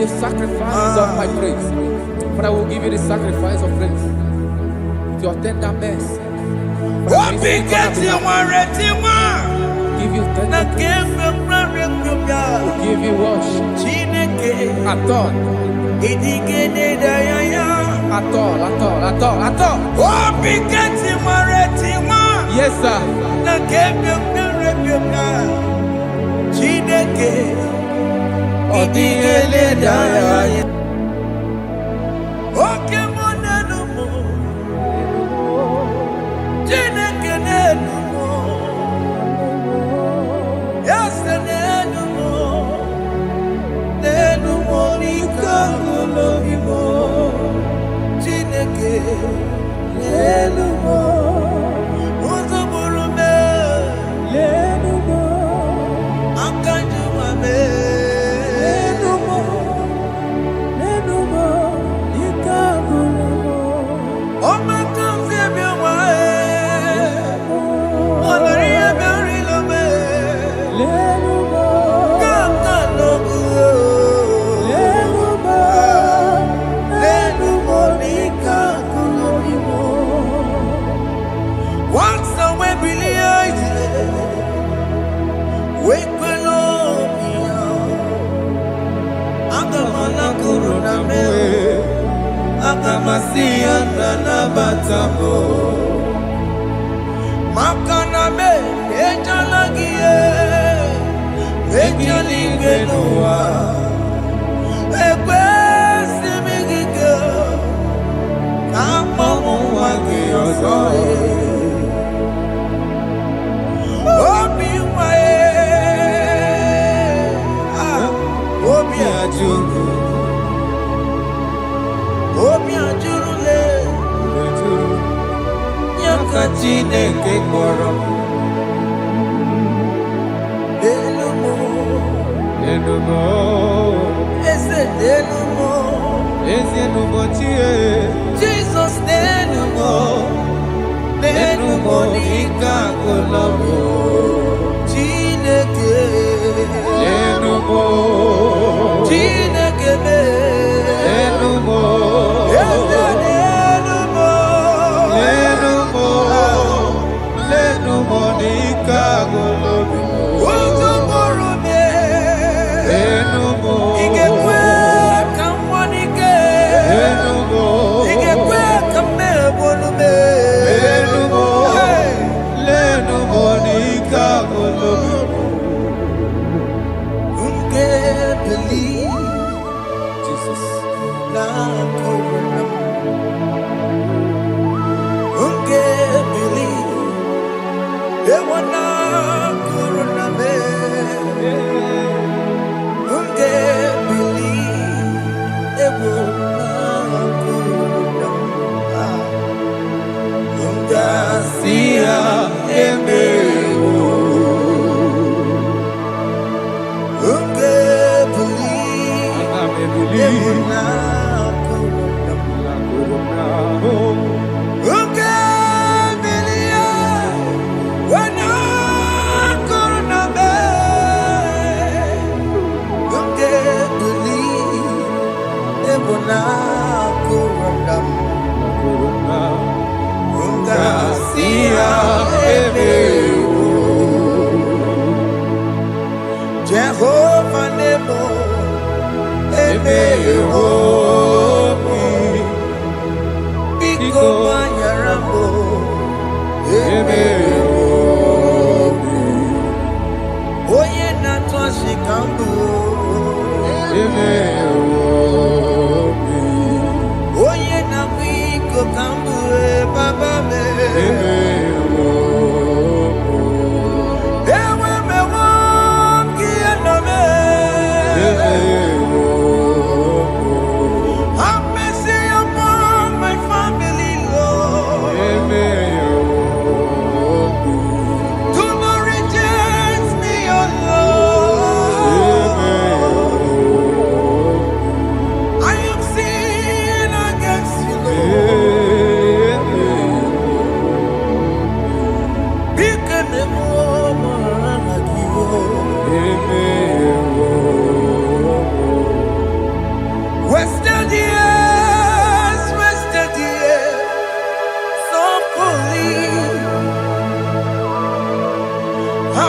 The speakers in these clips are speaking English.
the sacrifice of my praise. Father, I will give you the sacrifice of praise. With your tender mercy. Give you tender praise. We'll give you worship. At all. Yes, sir.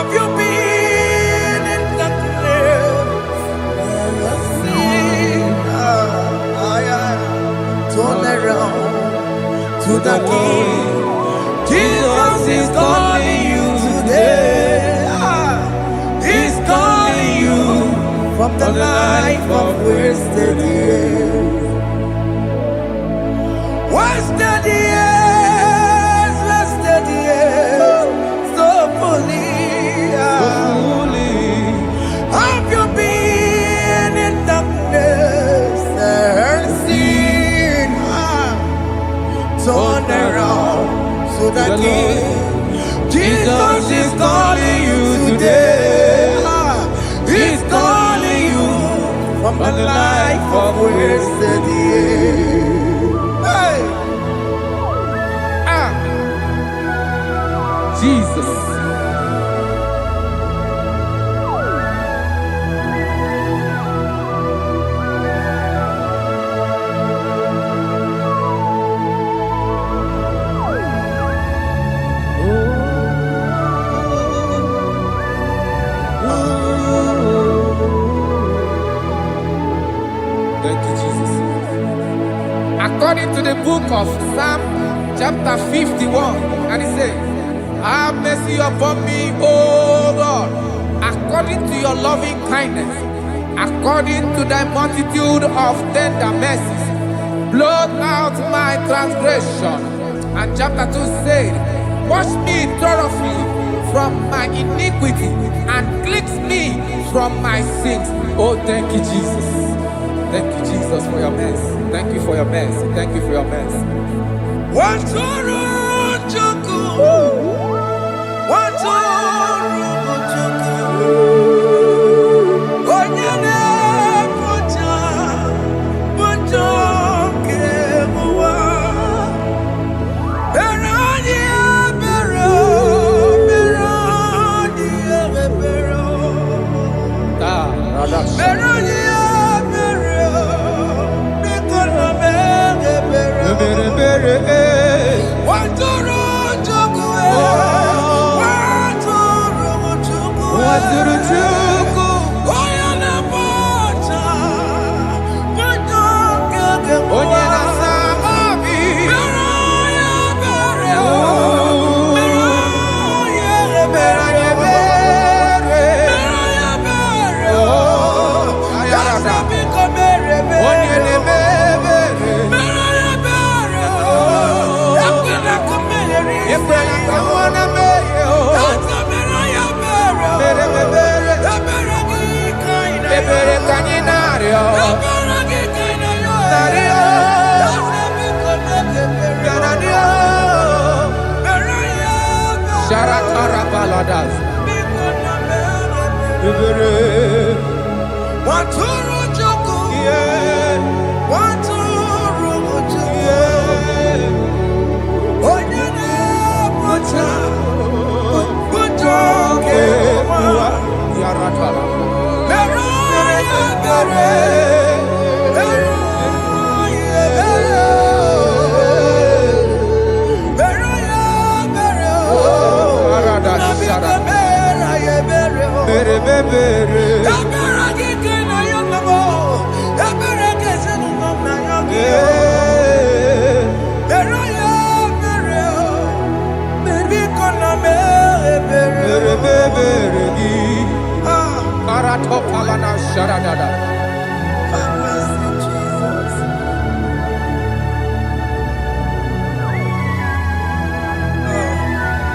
Have you been in darkness? Turn around to the King. Jesus is calling you today. He's calling you from the life of wasted years. Wasted years, wasted years, so fully. Have you been in darkness and seen? Turn around to the King. Jesus is calling you today. He's calling you from the life of wasted years. Hey. Jesus. Thank you, Jesus. According to the book of Psalm chapter 51, and it says, have mercy upon me, O Lord, according to your loving kindness, according to thy multitude of tender mercies, blot out my transgression. And chapter 2 said, wash me thoroughly from my iniquity and cleanse me from my sins. Oh, thank you, Jesus. Thank you, Jesus, for your mercy. Thank you for your mercy. Thank you for your mercy.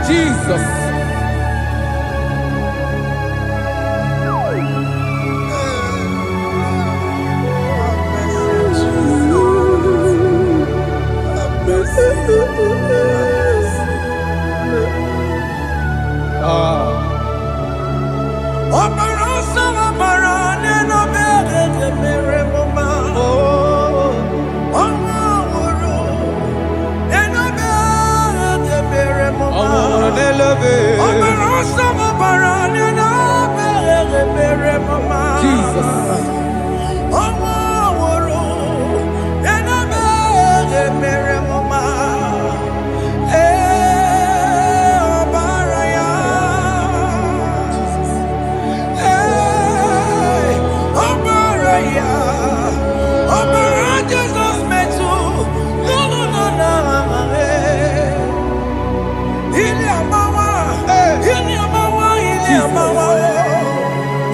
Jesus.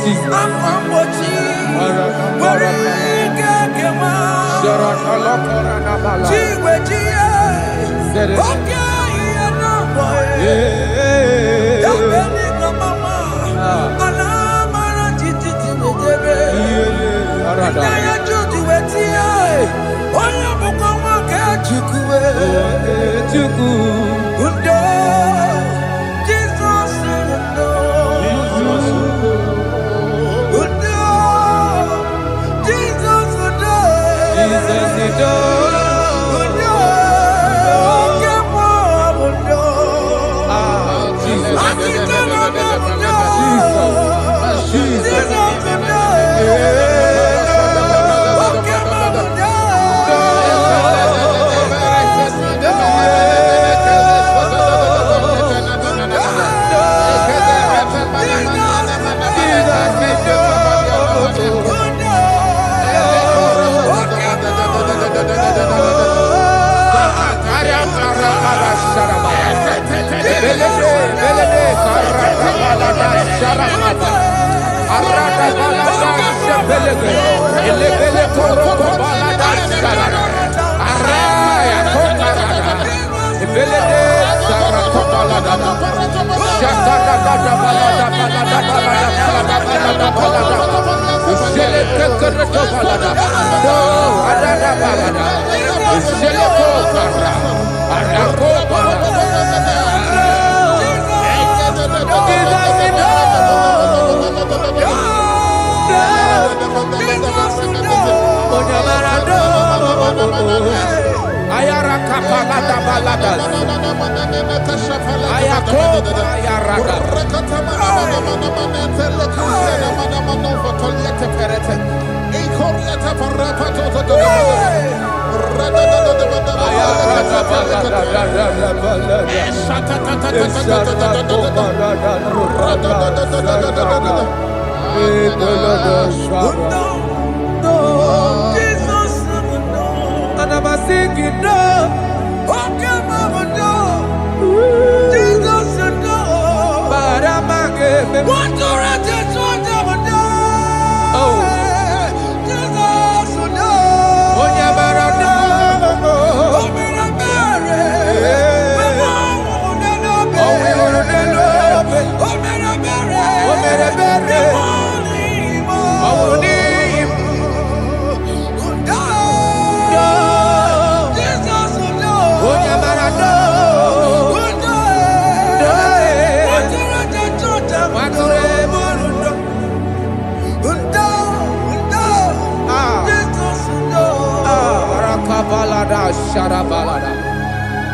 Jesus. Amambochi. Warike kema. Chiwejiye. Okay, no boy. Dabeni kamama. Alamara titi tibetebe. Inaya juti wetie. Oya buka wake chukwe. Undo. Jesus undo. Undo. Jesus undo. Jesus undo. Undo. Kemo undo. Jesus. Akitana undo. Jesus undo.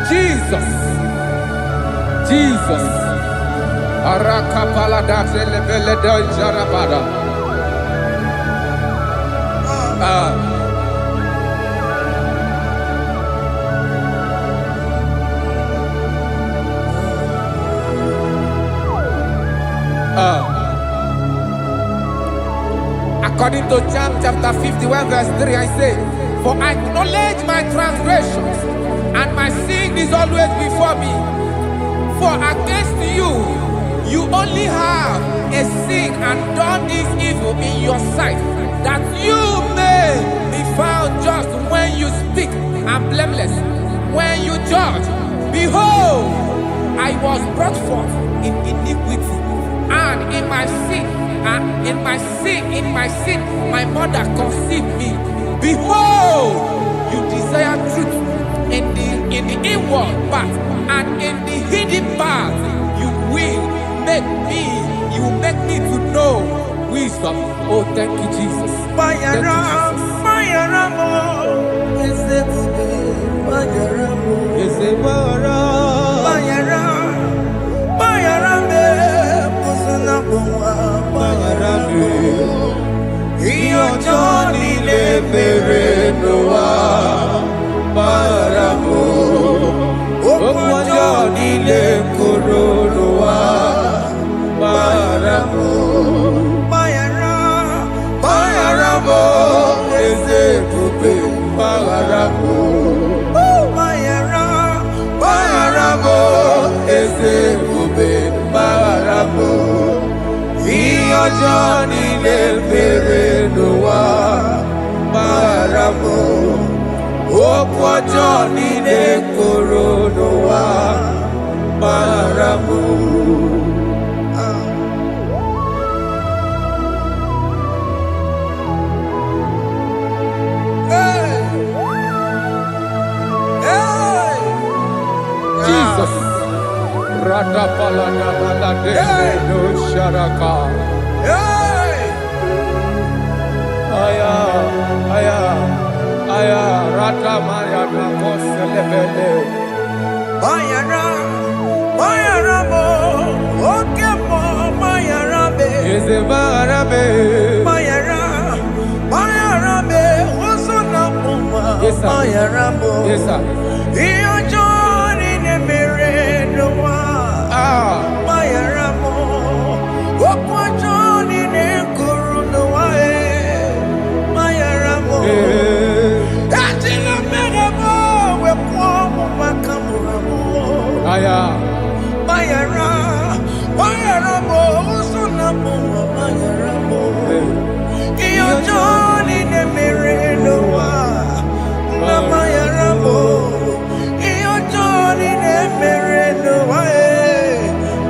Jesus. Jesus. Arakapalada zelebeleda jarabada. According to John chapter 51 verse 3, I say, for I acknowledge my transgressions, and my sin is always before me. For against you, you only have a sin and done this evil in your sight, that you may be found just when you speak, and blameless when you judge. Behold, I was brought forth in iniquity, and in my sin, my mother conceived me. Behold, you desire truth in the inward part, and in the hidden part you will make me to know wisdom. Oh, thank you, Jesus. Thank ọjọ́ nílé bèrè ló wá bára mọ́. Òkú ọjọ́ nílé kóró ló wá bára mọ́. Jesus. Rada palada balade no sharaka. Aya, aya, aya. Rada maya na koselebele. Mayara, mayara mo, oke mo, mayara be. Eze mayara be. Mayara, mayara be, osona muma. Yes sir. Mayara mo. Yes sir. Iyo joni ne mere no wa. Mayara mo, okwa joni ne kuru no wa Mayara mo. Ajila mere mo, we kwa mo makamura mo. Aya. Mayara, mayara mo, usuna mo, mayara mo. Iyo joni ne mere no wa. Mayara mo. Iyo joni ne mere no wa.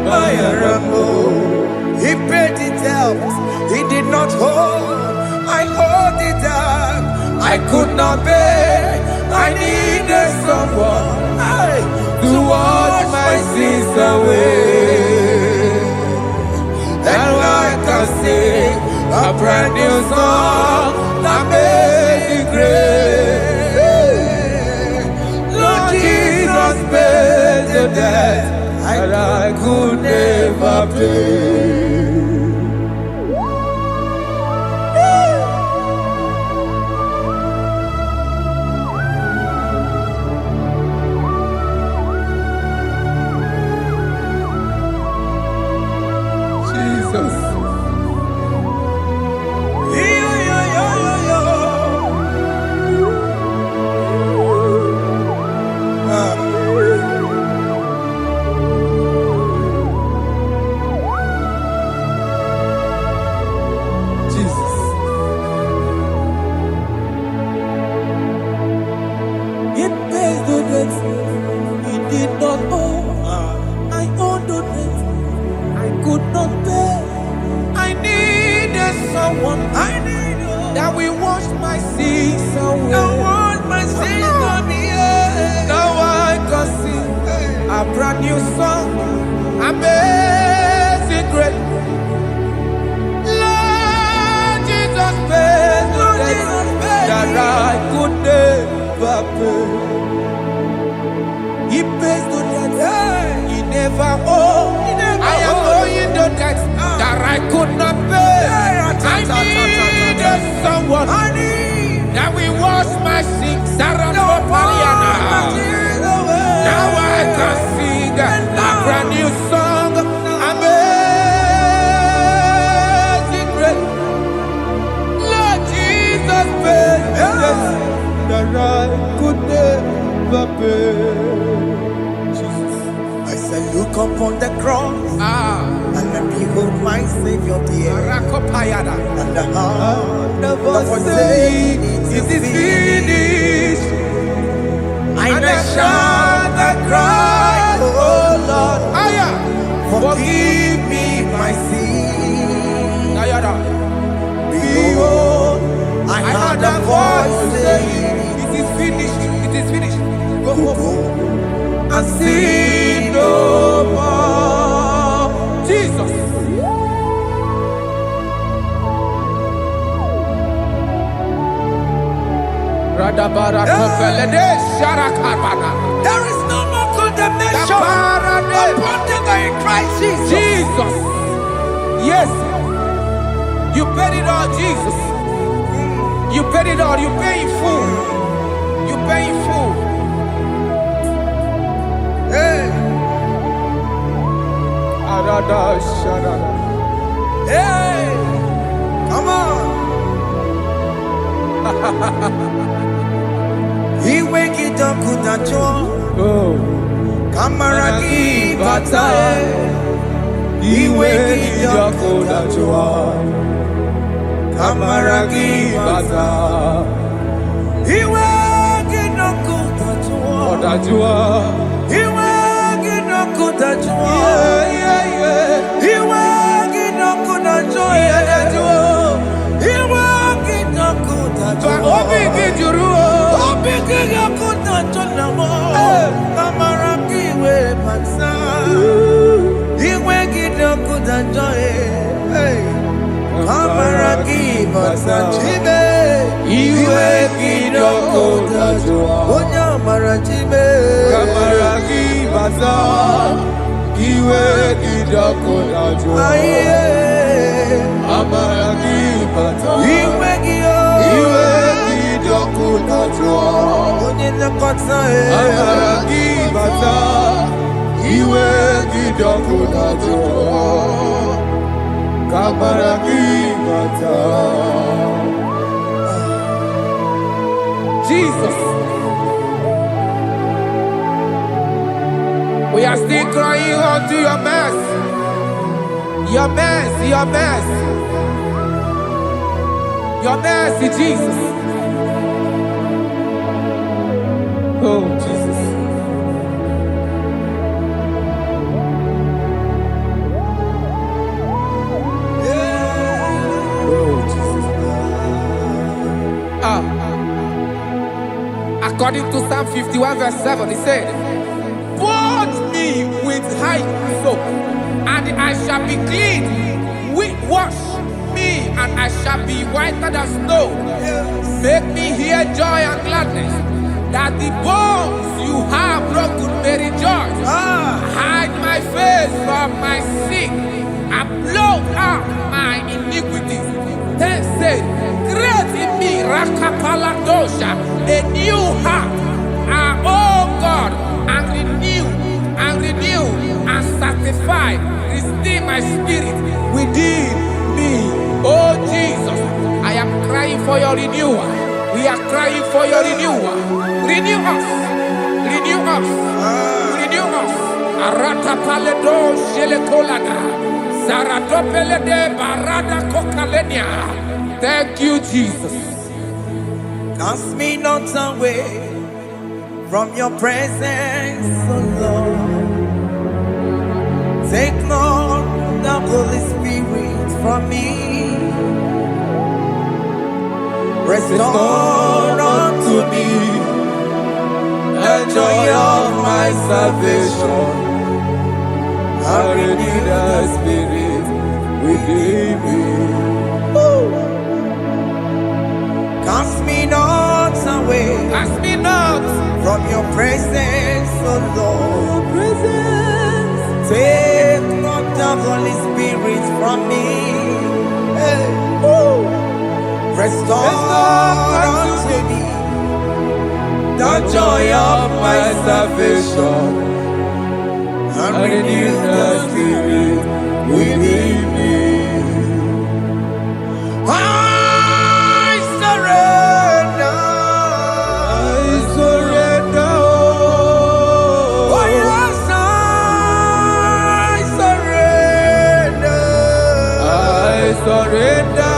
Mayara mo. He paid it out. He did not hold. I hold it out. I could not bear. I needed someone to wash my sins away. And I can sing a brand new song that made me great. Lord Jesus paid the debt that I could never pay. Jesus. Jesus. It pays the debt he did not owe. I owed the debt I could not pay. I needed someone that will wash my sins away. Now I can sing a brand new song, amazing grace. Lord Jesus paid the debt that I could never pay. He pays the debt he never owed. I am owing the debt that I could not pay. I needed someone that will wash my sins. Now I can sing a brand new song, amazing grace. Lord Jesus paid the debt that I could never pay. Jesus. I said, look upon the cross and then behold my Savior dear. And the heart that was saying, it is finished. And I shout and cry, oh Lord, forgive me my sin. Behold, I heard a voice saying, it is finished, it is finished. go And sin no more. Jesus. There is no more condemnation upon them that in Christ Jesus. Jesus. Yes. You paid it all, Jesus. You paid it all. You pay in full. You pay in full. Hey, hey, come on. He wake it up, Kutacho. Oh. Kamaraki Batae. He wake it up, Kutacho. Kamaragi bata. Iwe ginoku tajua. Odajua. Iwe ginoku tajua. Iwe ginoku tajua. Iwe ginoku tajua. Obi gijuru. Obi ginoku tajua. Kamaragi we bata. Iwe ginoku tajua. Kamaragi bata chibe. Iwe ginoku tajua. Onya marachibe. Kamaragi bata. Iwe ginoku tajua. Kamaragi bata. Iwe gio. Iwe ginoku tajua. Onye nakota Kamaragi bata. Iwe ginoku tajua. Kamaragi bata. Jesus. We are still crying unto your mercy. Your mercy, your mercy. Your mercy, Jesus. Oh, Jesus. Oh, Jesus. According to Psalm 51 verse 7, he said, "Purge me with hyssop, and I shall be clean. Wash me, and I shall be whiter than snow. Make me hear joy and gladness, that the bones you have broken may rejoice. Hide my face from my sin, and blot out my iniquities. Then say, create in me Rakapaladosha, a new heart, oh God, and renew, and sanctify, restore my spirit within me." Oh Jesus, I am crying for your renewal. We are crying for your renewal. Renew us, renew us, renew us. Arata paledo shelekolada, zaratopele de barada kokalenia. Thank you, Jesus. Cast me not away from your presence, O Lord. Take not the Holy Spirit from me. Restore unto me the joy of my salvation. And renew the spirit within me. Cast me not away. Cast me not from your presence, O Lord. Take not the Holy Spirit from me. Restore unto me the joy of my salvation, and renew the spirit within me. I surrender. Oh yes, I surrender. I surrender.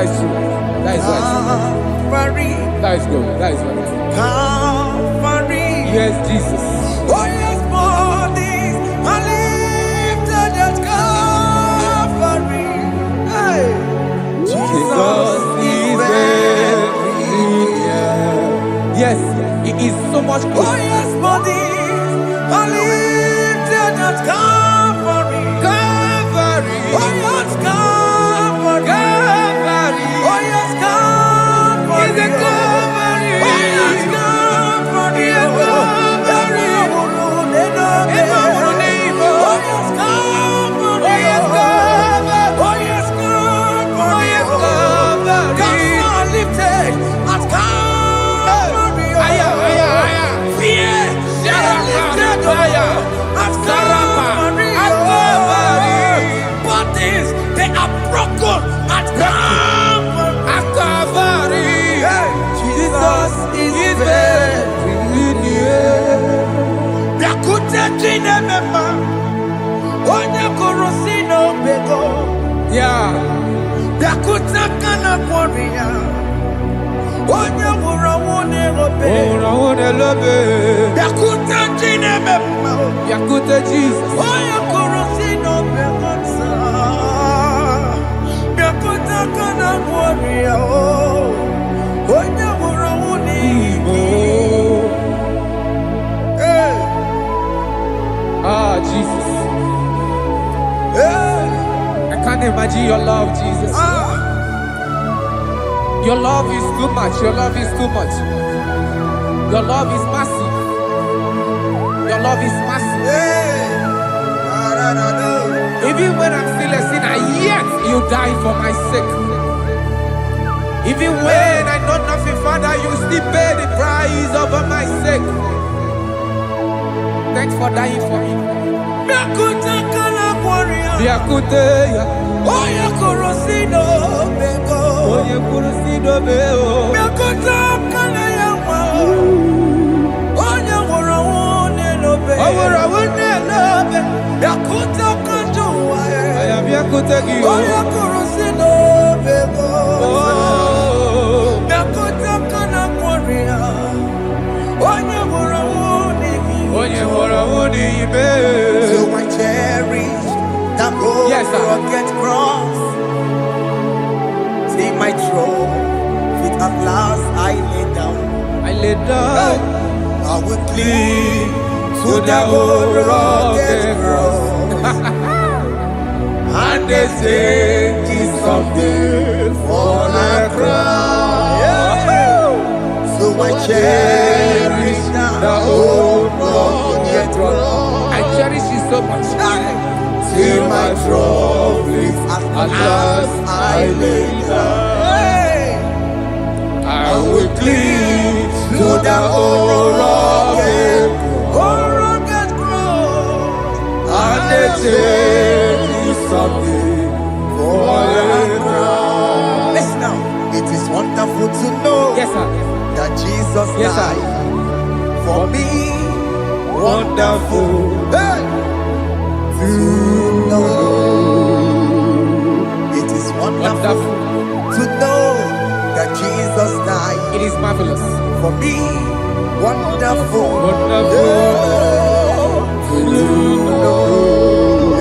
That is true. That is right. Calvary. That is good. That is right. Calvary. Yes, Jesus. Oh yes, bodies are lifted at Calvary. Hey. Jesus is very near. Yes, it is so much Oh closer. yes, bodies are lifted at Calvary. Calvary. Oh yes, Calvary. Calvary. Oh yes, Calvary. Is a Calvary. Oh yes, Calvary. Is a Calvary. Oh yes, Calvary. Oh yes, Calvary. Oh yes, Calvary. Oh yes, Calvary. Gods are lifted at Calvary. Aya, aya, aya. Fear is lifted at Calvary. At Calvary. Bodies, they are broken at Calvary. At Calvary. Jesus is very near. Yakute chinemema, onye korosi no bego. Yeah. Yakute kana kworiya, onye wurawune obe. Oh, I love it. Yakute chinemema, Yakute Jesus. onye korosi no bego sa. Yakute kana kworiya, onye wurawune Oh. Hey, Ah, Jesus. hey, I can't imagine your love, Jesus. Your love is too much. Your love is too much. Your love is massive. Your love is massive. hey. Even when I'm still a sinner, yet you died for my sake. Even when I know nothing, Father, you still pay the price over my sake. Thanks for dying for me. Yakute kana kworiya, Yakute, onye korosi no bego. oye kurusido beo. Yakute kana yawa, onye wurawune no be. Owura wune lobe. Yakute kanjuwa, I am Yakute Gio. onye korosi no bego. Oh, Yakute kana kworiya, onye wurawune oye wura wune ibe. So I cherish that old Yes, sir. rugged cross. See my throne, feet at last I lay down. I lay down I will cling to to the that old old rugged rugged cross. and they say it's someday for a crown. So I cherish The old rugged cross. I cherish it so much. till my trophies at last I lay down. I will cling To the old rugged cross, and they say it's someday for a crown. listen now, it is wonderful to know Yes, sir. that Jesus Yes, sir. died for me. Wonderful. Hey! To know, it is wonderful Wonderful. to know that Jesus died It is marvelous. for me. Wonderful, Wonderful. to know.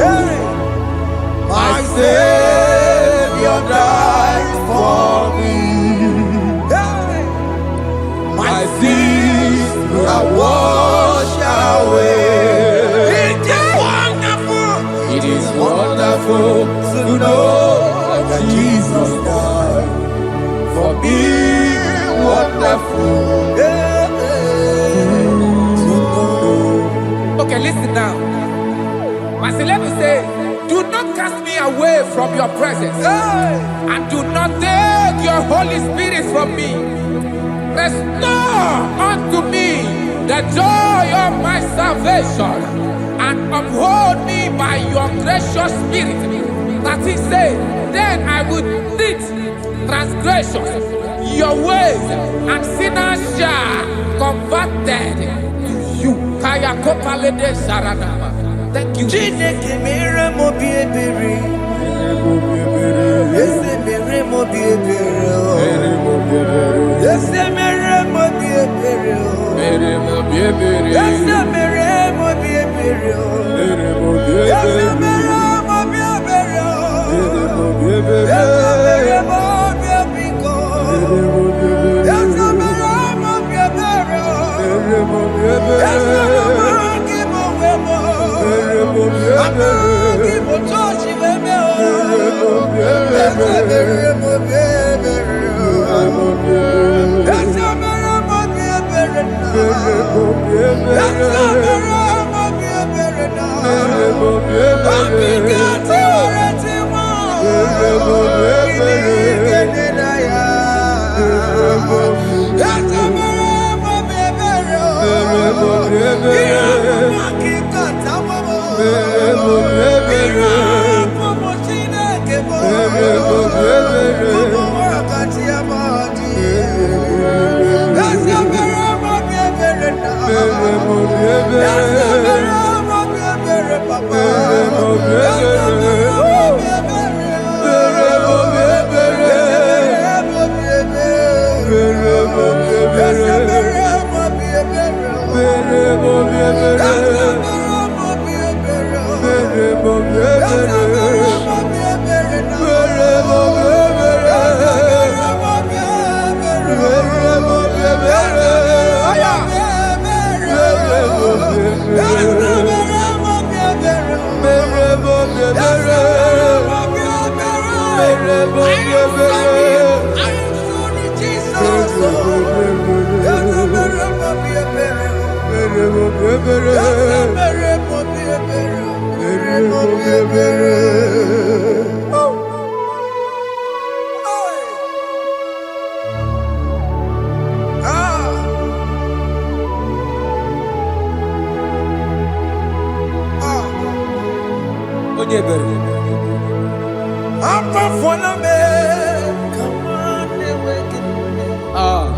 Hey! My Savior died for me. Hey! My sins are washed away. It is wonderful It is wonderful to know that Jesus died for me. Wonderful. Okay, listen now. Pastor Levi say, do not cast me away from your presence, and do not take your Holy Spirit from me. Restore unto me the joy of my salvation, and uphold me by your gracious spirit. That he said, then I would teach transgressions your ways, and sinners shall converted to you. Kaya kopalede saranama. Thank you. Chineke mere mo bi ebere, eze mere mo bi ebere.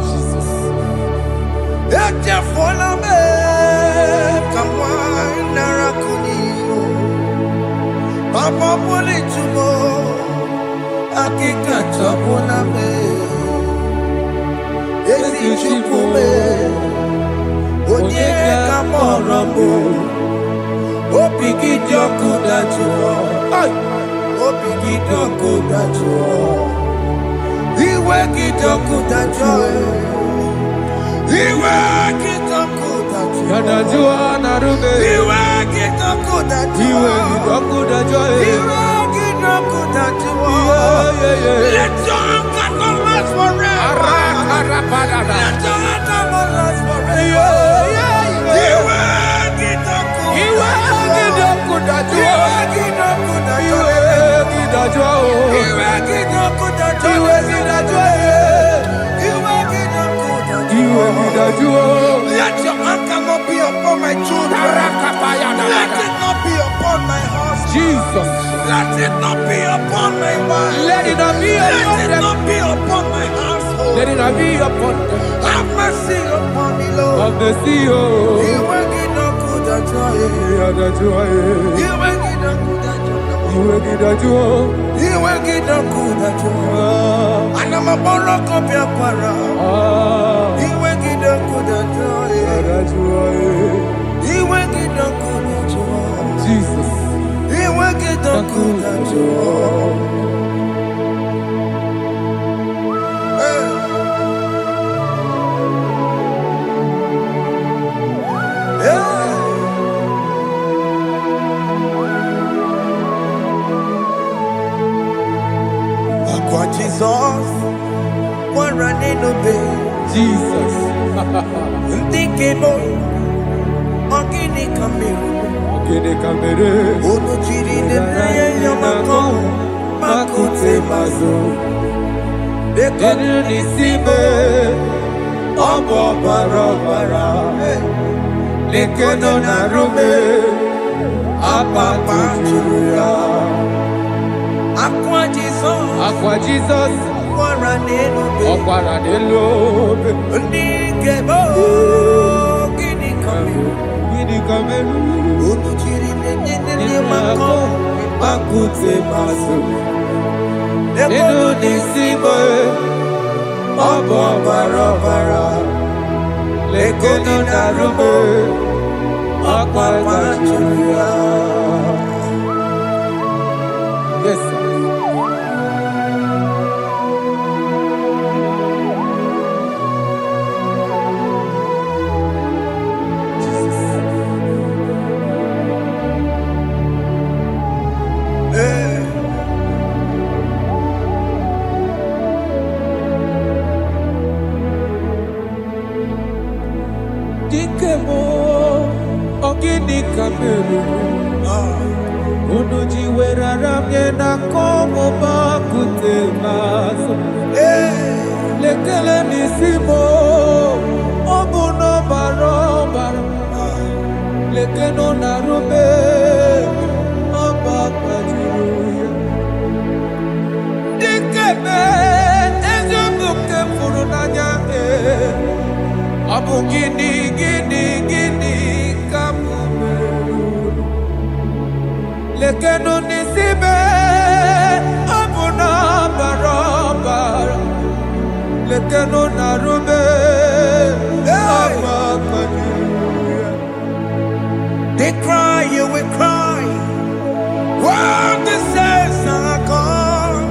Jesus. Papa poli tumo, akika chapona me. Esi chupume, onye kamorabo. Opiki joku dachuo, opiki joku dachuo. Iwe kijoku dachuo, iwe kijoku dachuo. Yanajua narume. Iwe kijoku dachuo, iwe kijoku dachuo. Iwe kijoku dachuo. Let your anger not last forever. Let your anger not last forever. Iwe kijoku, iwe kijoku dachuo. Iwe kijoku dachuo. Iwe kidachuo. Iwe kijoku dachuo. Iwe kidachuo. Iwe kidachuo. Let your anger not be upon my children. Let it not be upon my husband. Jesus. Let it not be upon my wife. Let it not be upon Let it not be upon my household. Let it not be upon them. Have mercy upon me, Lord. Of the sea, oh. Iwe kijoku dachuo. Iwe kijoku dachuo. Iwe kidachuo. Iwe kijoku dachuo. Anamaboro kopya kwara. Iwe kijoku dachuo. Iwe kijoku dachuo. Jesus. Iwe kijoku dachuo. Akwa Jesus, one running obey. Jesus. Ndikemo, ogini kamiru. Ogini kamere. Onuchiri neye yamako, makute mazo. Denu nisime, obo barabara. Lekeno narume, apa tujuya. Akwa Jesus, one running obey. Okwara delobe. Ndikemo, ogini kamiru. Ogini kamere. Onuchiri neye yamako, Makute mazo. Denu nisime, obo barabara. Lekeno narume, apa tujuya. Yes, sir. Dikemo, ogini kamere. Unuji werara mjena komo makute maso. Lekele nisimo, obuno barobara. lekeno na rube ọgbakwa juru dikeme eziokwu nke fụrụ n'anya ọ bụ gịnị ka m mere lekeno n'isibe ọ bụ na ọbara lekeno na rube ọgbakwa juru. They cry, you will cry. When the saints are gone,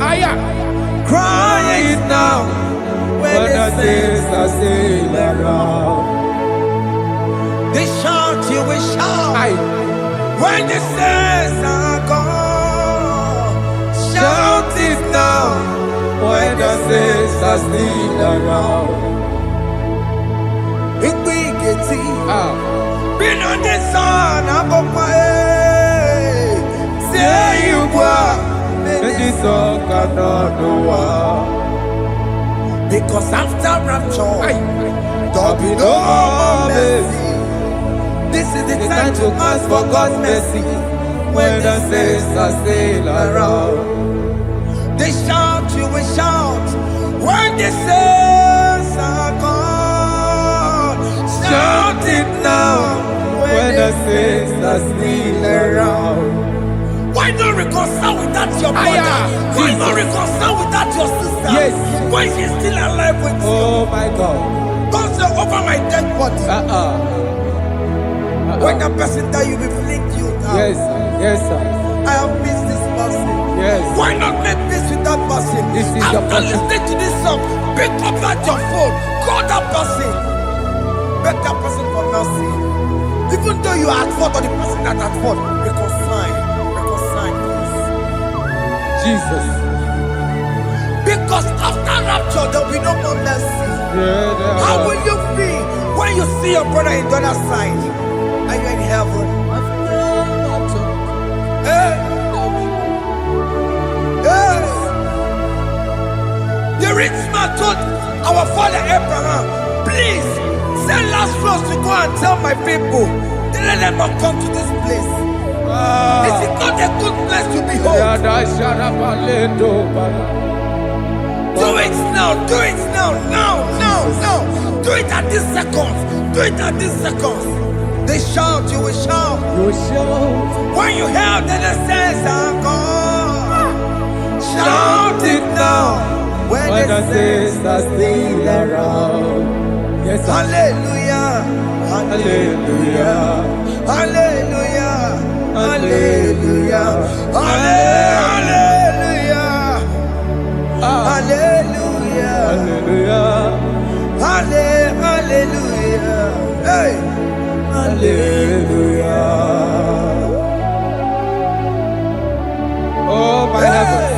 cry it now. When the saints are still around, they shout, you will shout. When the saints are gone, shout it now. When the saints are still around, it will get it. Been on the sun, I'm on my head. Say you were, and the sun cannot do. Because after rapture, there'll be no more mercy. This is the time to ask for God's mercy. When the saints are still around, they shout, you will shout. When the saints are gone, shout it now. When the saints are still around, why not reconcile without your brother? Why not reconcile without your sister? Yes. Why she's still alive with you? Oh my God. Don't say over my dead body. When the person that you will fling you down. Yes, yes, sir. I have missed this person. Yes. Why not make peace with that person? This is after listening to this song, pick up that your phone, call that person, beg that person for mercy. Even though you are at fault or the person that at fault, reconcile, please. Jesus. Because after rapture, there will be no more mercy. How will you feel when you see your brother in the other side? Are you in heaven? Hey. Hey. The rich man told our father Abraham, please send Lazarus to go and tell my people, let them not come to this place. This is not a good place to behold. Do it now, now. Do it at this second. They shout, you will shout. When you hear that the saints are gone, shout it now. When the saints are still around. Yes, hallelujah, hallelujah, hallelujah, hallelujah, hallelujah, hallelujah, hallelujah, hey, hallelujah. Oh my heavens.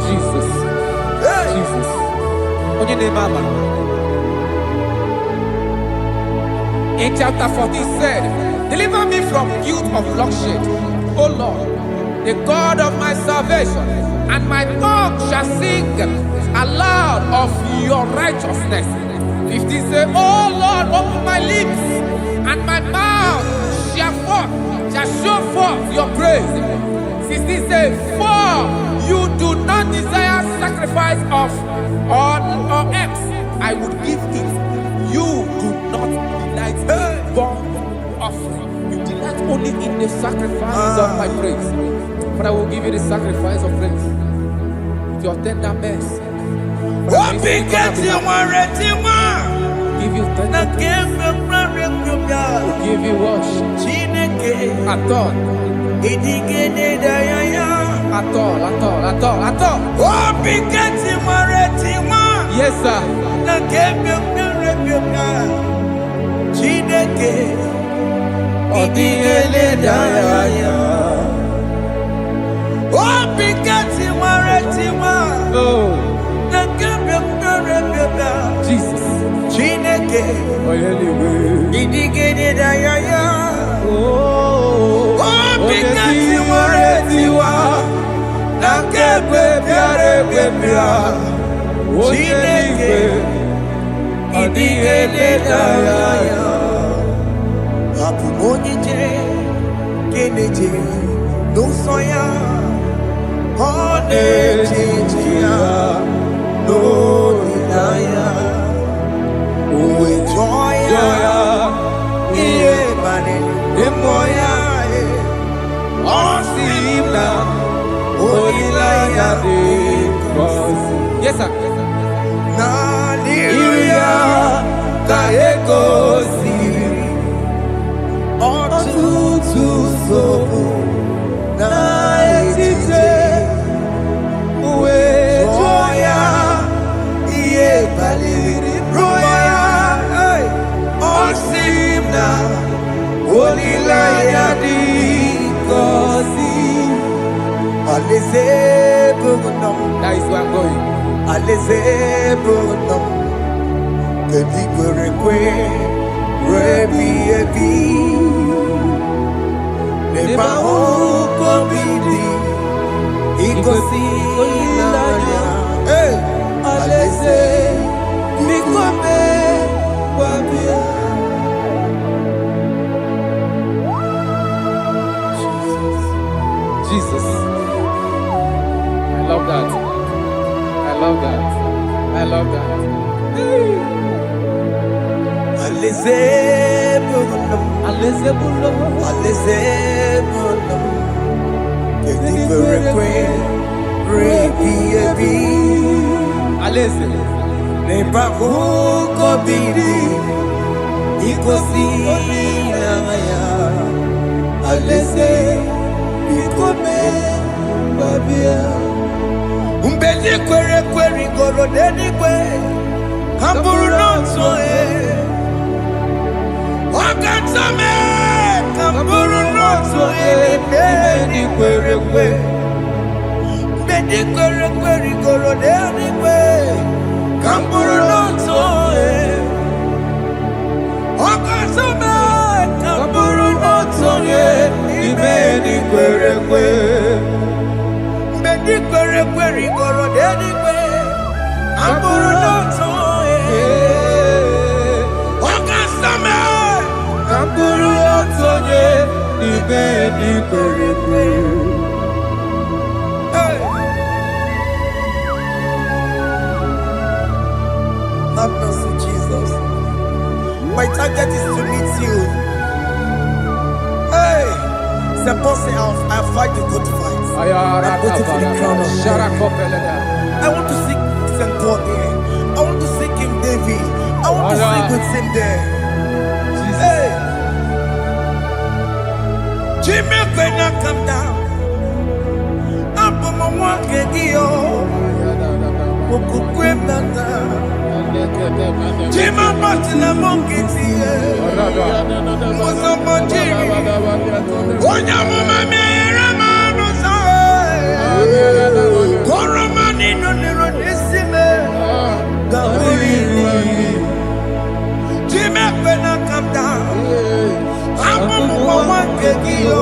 Jesus. Jesus. In chapter 14 said, deliver me from guilt of bloodshed, O Lord, the God of my salvation, and my tongue shall sing aloud of your righteousness. 15 say, O Lord, open my lips, and my mouth shall show forth your praise. 16 say, for you do not desire sacrifice of or eggs, I would give it. You do not delight in burnt offering. You delight only in the sacrifice of my praise. But I will give you the sacrifice of praise with your tender mercy. Give you tender will give you worship. At all. Yes, sir. Oh, Jesus. Oh, yes, sir. That is where I'm going. Jesus. I love that. I love that. I love that. Have mercy, Jesus. My target is to meet you. Hey, suppose I fight the good fight. I'm waiting for the crown of glory. I want to seek St. God there. I want to seek King David. I want to sing with him there. Hey, Jimmy, when I come down, I'm on my walk again. Jima Martina Monkiti, was a Monjiri, Onyama Ramano, Coromani, no Neronissime, Jimmy, when I come down, I'm on one kegio.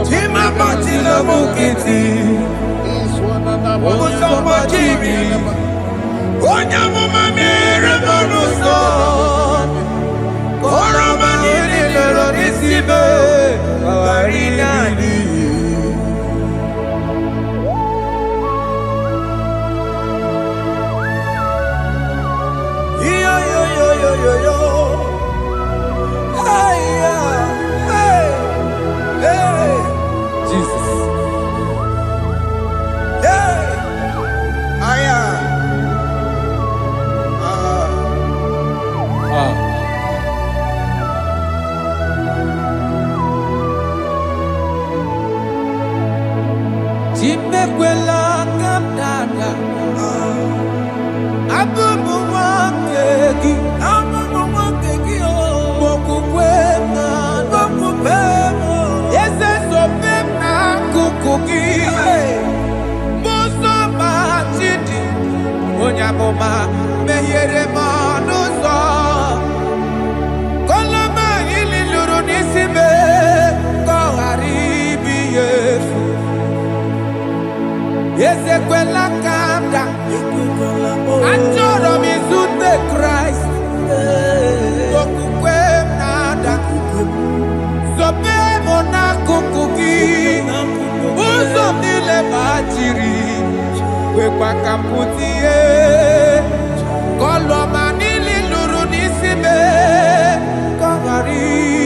Jima Martina Monkiti. amụma mehiere m ọnụ ụzọ koloma ili lụrụ n'isi me ka ọ ghara ibi ya efu ezekwela ka m da achọrọ m izute Kraịst okwukwe m na-ada zobe m n'akụkụ gị ụzọ m niile gbachiri wekwa ka m pụta ihe kọlọma niile lụrụ n'isi me ka ọ ghara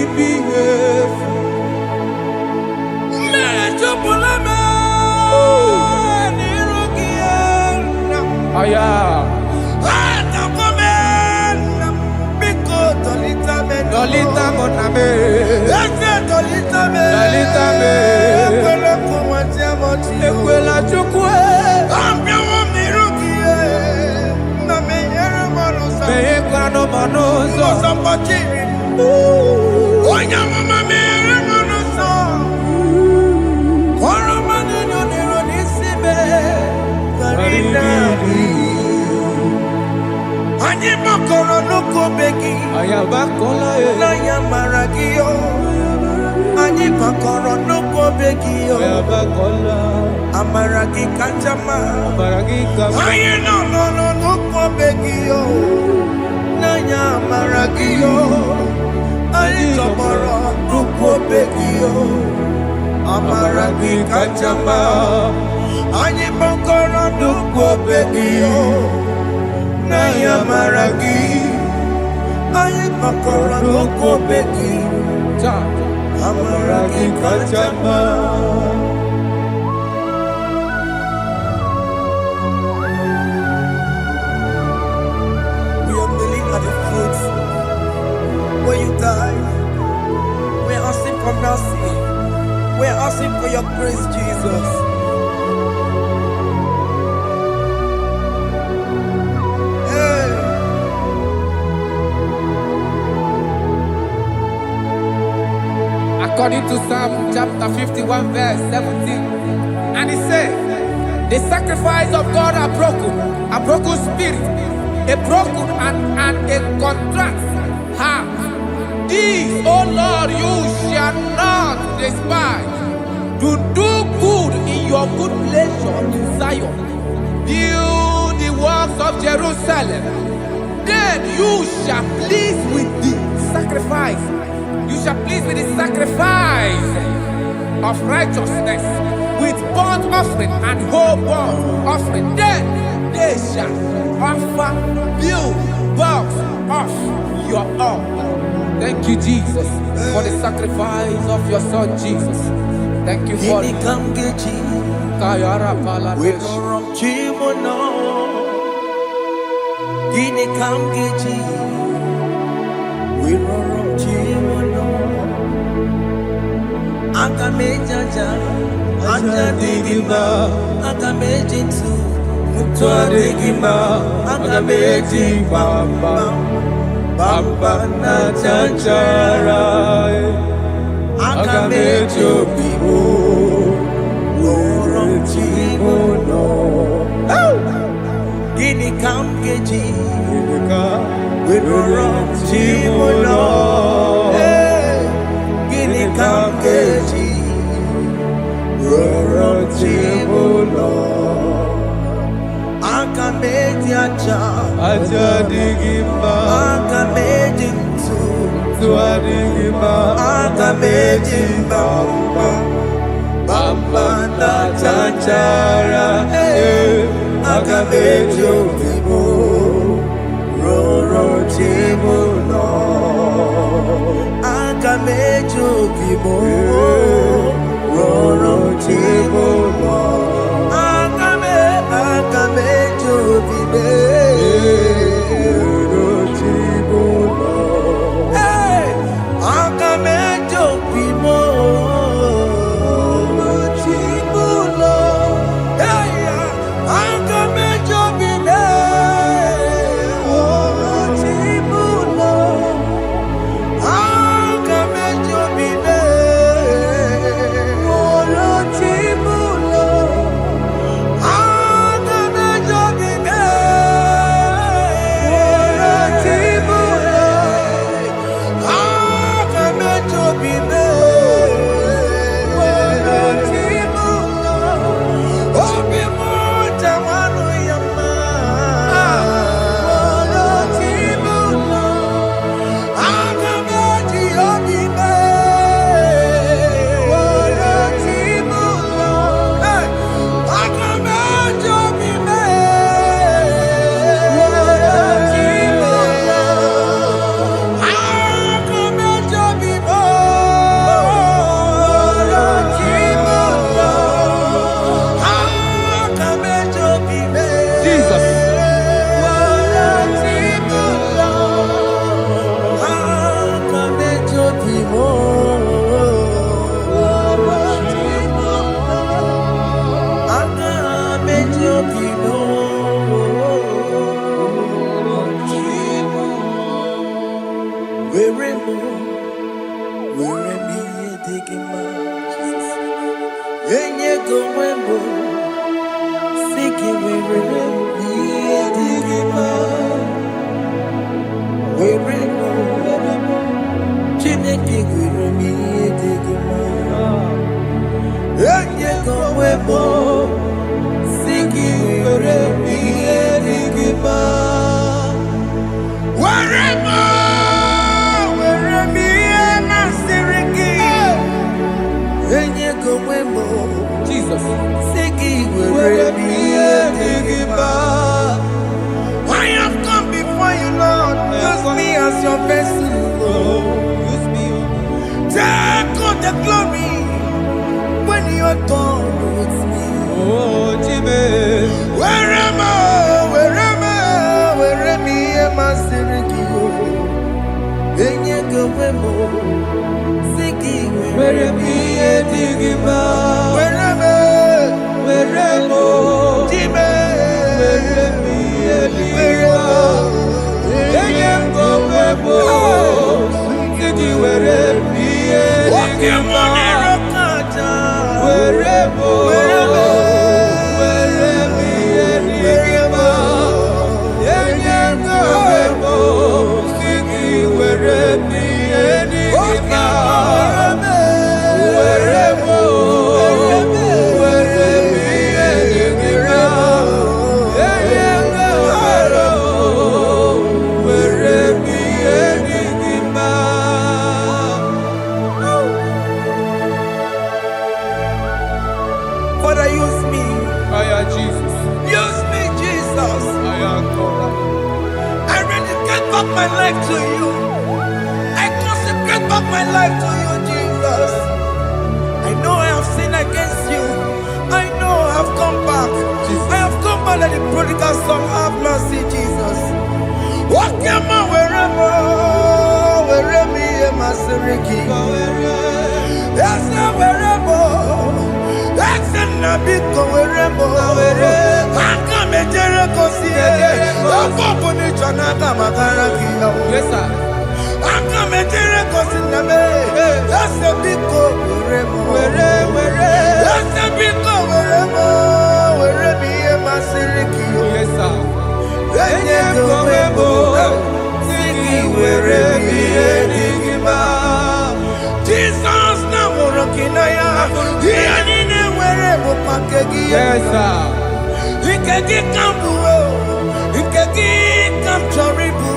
ibi ihe efu mmejupụla m n'iru gị aya Dolita mona me, dolita me, ekwela chukwe, me ekwano manozo, onya mama me manozo, koro manino nero nisibe, karina. Anyi makoro nuko begi ayabakola naya maragio anyi makoro nuko begi ayabakola amaragi kanjama amaragi kama ayi no nuko begi naya maragio ayi tomoro nuko begi amaragi kanjama anyi makoro nuko begi Naya maragi, ayi makora loko beki, amaragi kachama. We are kneeling at the foot where you died. We are asking for mercy. We are asking for your grace, Jesus. According to Psalm chapter 51 verse 17, and he said, the sacrifice of God are broken spirit, a broken and a contrite heart. These, O Lord, you shall not despise. To do good in your good pleasure in Zion. Build the works of Jerusalem. Then you shall please with the sacrifice. You shall please with the sacrifice of righteousness, with burnt offering and whole burnt offering. Then they shall offer build works of your own. Thank you, Jesus, for the sacrifice of your Son, Jesus. Thank you for it. Agamejaja, Ajadigima, Agamejitu, Mutuadigima, Agameji Bamba, Bamba Nachanchara, Agamejo Bibo, Worom Chimono, Gini Kamgeji, Worom Chimono. Kamgeji, Roro Chibulo, Akameji Aja Digima, Akameji Tuadigima, Akameji Bamba, Bamba na Chanchara, Akameji Bibo, Roro Chibulo. Akamejo bibo, roro chibo lo. Akamejo bibe, roro chibo lo. Akamejo bibo, roro chibo lo. Akamejo bibe, roro chibo lo. Akamejo bibe, roro chibo lo. Jesus. I have come before you, Lord. Use me as your vessel, Lord. Use me. Take all the glory when you are done with me. Oh, Jimmy. Where am I? Where am I, Sirikio? Enyego wemo, Siki, Where am I? Digima. Where am I? Jimmy. Where am I? Enyego wemo, Siki, where am I? Digima. Where am Father, use me. Jesus. Use me, Jesus. I rededicate back my life to you. I consecrate back my life to you, Jesus. I know I have sinned against you. I know I have come back. Jesus. I have come back like the prodigal son. Have mercy, Jesus. Walk your man wherever me and my Siriki. Yes, wherever. That's a nabiko wherever. I come and Jericho see it. Yes, sir. I come and Jericho see the man. That's a big go wherever. That's a big go wherever me and my Siriki. Yes, sir. Jesus na morokinaya. Yanine wherever pakegi. Yes, sir. Ikegi kambuo. Ikegi kamchoribu.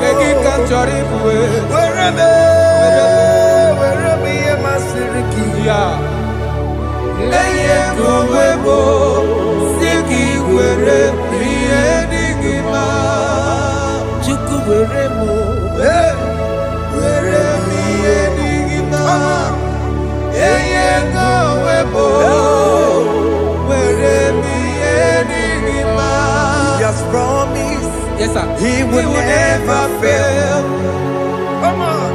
Wherever me and my Siriki. Yeah. Eye kowebo siki were bienigima. Chuku weremo. Were bienigima. Eye kowebo were bienigima. He has promised. Yes, sir. He will never fail. Come on.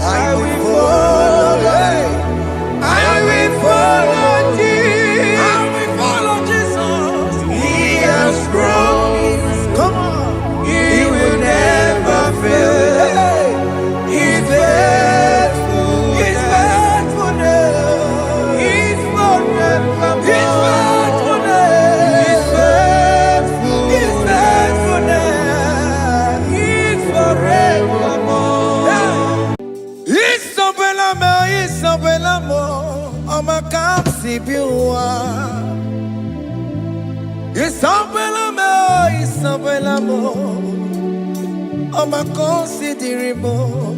I will follow. I will follow Jesus. I will follow Jesus. He has promised. Come on. He will never fail. He's faithful. His faithfulness. He's forevermore. His faithfulness. He's faithful. His faithfulness. He's forevermore. Isabelamo, I'ma come see you. Isabelamo, I'ma consider more.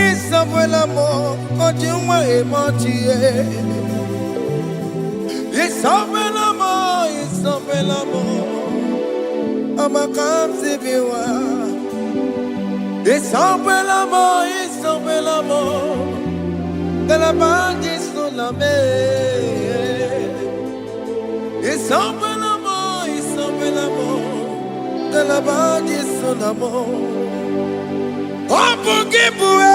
Isabelamo, but you may emoji. Isabelamo, I'ma come see you. Isabelamo, de la bande sulla me. Isabelamo, de la bande sulla mo. Opugibue,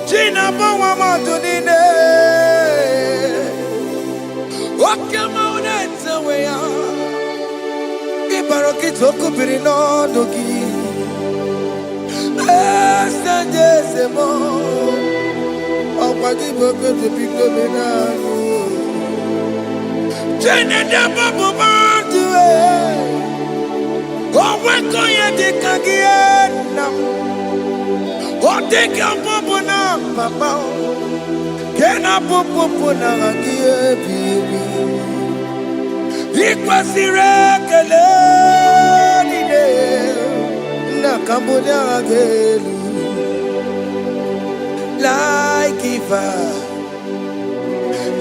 Gina Bawa Madunine. Okama unetsa weya. Ibaroki toku birino dogi. Esta desemo, I'll give a good to pick up in Jenede babu bandue. Owe koye dikagienam. Odeka babu na mama. Kena babu na agie bibi. Ikwasire kele nide. Nakamunya agelu. Like giver.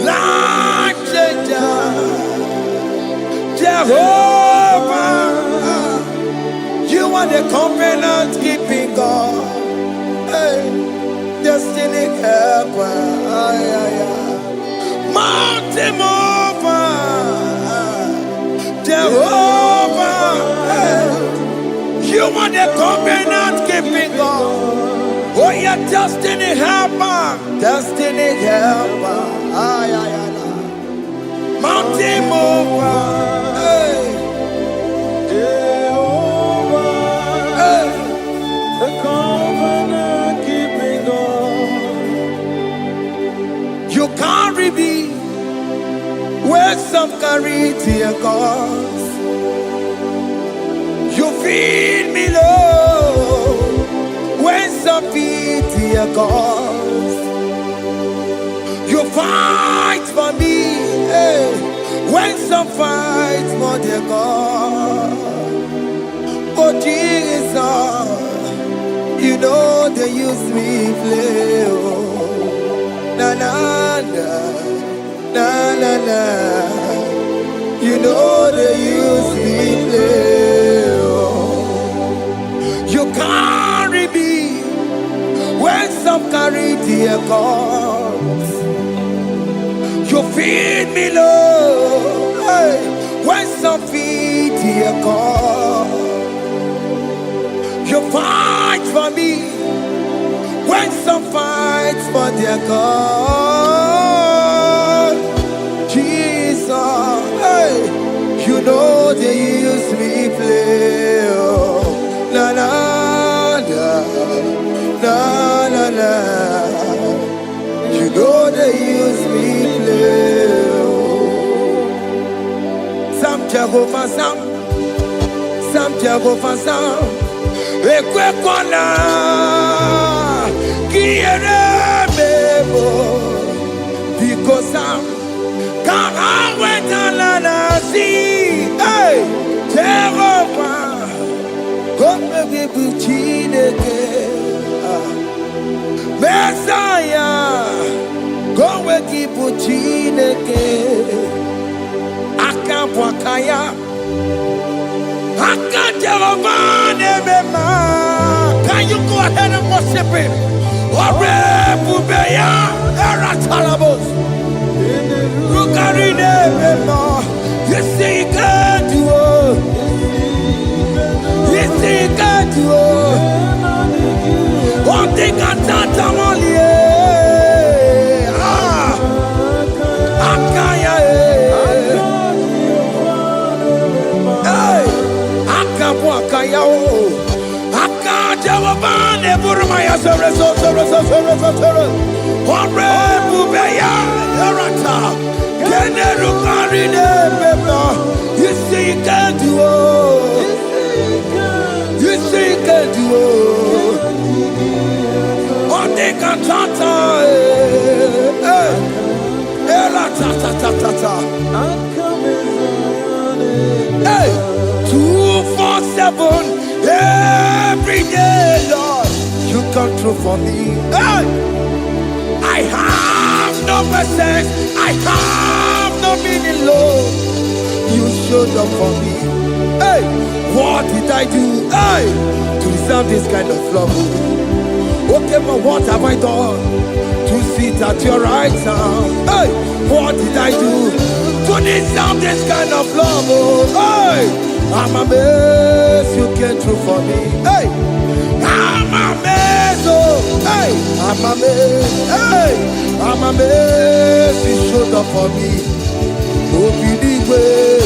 Like changer, Jehovah, you are the covenant keeping God, hey, destiny helper, mountain mover, Jehovah, hey, you are the covenant keeping God. Oh, yeah, destiny helper, destiny helper. Mountain mover, hey, Jehovah, hey, the covenant keeping God. You carry me where some carry tear gods. You feed me low when some feed tear gods. You fight for me, hey, when some fight for their God. Oh Jesus, you know they use me play. Oh, na na na, na na na. You know they use me play. Oh, you carry me when some carry their gods. You feed me low, hey, when some feed their God. You fight for me, when some fight for their God. Jesus, hey, you know they use me play. Oh, na na na, na na na. You know they use me play. Sam Jehovah Sam, Sam Jehovah Sam. Ekwe kona kiere bebo because Sam kara wetala na si. Hey, Jehovah, come be chineke. Messiah, go with people chineke. Akabwakaya, Akajehovah nebema. Can you go ahead and worship him? Ore bubeya eratalabos. Rukari nebema. You see God do. You see God do. One thing I can't only Akaya hey Akabwakaya Akajawabane Burmaya Sere Ore Bubeya Yarata Keneru Karine Beba You see can do You see can do Tata, hey, 247 every day, Lord, you come through for me. Hey, I have no message, I have no meaning, Lord. You showed up for me. Hey, what did I do? Hey, to deserve this kind of love? Okay, but what have I done to sit at your right hand? Hey, what did I do to deserve this kind of love? Oh, hey, I'm amazed you came through for me. Hey, I'm amazed. Oh, hey, I'm amazed. Hey, I'm amazed you showed up for me. Oh, believe it.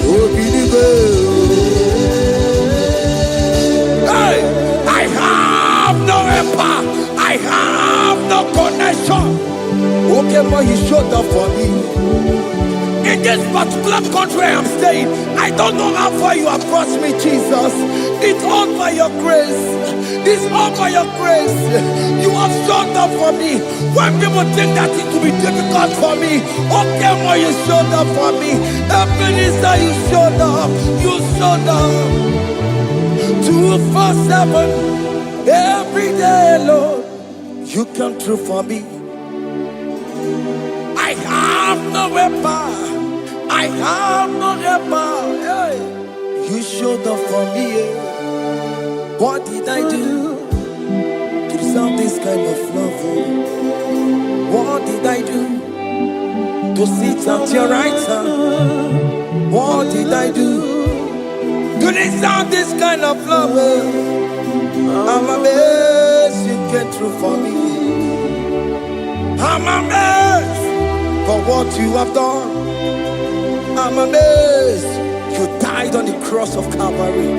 Oh, believe it. I have no connection. Oh, Okay, boy, you showed up for me. In this particular country I am staying, I don't know how far you have brought me, Jesus. It's all by your grace. It's all by your grace. You have showed up for me. When people think that it will be difficult for me, okay, boy, you showed up for me. Ebenezer, you showed up. You showed up. 247 every day, Lord. You come through for me. I have no weapon. I have no weapon. Hey. You showed up for me. What did I do to deserve this kind of love? What did I do to sit at your right hand? What did I do to deserve this kind of love? I'm amazed you came through for me. I'm amazed for what you have done. I'm amazed you died on the cross of Calvary.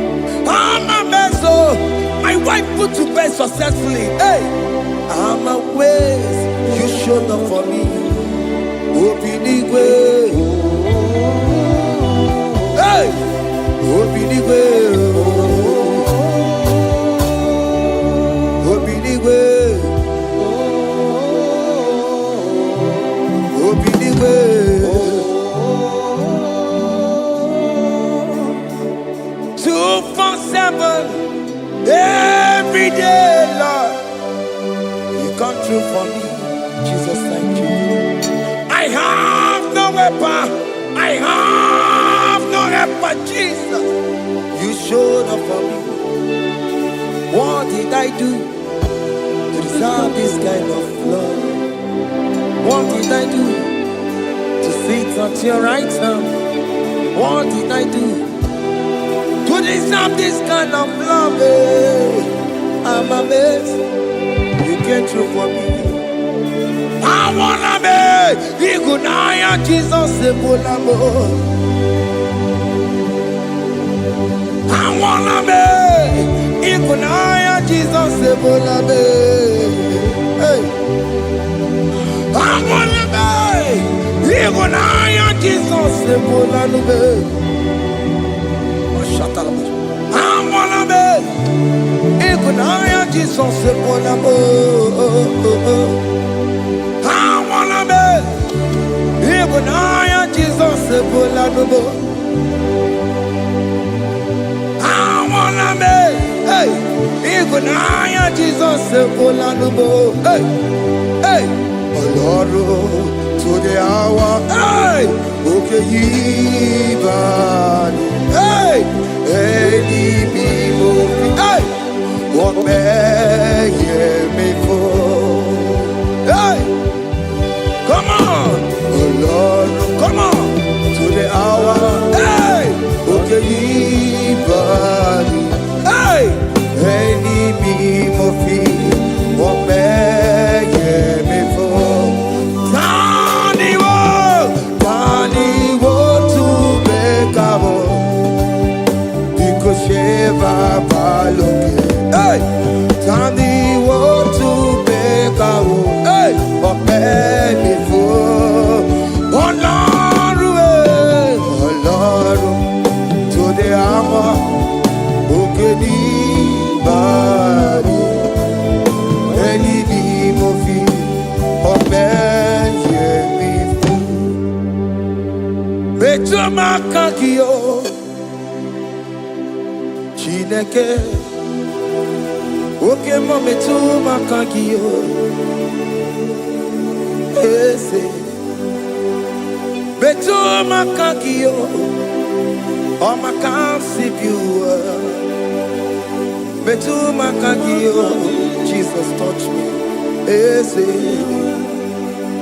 I'm amazed, oh, my wife put to bed successfully. Hey, I'm amazed you showed up for me. Open the way. Hey, open the way. Open the way. Open the way. 247 every day, Lord. You come through for me, Jesus. Thank you. I have no weapon. I have no weapon, Jesus. You showed up for me. What did I do to deserve this kind of love? What did I do to sit at your right hand? What did I do to deserve this kind of love? I'm amazed you came through for me. I wanna be Igunaya Jesus Ebulamo. I wanna be Igunaya Jesus Ebulamo. Hey. I wanna be Igunaya Jesus Ebulamo. I wanna be Igunaya Jesus Ebulamo. I wanna be Igunaya Jesus Ebulamo. I wanna be hey Igunaya Jesus Ebulamo. Hey, hey, Oloro to the hour. Hey, okay, Yibani. Hey, hey, hey, what may me for? Hey, come on, oh Lord, come on to the hour. Hey, okay, buddy. Hey, any me mofi, what may me for? Tani wo to make up. Sheva baloke, hey, Tandi wo to beka wo, hey, ope before, Olaru, to the hour, okedi bari, eni bi mofi, ope ye before, beto makakio. Chineke, oke mome tu makagio, ese, betu makagio, o makansibiwa, betu makagio, Jesus touch me, ese,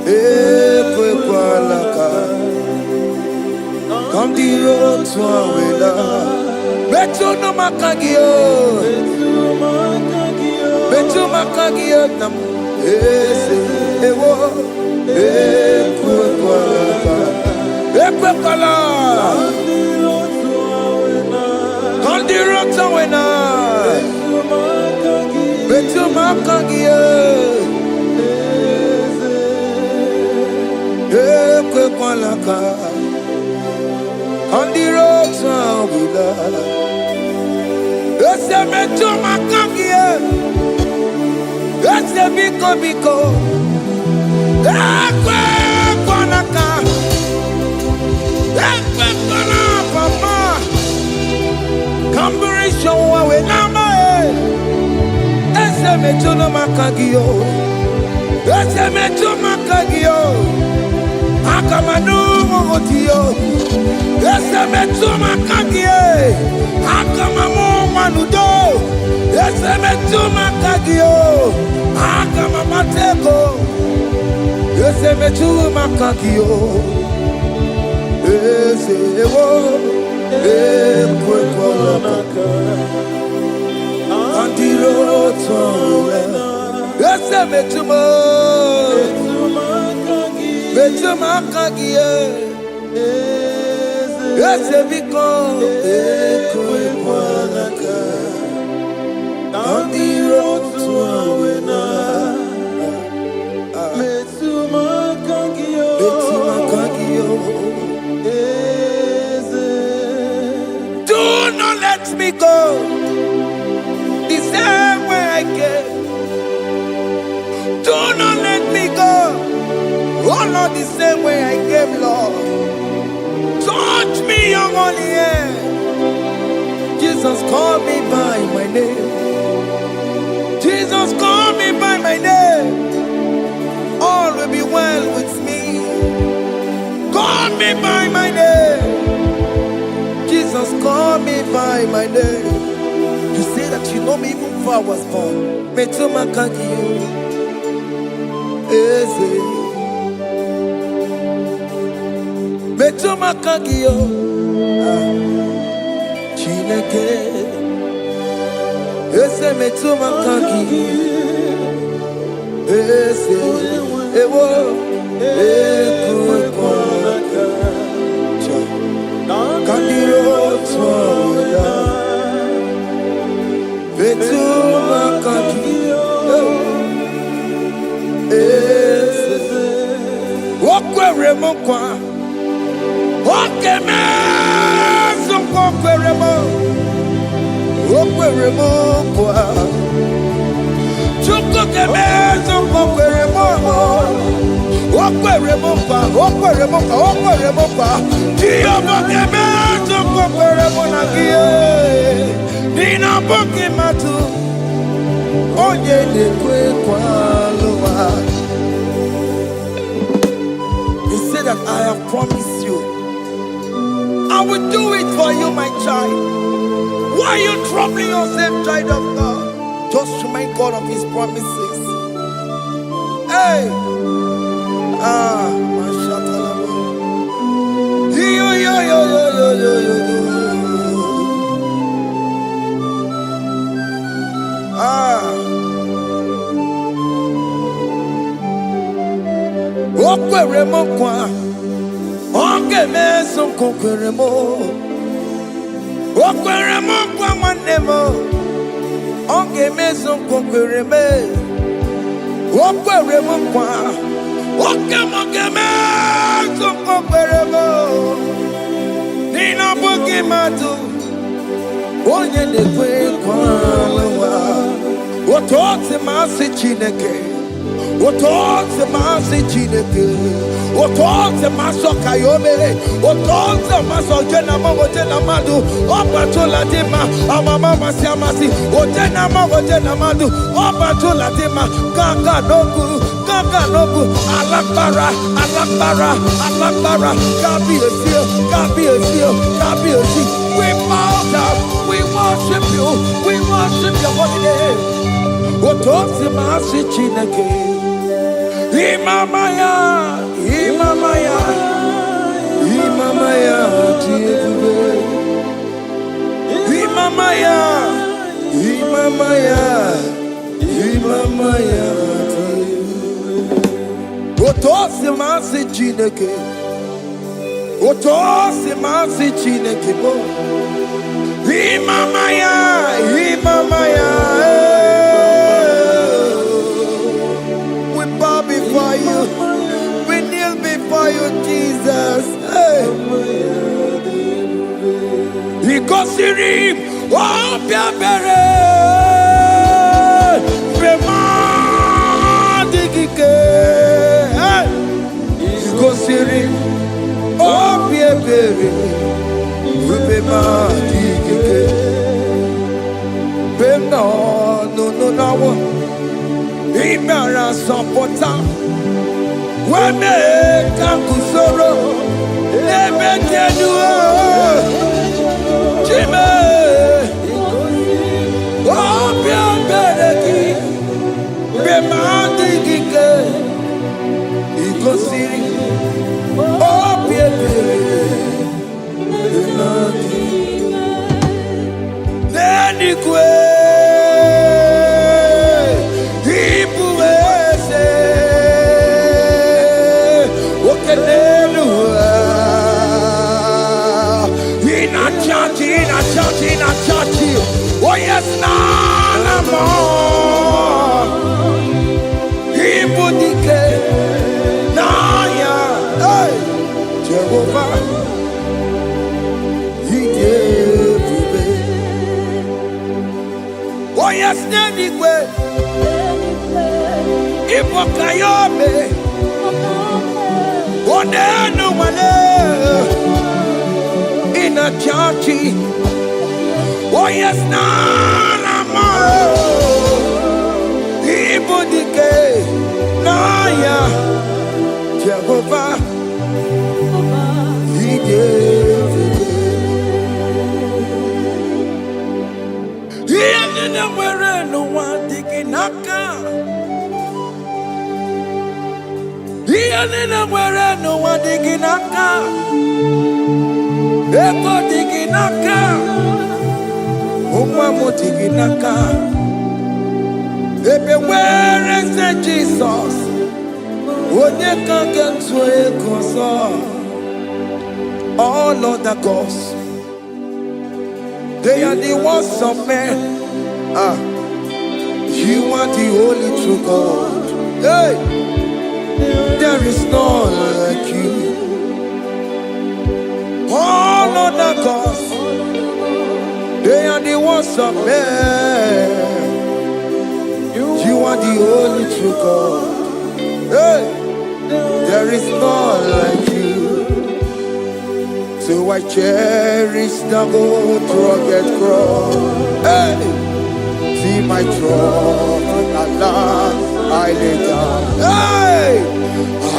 ekwe kwa laka, come the road to Awela. Betu no makagio, betu makagio nam ese ewo ekwe kwala kandiro tawena betu makagio kwalaka. On the road we love. Ese me tuma kangie. Ese biko biko. Ekwe kwalaka. Ekwe kwala papa. Kamburisho we nama. Ese me tuma kangio. Ese me tuma kangio. Akamanu motiyo. Ese me tuma kangio. Akamamu manudo. Ese me tuma kangio. Akamamateko. Ese me tuma kangio. Ese wo. Ekwe kwalaka. Antiroto. Ese me tuma. Betuma kagie. Ese biko. Ekwe kwalaka. Antiroto wena. Betuma kagio. Betuma kagio. Do not let me go the same way I came. Do not let me go. Oh Lord, the same way I came, Lord. Touch me, your holy hand. Jesus, call me by my name. Jesus, call me by my name. All will be well with me. Call me by my name. Jesus, call me by my name. You say that you know me even before I was born. Metuma kagio. Eze. Metuma kagio. Chineke. Eze metuma kagio. Eze. Ewo. Ekwe kwalaka. Kandiro twa. Betuma kagio. Eze. Okwere mokwa. Okeme. Okwere mo. Okwere mokwa. Chuko keme. Okwere mo. Okwere mokwa. Okwere mokwa. Okwere mokwa. Diyo mokeme. Okwere mo na gie. Nina boki matu. Onye de kwe kwaloa. He said that I have promised you. I will do it for you, my child. Why are you troubling yourself, child of God? Just remind God of His promises. Hey! Mashatalabo. Yo, yo, yo, yo, yo, yo, yo, yo. Okwere mo kwa. Onge meso kokwere mo. Okwere mo kwa mwane mo. Onge meso kokwere me. Okwere mo kwa. Oke mo ke meso kokwere mo. Nina boki matu. Onye de kwe kwa lewa. Otote masi chineke. Otote masi chineke. Otote maso kayome. Otote maso jena mamo jena madu. Opa tola dima. Amama masi amasi. Ojena mamo jena madu. Opa tola dima. Kaka nobu. Kaka nobu. Alakbara. Alakbara. Alakbara. Gabi esio. Gabi esio. Gabi esi. We bow down. We worship you. We worship your holy name. Otote masi chineke. Imamaya, Imamaya, Imamaya, Imamaya, Imamaya, Imamaya. Otosi masi chineke, Otosi masi chineke bo. Imamaya, Imamaya. We bow before you. We kneel before you, Jesus. Hey. Because you reap, oh, Piabere, Remandigike. Because you reap, oh, Piabere, Remandigike. No, Imara Sopota. When they come to sorrow, they make you do Jimmy. Oh, Bianchi, Remandi Gike, Igosiri. Oh, Bianchi, Nenique. Oh yes, none more. Igbo dike, naya, hey, Jehovah, he gave me. Oh yes, Nenigwe, Igbo kayobe, oh nenu mane, in a churchy. Oh yes, Nana, Igbo dike, Naya, Jehovah, he gave it. He ain't where no one digging naka. He ain't where no one digging naka. Ego digging naka. Tiginaka. Where is the Jesus? When you can't get to all other gods, they are the ones of men. You are the only true God. Hey, there is none like you. All other gods, they are the ones of men. You are the only true God. Hey, there is none like you. So I cherish the gold rugged cross. Hey, see my throne, Allah, I lay down. Hey,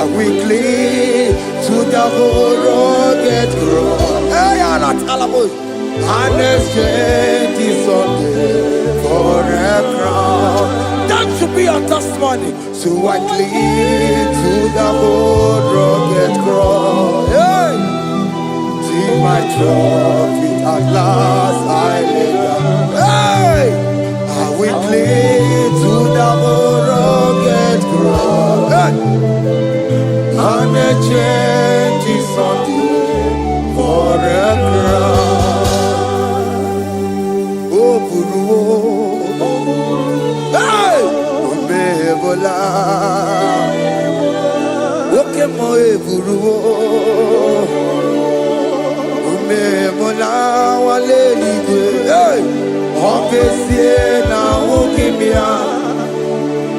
I will cling to the gold rugged cross. Hey, Allah, Talabus. And exchange is Sunday for a crown. That should be our testimony. So I cling to the old rugged cross. Hey! See my trophy at last I lay down. Hey! I will cling to the old rugged cross. Hey! And exchange is Sunday for a crown. Hey! Omebola. Oke mo eburu. Omebola wale igwe. Hey! Okesie na okimia.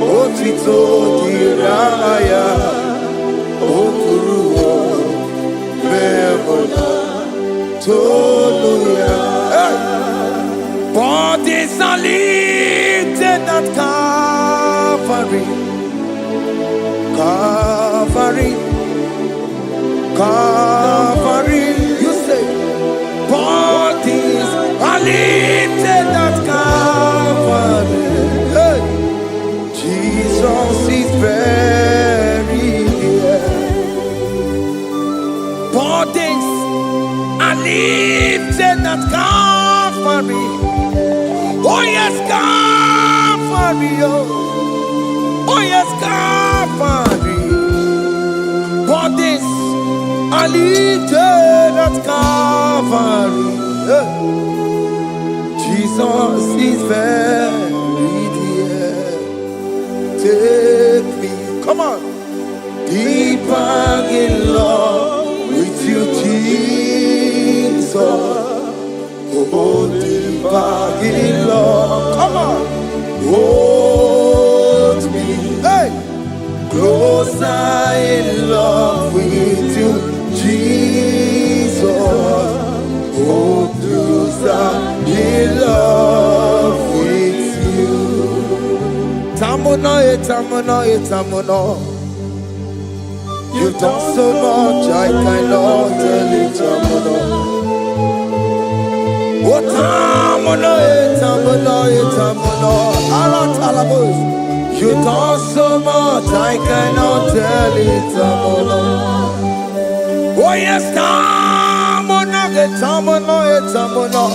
Otito diraya. Okuru. Omebola. Toluya. Hey! Bodies are lifted at Calvary, Calvary, Calvary. You say, bodies are lifted at Calvary. Hey. Jesus is very near. Bodies are lifted at Calvary. Oh yes, Calvary, oh yes, Calvary. Bodies are lifted at Calvary. Jesus is very dear. Take me, come on, deeper in love with you, Jesus. Oh, deeper in love. Come on. Hold me, hey, closer in love with you, Jesus. Oh, closer in love with you. Tamuno, tamuno, tamuno. You've done so much, I cannot tell it, tamuno. Oh, tamuno, tamuno, tamuno. You've done so much, I cannot tell it, tamuno. Oh yes, tamuno, tamuno.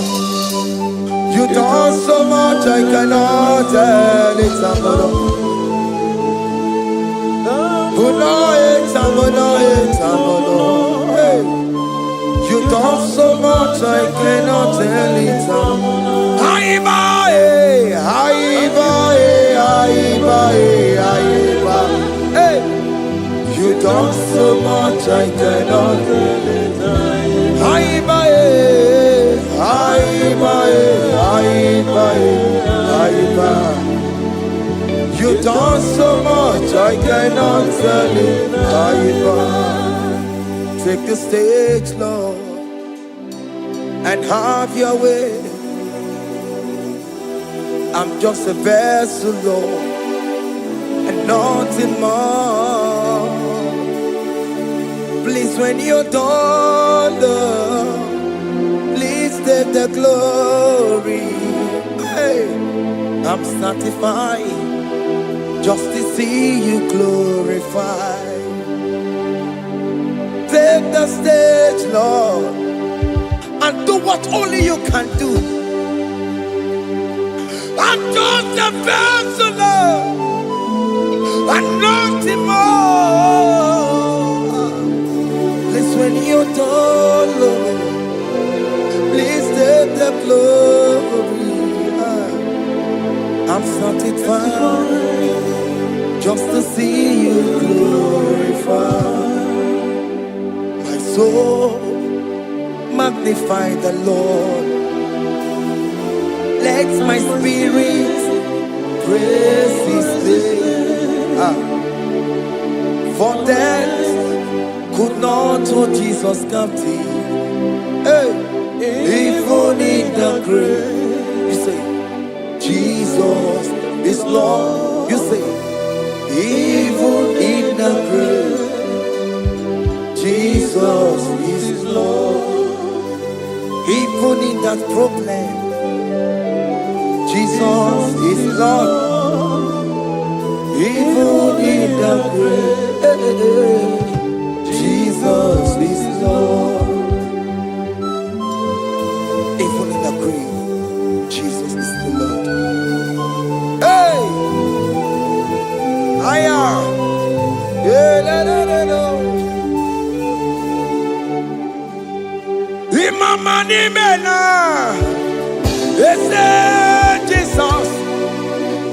You've done so much, I cannot tell it, tamuno. Hey. You've done so much, I cannot tell it. Hey. You've done so much, I cannot tell it. You've done so much, I cannot tell it. Take the stage, Lord, and have your way. I'm just a vessel, Lord, and nothing more. Please, when you're done, Lord, please take the glory. Hey, I'm satisfied just to see you glorified. Take the stage, Lord, and do what only you can do. I'm just a vessel, Lord, and nothing more. Please, when you're done, Lord, please take the glory. I'm satisfied just to see you glorified. My soul magnify the Lord. Let my spirit praise His name. For death could not hold Jesus captive. Hey, even in the grave, you say, Jesus is Lord. You say, even in the grave, Jesus is Lord. Even in that problem, Jesus is Lord. Even in the grave, Jesus is Lord. Even in the grave, Jesus is the Lord. Hey! I am. Imama ni mena, Jesus.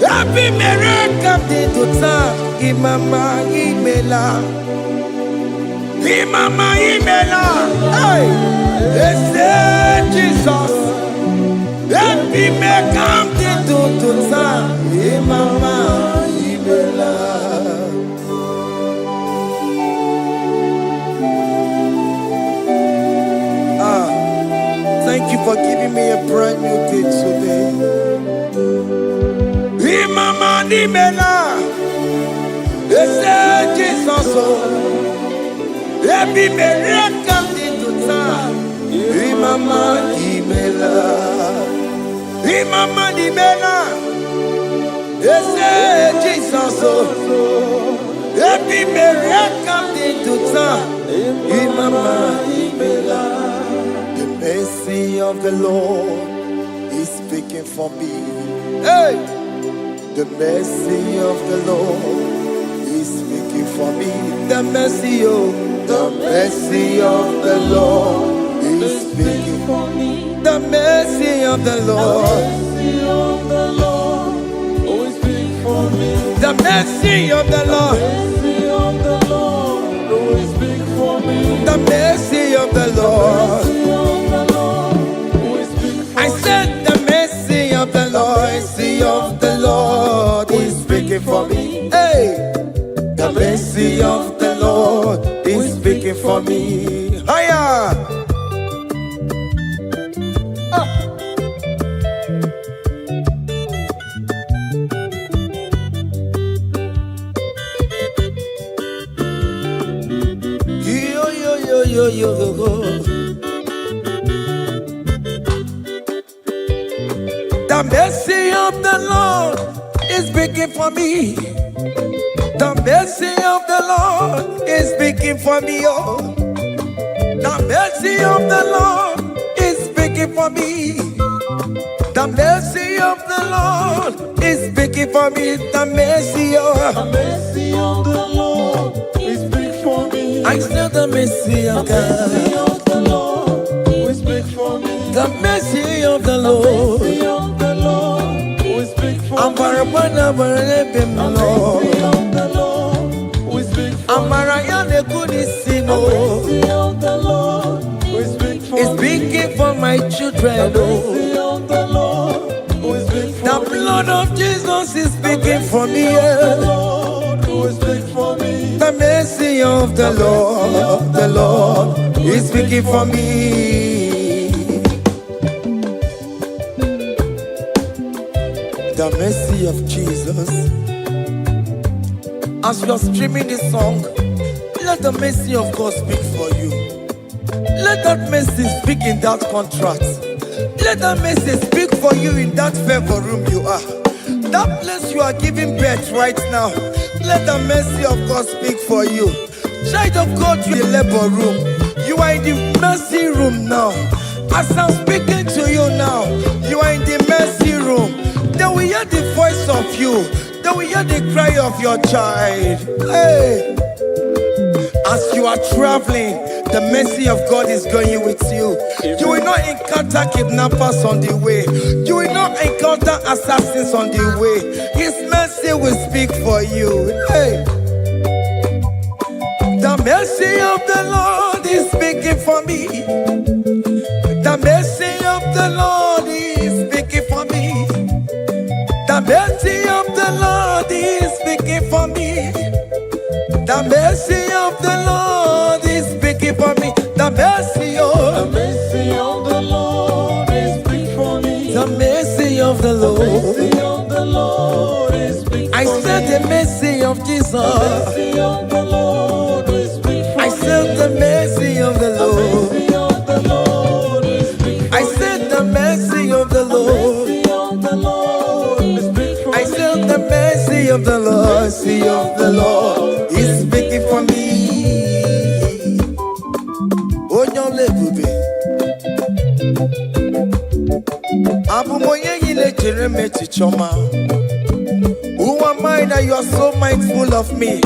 Happy miracle to time. Imama imela, Imama imela. Hey, Jesus. Happy miracle to time. Imama imela. Thank you for giving me a brand new day today. Imama nimela, Jesus, every miracle into time. Imama nimela, Imama nimela, Jesus, every miracle into time. Imama nimela. The mercy of the Lord is speaking for me. Hey! The mercy of the Lord is speaking for me. The mercy of the Lord is speaking for me. The mercy of the Lord is speaking for me. The mercy of the Lord speaking for me. Higher. The mercy of the Lord is speaking for me. The mercy of the Lord is speaking for me. Oh, the mercy of the Lord is speaking for me. The mercy of the Lord is speaking for me. The mercy of the Lord is speaking for me. I still the mercy of God. The mercy of the Lord will speak for me. The mercy of the Lord. The mercy of the Lord will speak for me. I'm The mercy of the Lord will speak for me. The mercy of the Lord will speak for me. It's speaking for my children. The mercy of the Lord will speak for me. The blood of Jesus is speaking for me. The Lord will speak for me. The mercy of the Lord is speaking for me. The mercy of Jesus. As you are streaming this song, let the mercy of God speak for you. Let that mercy speak in that contract. Let that mercy speak for you in that favor room you are. That place you are giving birth right now. Let the mercy of God speak for you. Child of God, you in the labor room. You are in the mercy room now. As I'm speaking to you now, you are in the mercy room. They will hear the voice of you. They will hear the cry of your child. Hey. As you are traveling, the mercy of God is going with you. You will not encounter kidnappers on the way. You will not encounter assassins on the way. His mercy will speak for you. Hey. The mercy of the Lord is speaking for me. The mercy of the Lord is speaking for me. The mercy of the Lord is speaking for me. The mercy of the Lord is speaking for me. The mercy of the Lord is speaking for me. The mercy of the The Lord. mercy of the Lord is speaking I for me. said the mercy of Jesus. The mercy of the Lord is speaking for me. I said the mercy of the The Lord. mercy of the Lord is speaking for I me. said the mercy of the The Lord. mercy of the Lord is speaking for I me. said the mercy of the Lord. Mercy of the Lord is speaking for me. Onyolebube. Abumoye yile jereme chichoma. Who am I that you are so mindful of me?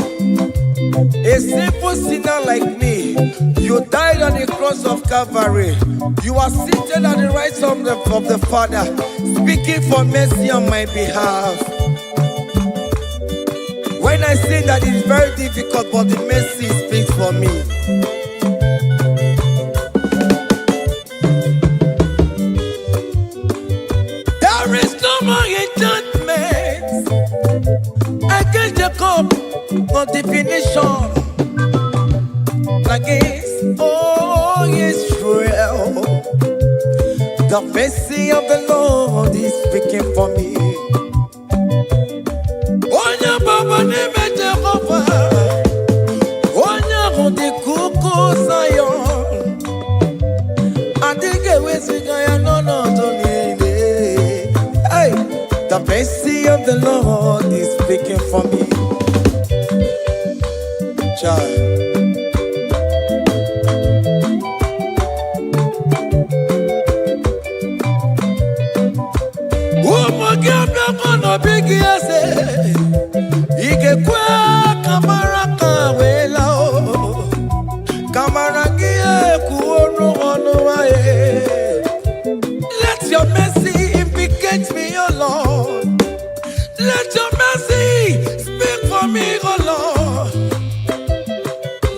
A simple sinner like me. You died on the cross of Calvary. You are seated at the right hand of the Father, speaking for mercy on my behalf. When I say that it's very difficult, but the mercy speaks for me. There is no more enchantment against Jacob, no definition against all Israel. The mercy of the Lord is speaking for me. Onya baba neme Jehovah, onya hondi kuku Zion. Adige wesigaya no tonine. Hey, the mercy of the Lord is speaking for me. Child. Let your mercy implicate me, oh Lord. Let your mercy speak for me, oh Lord.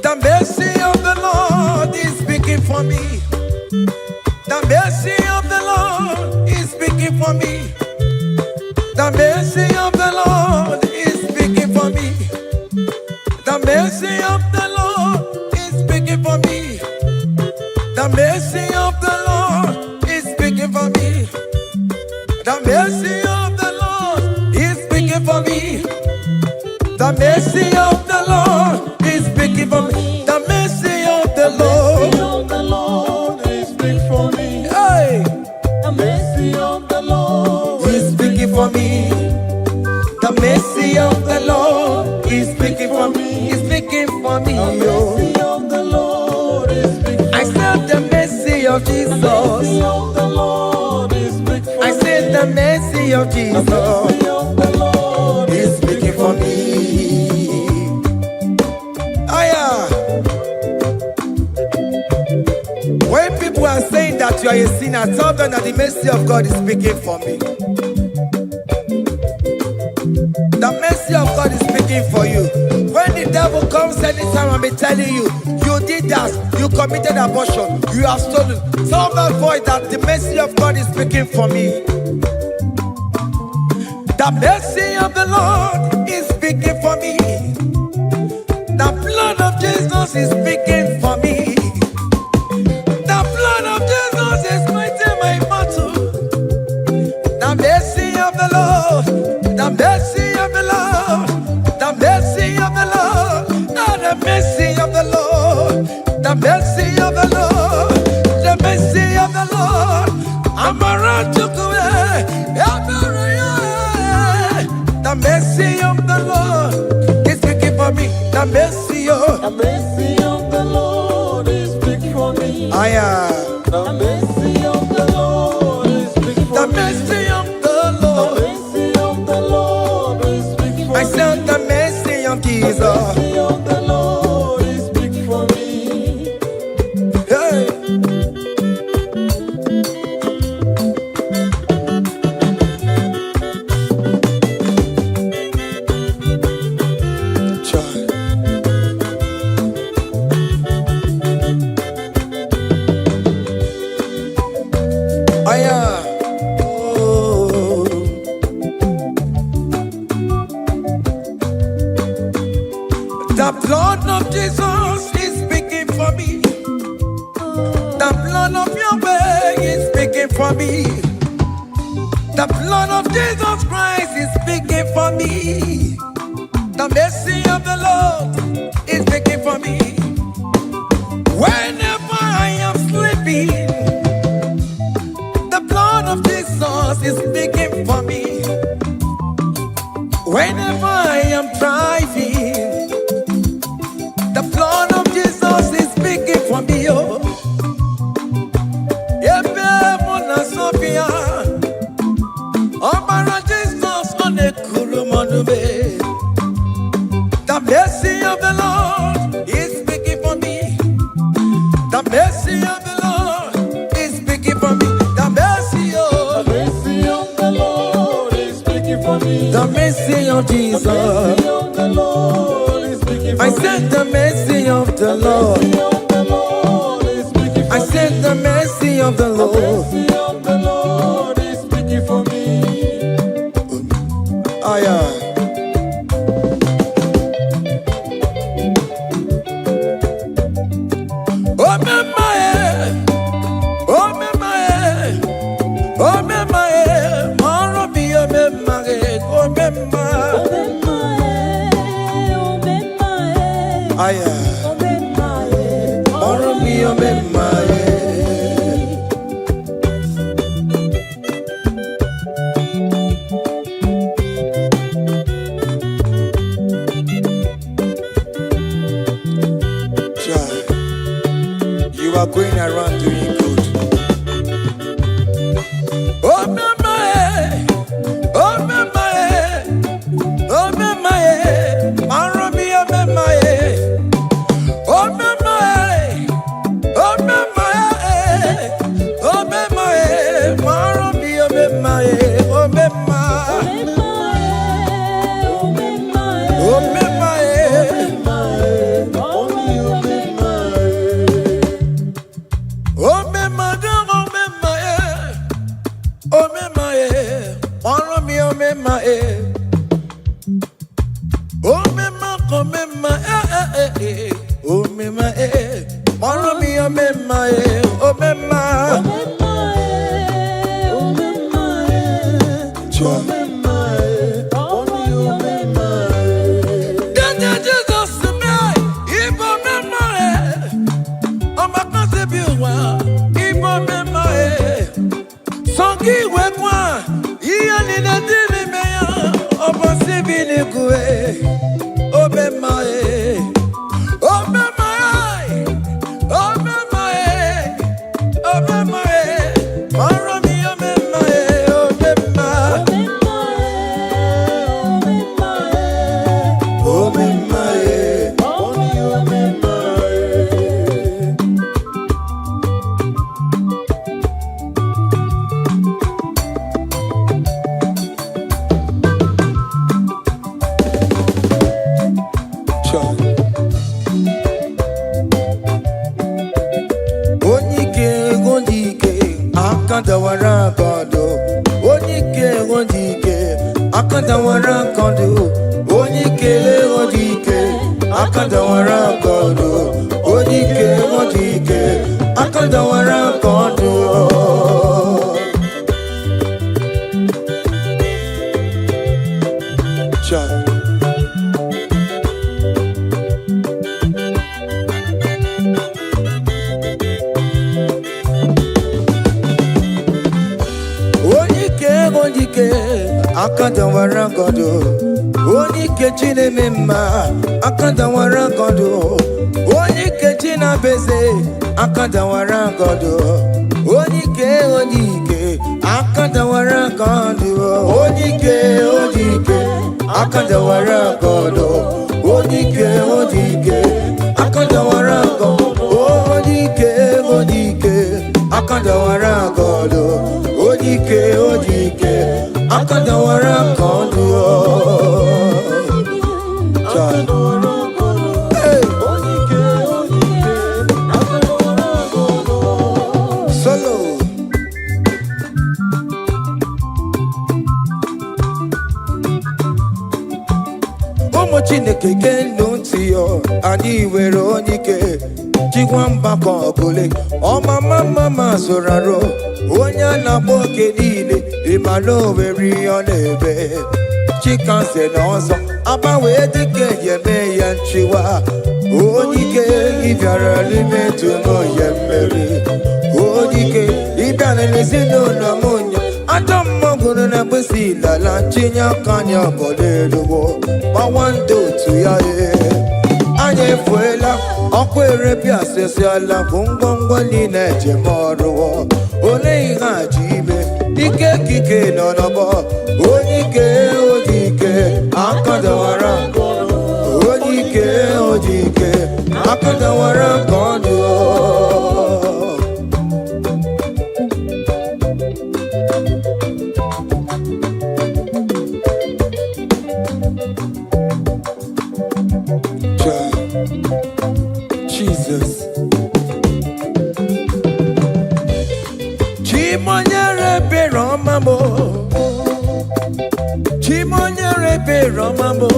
The mercy of the Lord is speaking for me. The mercy of the Lord is speaking for me. The mercy of the Lord is speaking for me. The mercy of the Lord is speaking The mercy of the Lord is speaking for me. The mercy of the Lord is speaking for me. The mercy of the Lord is speaking for me. The mercy of the Lord is speaking for me. Hey. The mercy of the Lord is speaking for me. The mercy of the Lord is speaking for me. Is speaking for me. The mercy of the Lord is speaking for me. I said the mercy of Jesus. The mercy of the Lord is speaking for me. I said the mercy of Jesus. The mercy of the Lord is speaking for me. When people are saying that you are a sinner, tell them that the mercy of God is speaking for me. The mercy of God is speaking for you. When the devil comes anytime and be telling you, you did that, you committed abortion, you have stolen, tell that voice that the mercy of God is speaking for me. The mercy of the Lord is speaking for me. The blood of Jesus is speaking for me. The blood of Jesus is fighting my battle. The mercy of the Lord, the mercy of the Lord, the mercy of the Lord, the mercy of the Lord, the mercy of the Lord, the mercy of the Lord. I'm around to go. The mercy of the Lord is speaking for me. The mercy of the Lord is speaking for me. I am. The mercy of the Lord is speaking for The me. mercy of the Lord. The mercy of the Lord is speaking for me. I said the mercy of Jesus. The mercy of the Lord is speaking for me. Hey. The blood of Jesus is speaking for me. The blood of Yahweh is speaking for me. The blood of Jesus Christ is speaking for me. The mercy of the Lord is speaking for me. Whenever I am sleeping, the blood of Jesus is speaking for me. Whenever I am driving, the blood of Jesus is speaking for me. Oh, Sophia, Jesus on the Kurumanube. The mercy of the Lord is speaking for me. The mercy of the Lord is speaking for me. The mercy of the Lord is speaking for me. The mercy of Jesus. The mercy of the Lord is speaking for me. I said the mercy of the Lord. I said the mercy of the Lord. The mercy of the Lord is speaking for me. You are going around doing good. dike akadawara godo onye ike chineme mma akadawara godo onye ike chinabeze akadawara godo onye ike akadawara godo onye ike akadawara godo onye ike akadawara godo onye ike akadawara godo onye ike akadawara godo solo ụmụ Chineke gee ntị yo anyị nwere onye ike chikwa mgbakọ ọbụla ọmama zụrụ arụ onye a na-akpọ oke niile ịmana owere ihe ọ na-eme chikanse na ọzọ agbanwe dịka eme ya nchiwa onye ike ịbịara n'ime tụmoye mmeri onye ike ịbịara n'ezinụlọ m nya ajọ mmọgụrụ na mkpịsị ilala chinye aka anya ọbọdọ eluwo gbawa ndị otu ya anyị efuela ọkụ erepịa asịsịala bụ ngwongwo niile ejem ọrụ ole ihe a ji ime ike ekike nọ n'ọgbọ onye ike akadawara onye ike akadawara ka ọ dị Jesus. Chimonyere Romambo. Chimonyere Romambo.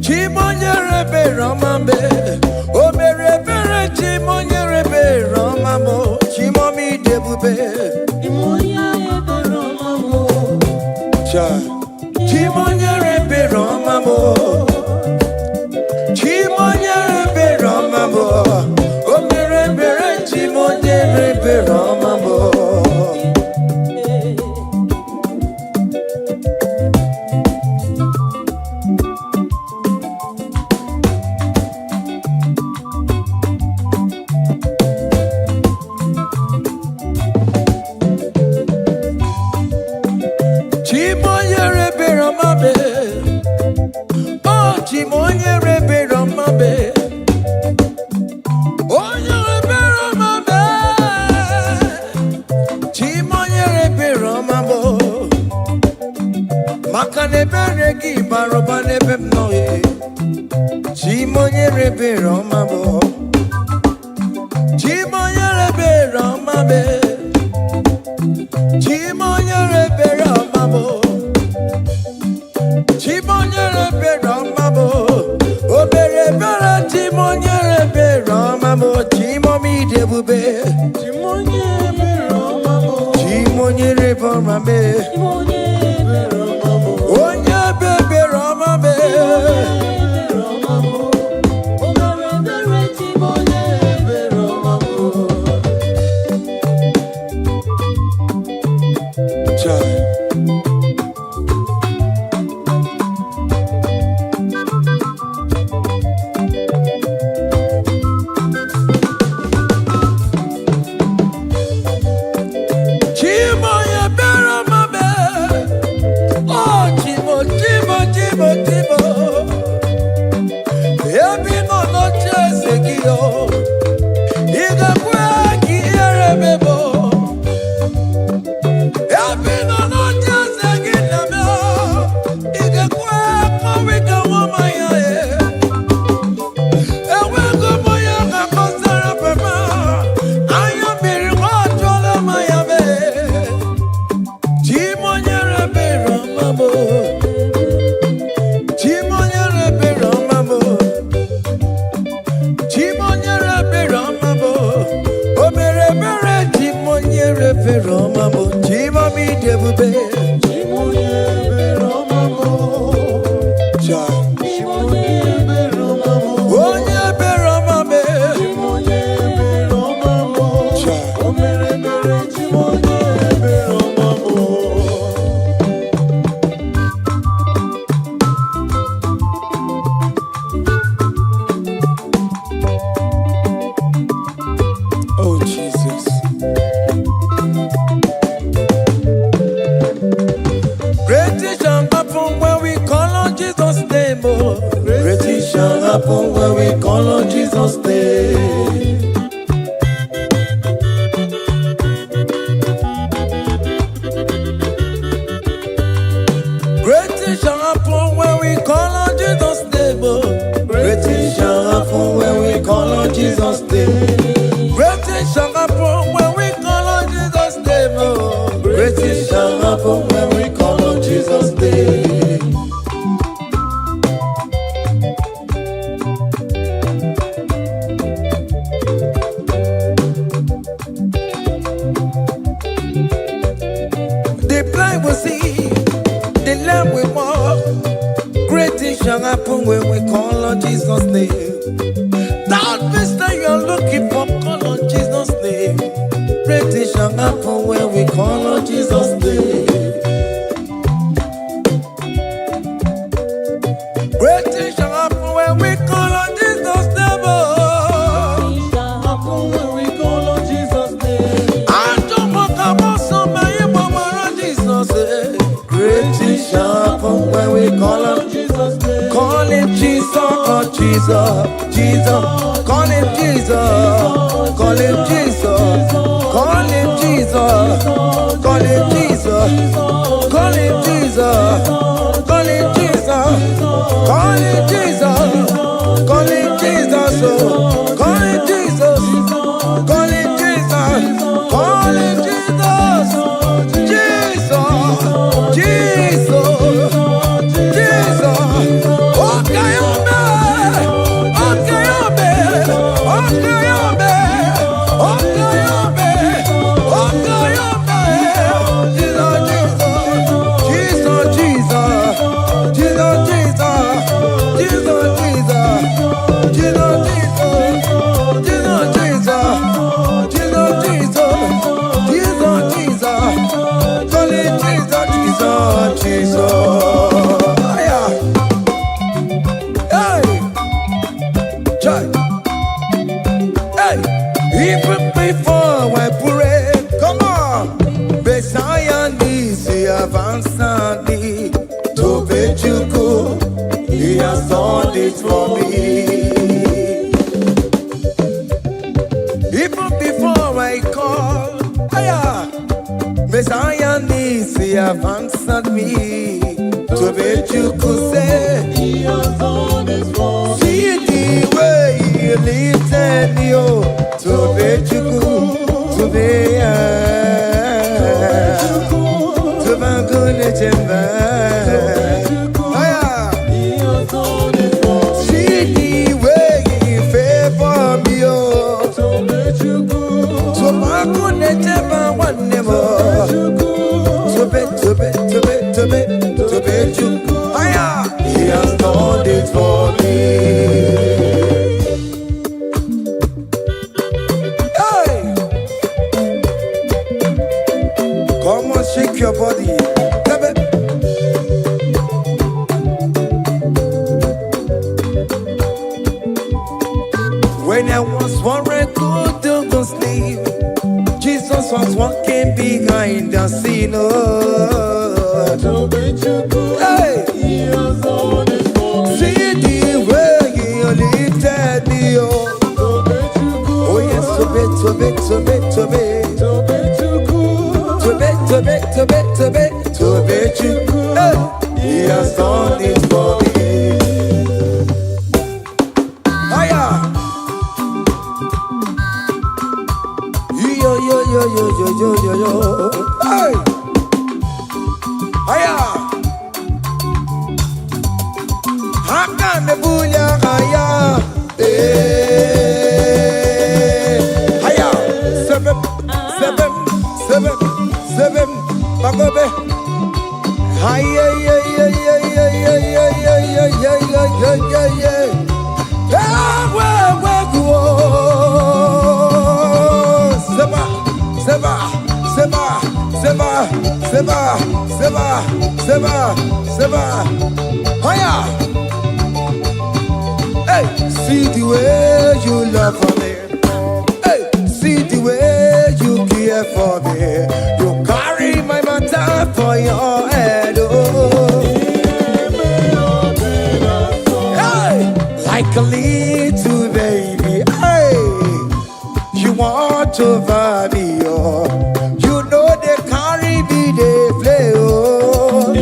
Chimonyere Romambe. O mere bere Chimonyere Romambo. Chimomi debube. Chimonyere Romambo. Chimonyere Romambo. Chimonyere Romambo, o mere bere Chimonyere Romambo. Chimonyere Romambe, oh Chimonyere Romambe. Makanebere gi baroba nebem noye Chimonyere Romambo Chimonyere Romambe Chimonyere Romambo Chimonyere Romambo Obere bere Chimonyere Romambo Chimomi debube Chimonyere Romambo Chimonyere Romambe Onye bebe Romambe when we call on Jesus' name. Great things shall happen when we call on Jesus' name. Great things shall happen when we call on Jesus' name. Great things shall happen when we call on Jesus' name. Great things shall happen when we call on Jesus' name. The blind will see, the lame will walk. Great things shall happen when we call on Jesus' name. That means that you are looking for, call on Jesus' name. Great things shall happen when we call on Jesus' name. Great things shall happen when we call on Jesus' name. Great things shall happen when we call on Jesus' name. Call him Jesus, oh Jesus, Jesus. Call him Jesus, call him Jesus, call him Jesus, call him Jesus, call him Jesus, call him Jesus, call him Jesus, call him Jesus, call him Jesus, call him Jesus, call him Jesus, Jesus, Jesus, Jesus. Okay, even before I pray, come on. Messiah needs to have answered me. To bet you good, he has done it for me. Even before I call, Messiah needs to have answered me. To bet you could say, he has done it for me. See the way he lifted me, oh. To bet you could, to be to my good chamber. See the way he favor me, oh. To bet you could, to my good chamber one more. To bet you could, he has done it for me. Come on, shake your body. When I was worried, couldn't sleep, Jesus was walking behind the scene. Hey. See the way he lifted me, oh. Oh yes, to bet. Hey. He has done it for me. Hiya. Yo. Hey. Hiya. Hakane buya hiya. Hiya. Seven. Bagobe. Hiya. Seba. Hiya. Hey, see the way you love for me. Hey, see the way you care for me. You carry my matter for your head. Oh. Hey, like a leaf me too, baby. Hey, you want over me, oh. You know they carry me, they play, oh.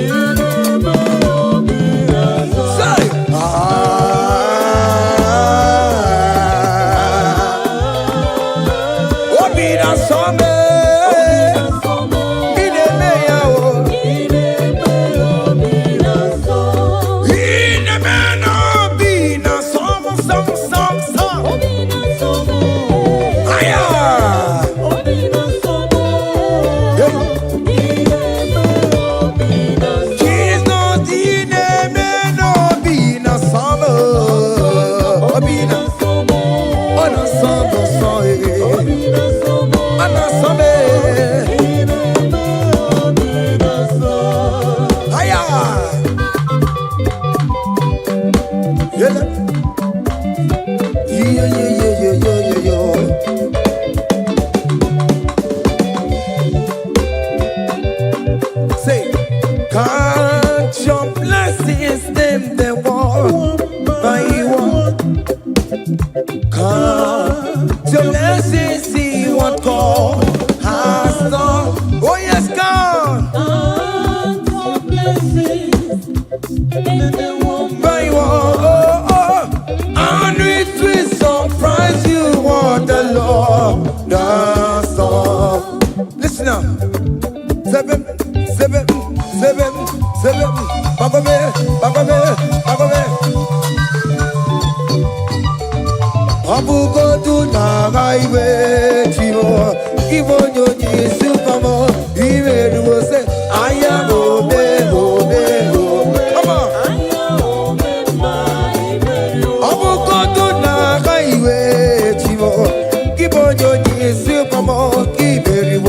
Say, oh, be that summer. Say, count your blessings, them they walk by one. Count your blessings, see what God has done. Oh yes, God. Count your blessings, them they walk by one. Oh, oh. And it will surprise you what the Lord does. Listen now. Seven. Bagome. Abugo do na highway timo. Ibo nyoni supamo. Ibe do say aya obe. Come on. Abugo do na highway timo. Ibo nyoni supamo. Ibe do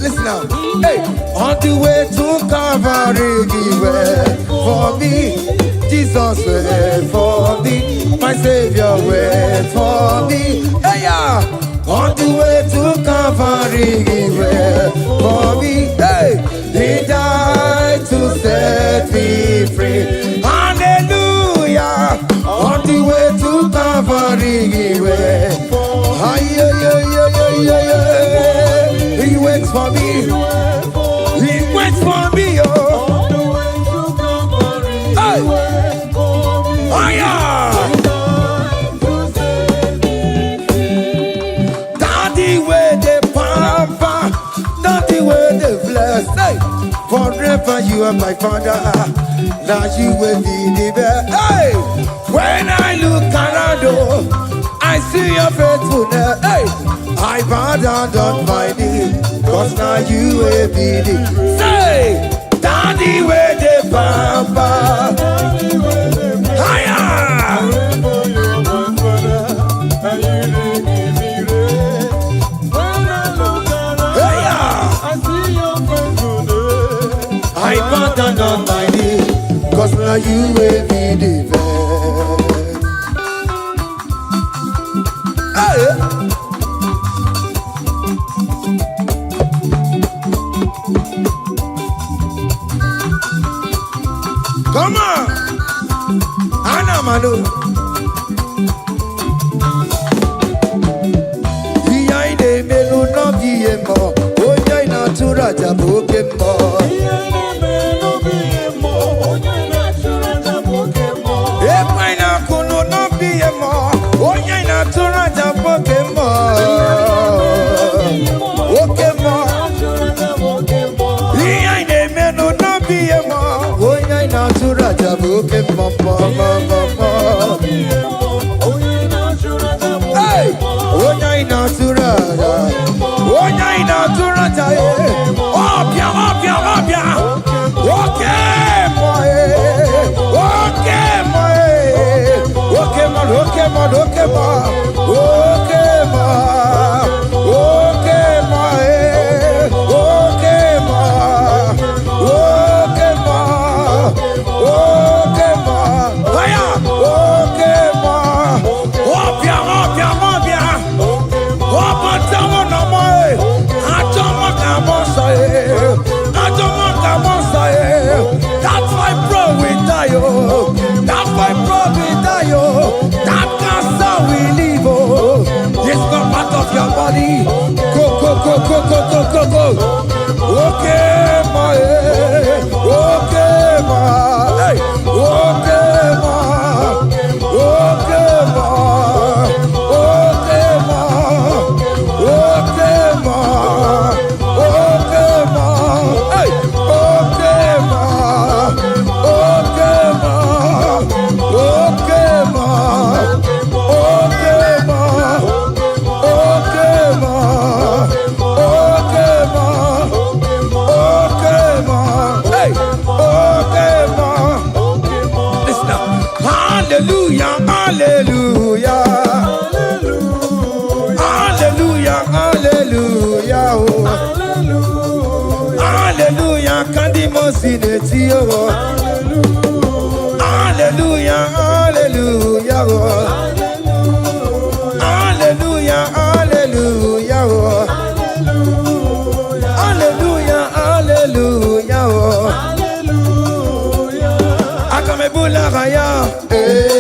Listen now. Hey, on the way to Calvary, he went for me. Jesus went for me. my Savior wait for me. Hey, yeah. On the way to Calvary, he wait for me. Hey, he died to set me free. Hallelujah. On the way to Calvary, he wait for me. He waits for me. He waits for me, oh. Hey. Oh, yeah. Daddy, where they pamper, daddy, where they bless. Hey. Forever you are my father, now you will be the best. Hey. When I look around, oh, I see your faithfulness. Hey. I bow down on my knees, cause now you will be the. Say, daddy, where they pamper. Higher. I bow down on my knees, cause now you will be the best. Hey. Come on, Anna Manu. Iya ide melu no biye mo, oya ina tura jabo kemo. Iya ide melu biye mo, oya ina tura jabo kemo. Epa ina kunu no biye mo, oya ina tura jabo kemo. Okemo. Iya ide melu no biye mo. Natura jabuke mama mama. Hey, onya inatura, onya inatura jaye. Obia, obia, obia. Okay, boy. Okay, boy. Okay, man. Okay, man. Okay, man. Okay, man. Okay, man. Okay, man. Okay, man. Okay, ma. Aya. Okay, ma. Obia, obia, obia. Opa tawo na mo e. Atomo ka mo so e. Atomo ka mo so e. That's why bro we die oh. That's why bro we die oh. That cancer we live oh. This not part of your body. Go, go, go, go, go, go, go, go. Okay, ma. Okay, ma. Hey. Okay, ma. Okay, ma. Okay, ma. Okay, ma. Okay, ma. Hey. Okay, ma. Okay, ma. Okay, ma. Okay, ma. Okay, ma. Okay, ma. Okay, ma. Hey. Okay, ma. Listen up. Hallelujah, hallelujah. Hallelujah, hallelujah. Oh. Hallelujah, kandi mosineti oh. Hallelujah, hallelujah. Oh. Hallelujah, hallelujah. Oh. Hallelujah, hallelujah. Oh. Akamebula raya. Hey.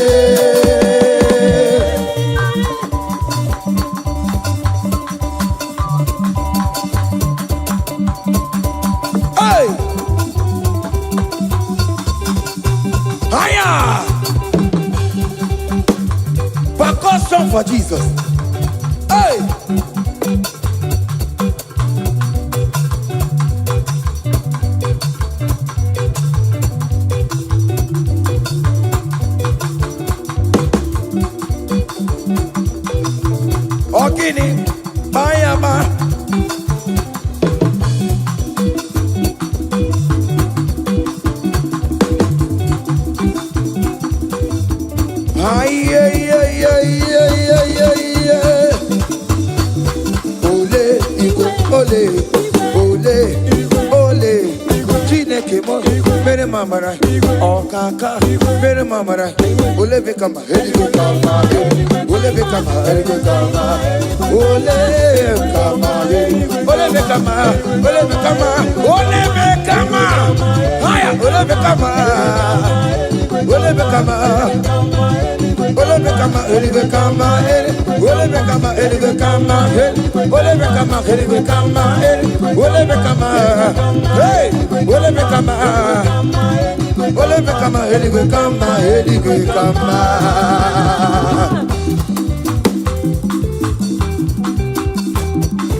Higher. Percussion for Jesus. Hey. Okini, Bayama. Ay, ay, ay, ay, ay, ay, ay, ay. Ole, Igbo, ole, ole, ole. Chineke mo, mere ma mamara, oh kaka, mere mamara, ole bekama, heli bekama, ole bekama, heli bekama, ole bekama, ole bekama, ole bekama, ole bekama, haya, ole bekama, ole bekama, ole bekama, heli bekama, ole bekama, heli bekama, ole bekama, heli bekama, ole bekama, hey, ole bekama. Ole bekama, heli bekama, heli bekama.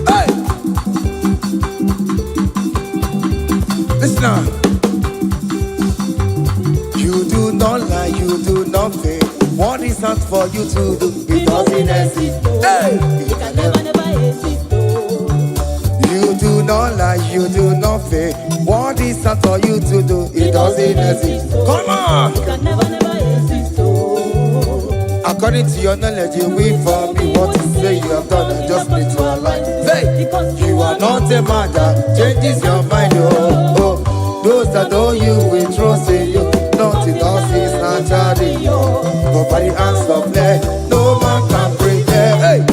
Hey, listen now. You do not lie, you do not fake. What is not for you to do? It doesn't exist. Hey, It can never exist. you do not lie, you do not fake. What is not for you to do? It doesn't exist. Come on. It can never exist. According to your knowledge, you wait for me. What you say you have done, I just need to align. Hey, you are not a man that changes your mind. Oh, oh. Those that know you will trust in you. Nothing else is naturally. But by the hands of flesh, no man can break. Hey,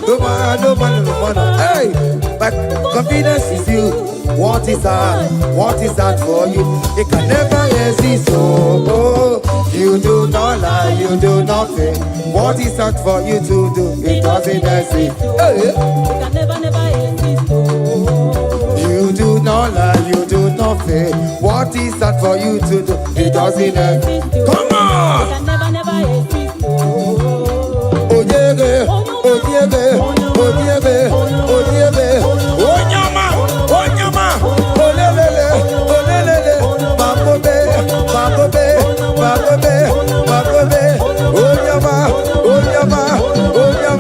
no man, no man, no man. Hey, but confidence is you. What is that? What is that for you? It can never exist. Oh, oh. You do not lie, you do not fake. What is that for you to do? It doesn't exist. Hey. It can never exist. You do not lie, you do not fake. What is that for you to do? It doesn't exist. Come on! It can never exist. Oh yeah, oh yeah, oh yeah, oh yeah, oh nyama, oh lelele, babobe, babobe, babobe, babobe, oh nyama, oh nyama, oh nyama,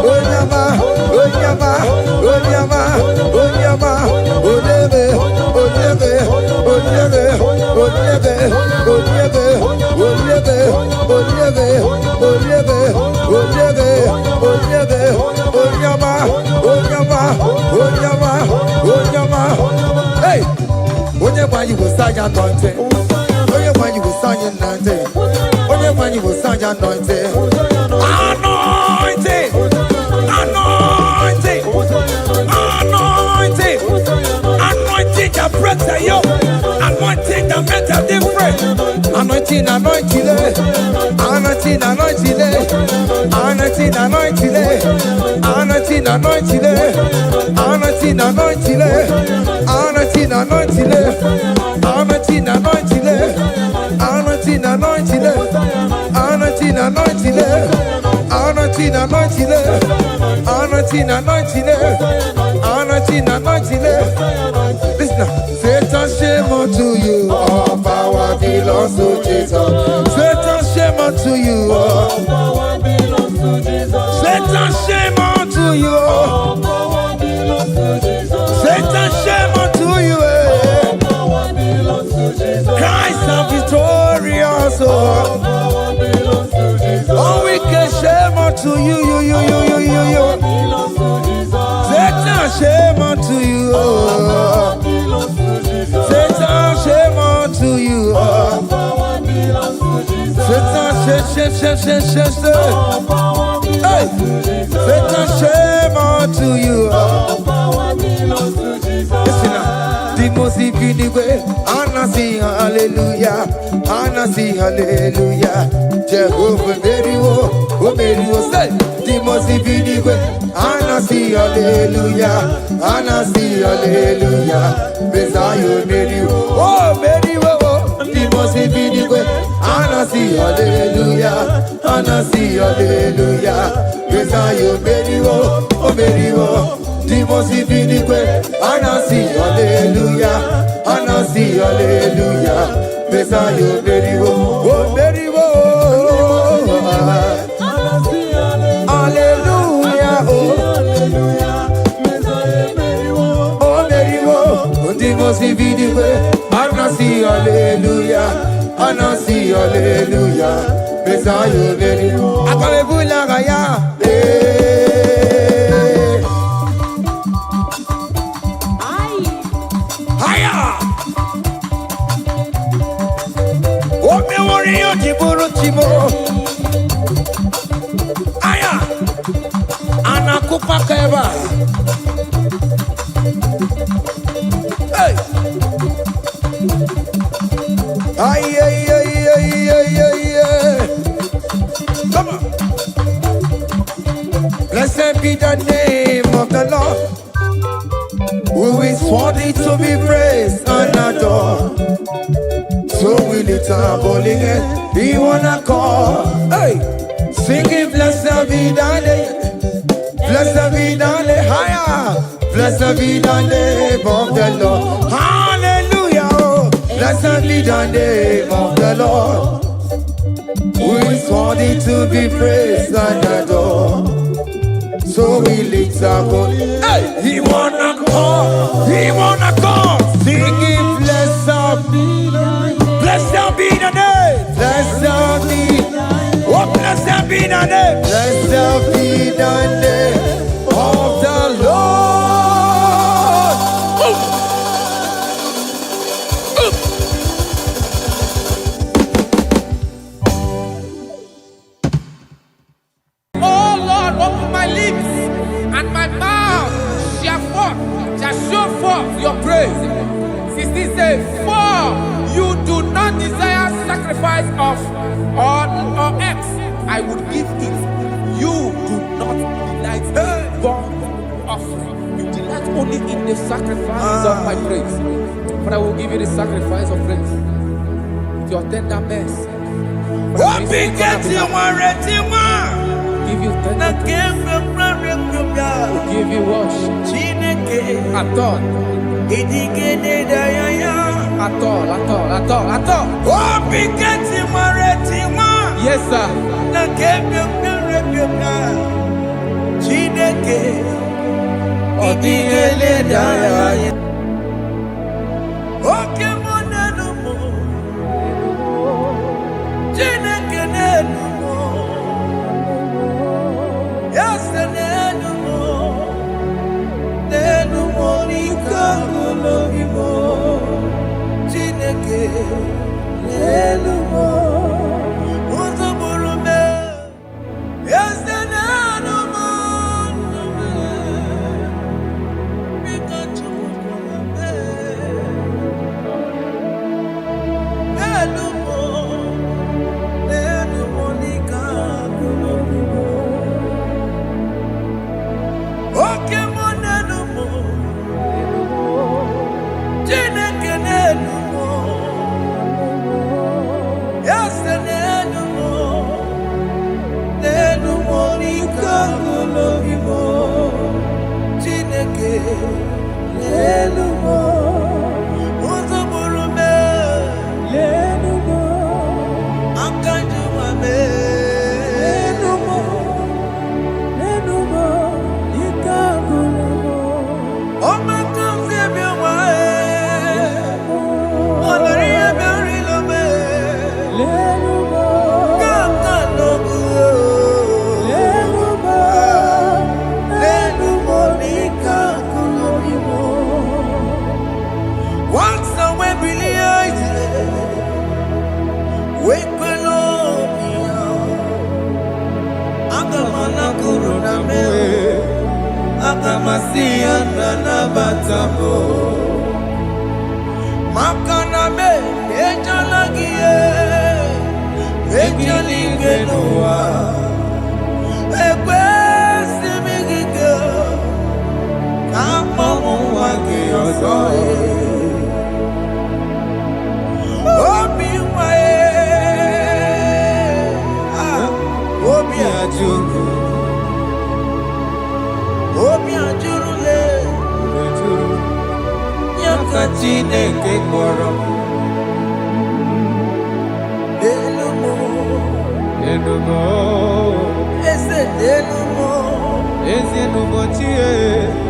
oh nyama, oh nyama, oh nyama, oh nyama, oh lele, oh lele, oh lele, oh lele, oh lele, oh lele, oh lele, oh lele, Onyama, Onyama, Onyama, Onyama. Hey, Onyama, you will sign your anointing. Onyama, you will sign your anointing. Onyama, you will sign your anointing. Anointing, anointing, anointing, anointing that breaks the yoke. Anointing that makes a difference. Anointing, anointing, anointing, anointing, anointing, anointing, anointing, anointing, anointing, anointing, anointing, anointing, anointing, anointing, anointing, anointing, anointing, anointing, anointing, anointing. Listen now. Satan, shame unto you. All power belongs to Jesus. Satan, shame unto you. All power belongs to Jesus. Satan, shame unto you. All power belongs to Jesus. Satan, shame unto you. All power belongs to Jesus. Christ is victorious. All power belongs to Jesus. All we can shame unto you. Belongs to Jesus. Satan, shame unto you. Belongs to Jesus. Satan, shame unto you. All power belongs to Jesus. Satan, shame. All power Hey, belongs to Jesus. Satan, shame unto you. All power belongs to Jesus. Listen now. The most way, Anna sing hallelujah, Anna sing hallelujah. Jehovah very oh very oh. Say, the most way, Anna sing hallelujah, Anna sing hallelujah. Messiah very oh very oh. The most way, Anna sing hallelujah, Anna sing hallelujah. Messiah very oh very oh. Dimos ifinigwe, anasi hallelujah, anasi hallelujah. Messiah beriwo, oh beriwo, hallelujah, oh beriwo. Dimos ifinigwe, anasi hallelujah, anasi hallelujah. Messiah beriwo. Akabebula gaya, mo. Aya. Anakupa keba. Hey. Ay, ay, ay, ay, ay, ay, ay. Come on. Blessed be the name of the Lord, who is worthy to be praised and adored. So we lift our holy hand, we wanna call. Hey, singing blessed be the name, blessed be the name, higher, blessed be the name of the Lord. Hallelujah, oh. Blessed be the name of the Lord, who is worthy to be praised and adored. So we lift our voice. Hey, he wanna call, singing blessed be the name, blessed be the name, blessed be, oh blessed be the name, blessed be the name of the Lord. Oh Lord, open my lips, and my mouth shall show forth your praise. 16 says, for you do not desire sacrifice of or X, I would give it. You do not delight in burnt offering. You delight only in the sacrifice of my praise. But I will give you the sacrifice of praise. With your tender mercy. Give you tender give you worship. At all. Yes, sir.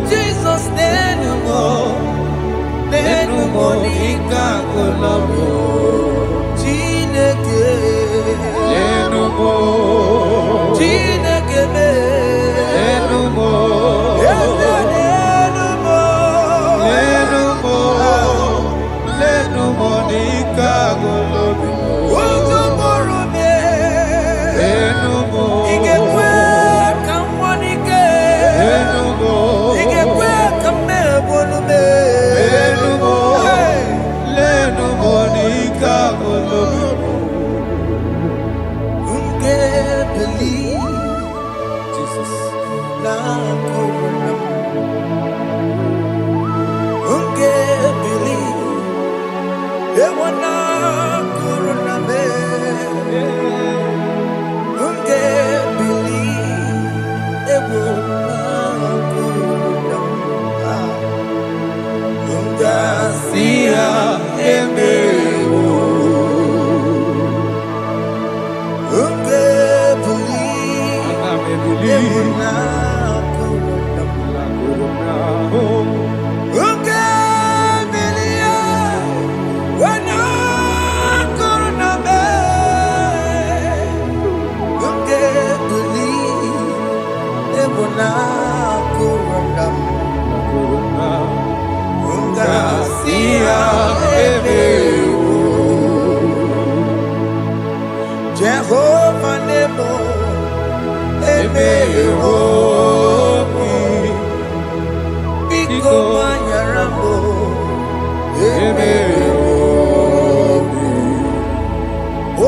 Jesus,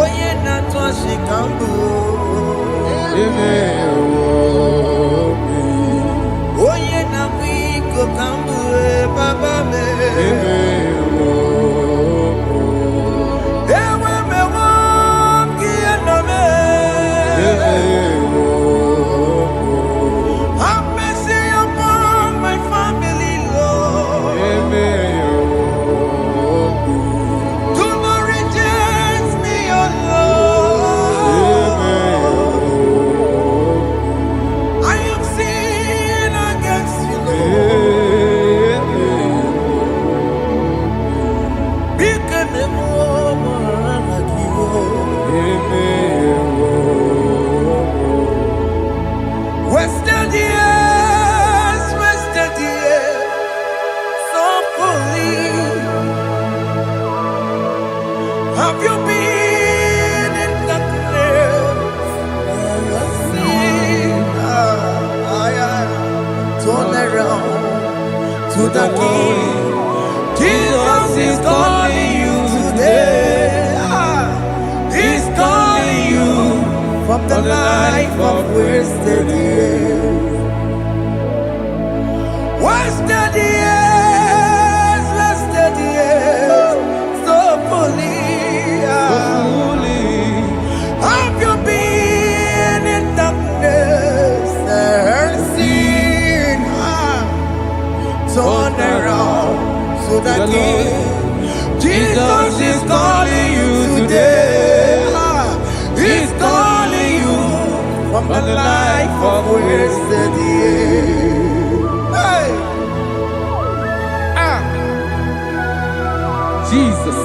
Oye na toshi kambu. Oye na wiko kambu baba me. Ewe me wam kieno me. Have mercy upon my family, Lord. Do not reject me, oh Lord. I have sinned against you, Lord. Become a woman like you. Wasted years, so fully. Have you been in darkness? Turn around to the King. Jesus is calling you today. He's calling you from the life of wasted years. Wasted years, so fully. Have you been in darkness and seen? Turn around to the King. Jesus is calling you today. He's calling you from the life of wasted years. Hey! Jesus.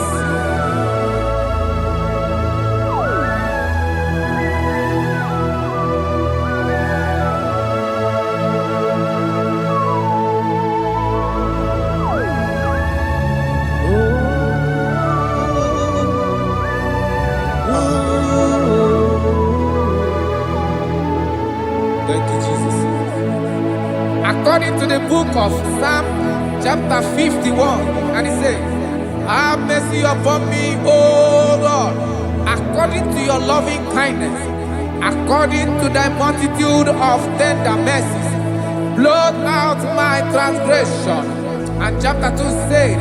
Thank you, Jesus. According to the book of Psalm, chapter 51, and it says, have mercy upon me, O God, according to your loving kindness, according to thy multitude of tender mercies, blot out my transgression. And chapter 2 said,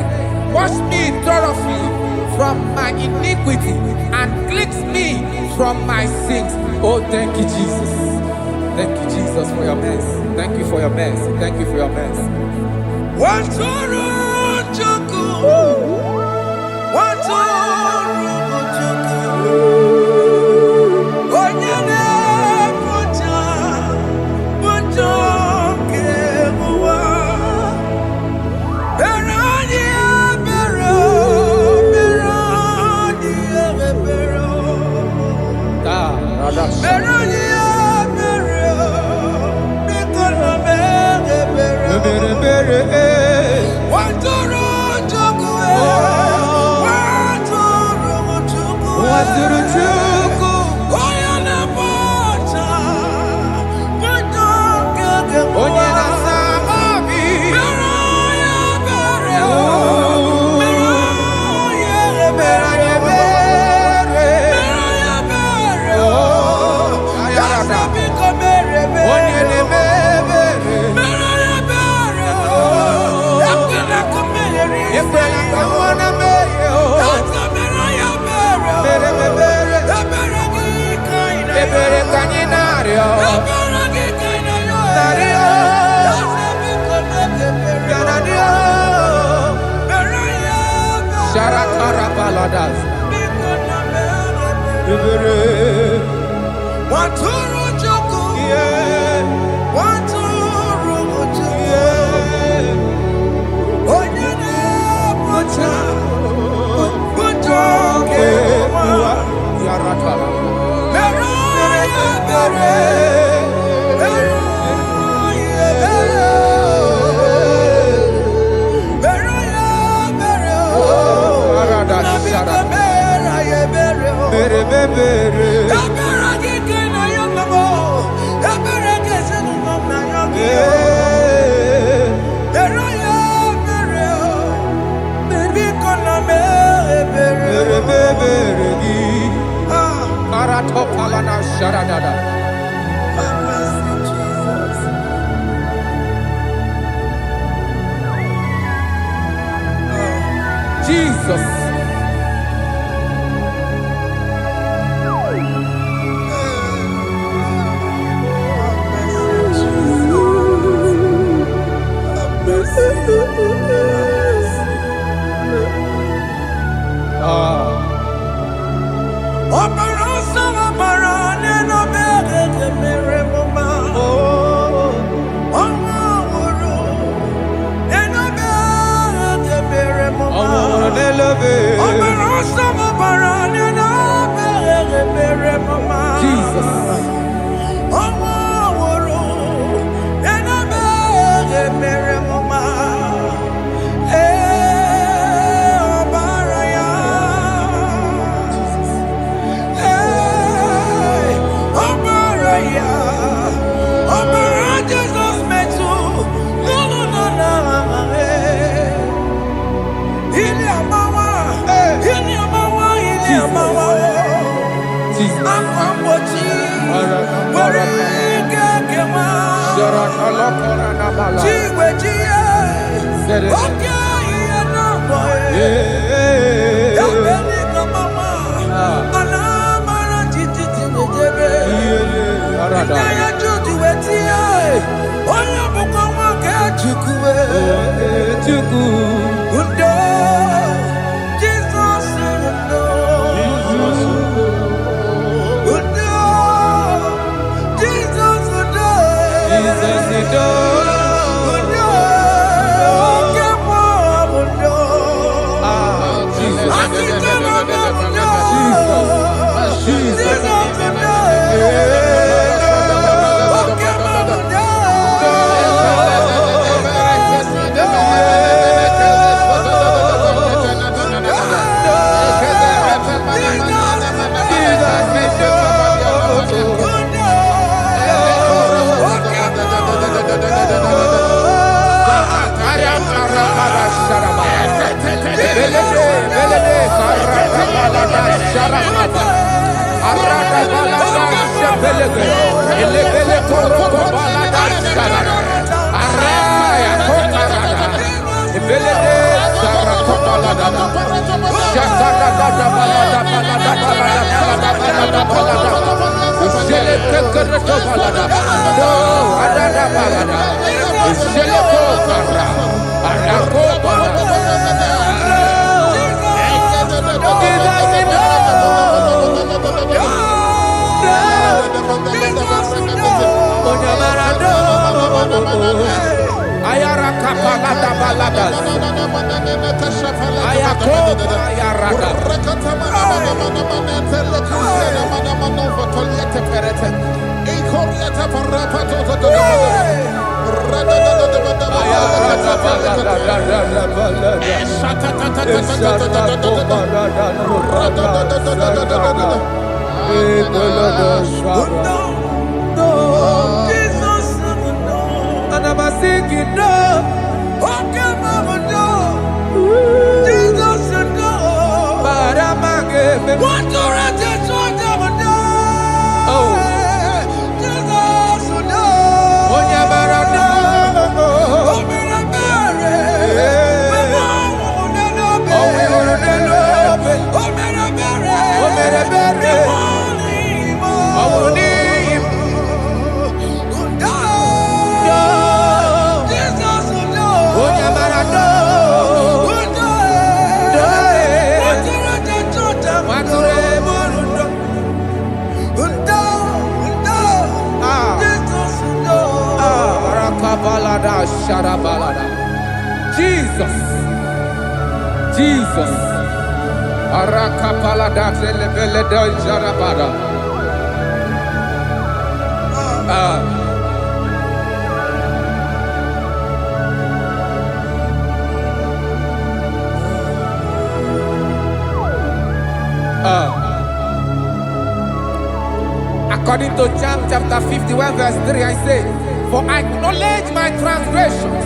wash me thoroughly from my iniquity and cleanse me from my sins. Oh, thank you, Jesus. Thank you, Jesus, for your mercy. Thank you for your mercy. Thank you for your mercy. Jesus. Jesus. Jesus. Arakapalada zelebeleda jarabada. According to John chapter 51 verse 3, I say, for I acknowledge my transgressions,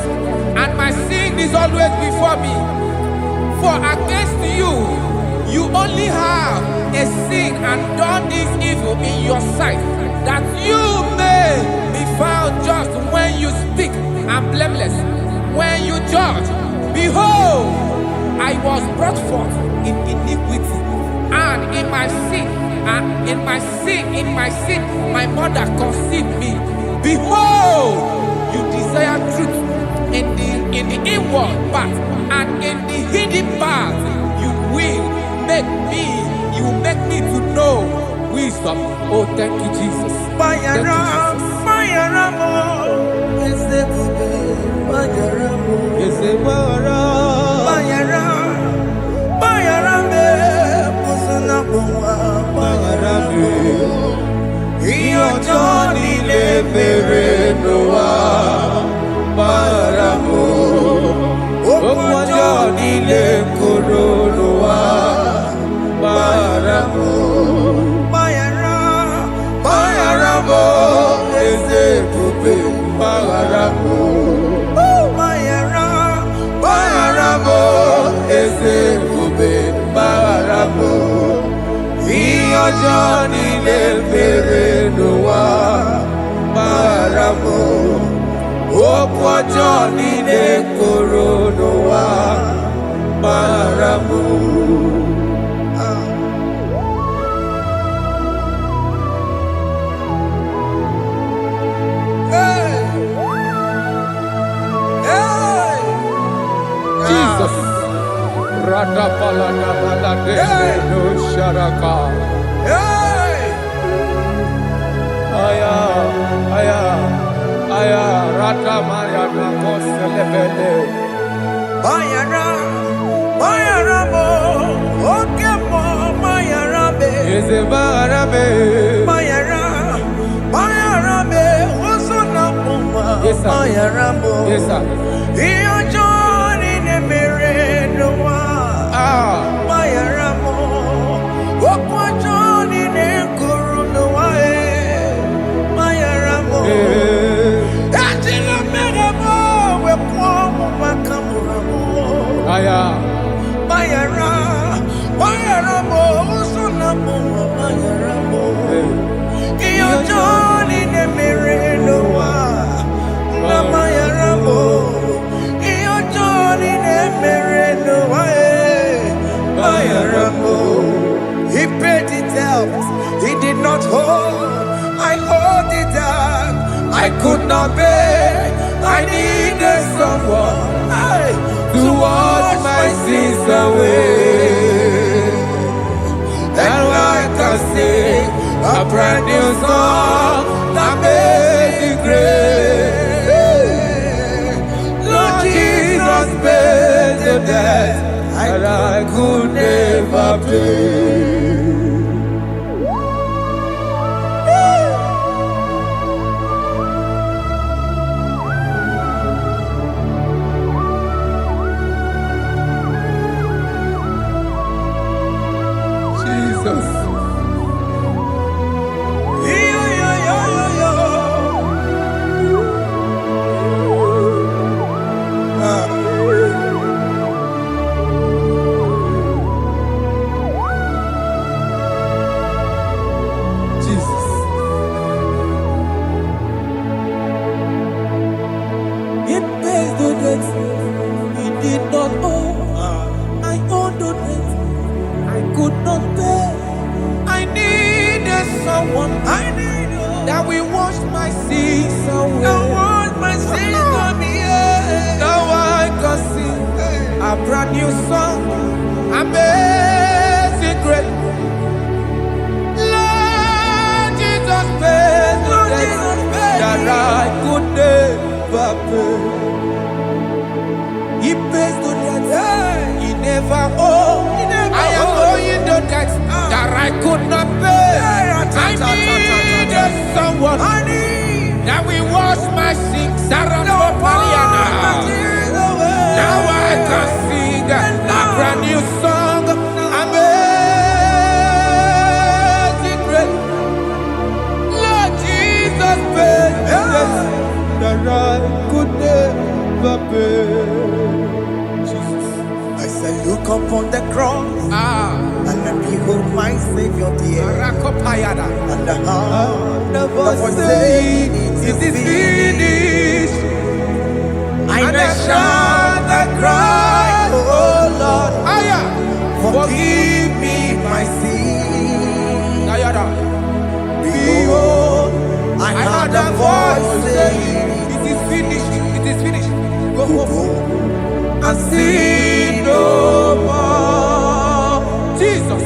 and my sin is always before me. For against you, you only have a sin and done this evil in your sight, that you may be found just when you speak, and blameless when you judge. Behold, I was brought forth in iniquity, and in my sin, my mother conceived me. Behold, you desire truth in the inward part, and in the hidden part, you will make me to know wisdom. Oh, thank you, Jesus. Thank you, Jesus. Johnny Lebere Noah Baramo Johnny Le Koronoa Baramo Bayaramo Eze Pupe Bayaramo Bayaramo Eze Pupe Bayaramo Johnny Lebere Noah Baramo Johnny Le Koronoa Baramo. Jesus. No Sharaka. Aya, Rata Maria Celebele. Bayaramo, Okemo, Bayarabe, Ezebarabe. Bayarabe, Osonapuma, Yes, sir. Bayaramo, Yes, sir. Iyo Johnny Nemere Noah, Bayaramo, Okwa Johnny Nekuru Noah, Bayaramo, Ajila Megamo, Wepomu Makamuramo, Aya. Bayaramo, Osonapuma, Bayaramo, Iyo Johnny Nemere Noah, Bayaramo, Iyo Johnny Nemere Noah, Bayaramo. He paid it out, he did not hold, I hold it out, I could not pay, I needed someone to wash my sins away. And I can sing a brand new song that made me great. Lord Jesus paid the debt that I could never pay. Jesus. Jesus. It pays the debt he did not owe. I owed the debt I could not pay. I needed someone that will wash my sins away. Now I can sing a brand new song, amazing grace. Lord Jesus paid the debt that I could never pay. He pays the debt he never owed. I am owing the debt that I could not pay. I needed someone that will wash my sins. Now I can sing a brand new song, amazing grace. Lord Jesus paid the debt that I could never pay. Jesus. I say, look upon the cross and behold my Savior dear. And the heart The that voice was saying, saying, it is finished. I And I shall shout and cry, oh Lord, I Forgive me my sin. Nayada. Behold, I heard a voice saying, It is finished. It is finished. Go go home and sin no more. Jesus.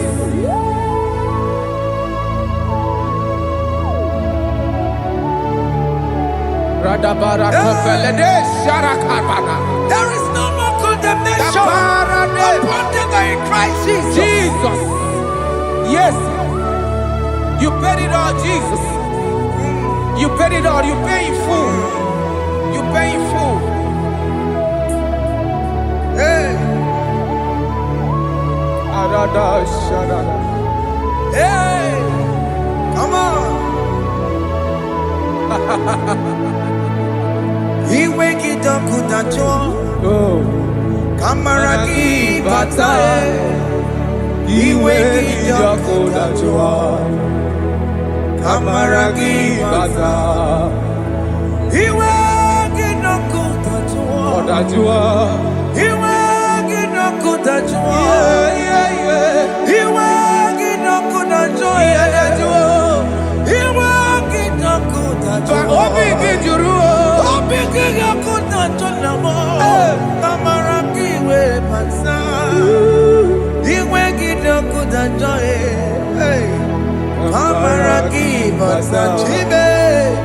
Radabara kopelede sharakabana. There is no more condemnation Kaparade. upon them that are in Christ Jesus. Jesus. Yes. You paid it all, Jesus. You paid it all. You pay in full. You pay in full. Hey, Arada sharada. hey, come on. He wake it up with a joy. Oh. Kamaraki batae. He wake it up with a joy. Kamaraki batae. He wake it up with a joy. Odajua. He wake it up with a joy. Yeah. He wake it up with a joy. He wake it up with a joy. Obi kijuru. Obi kiyakuta chonamo. Kamaraki we pansa. Iwe kiyakuta joy. Kamaraki pansa chibe.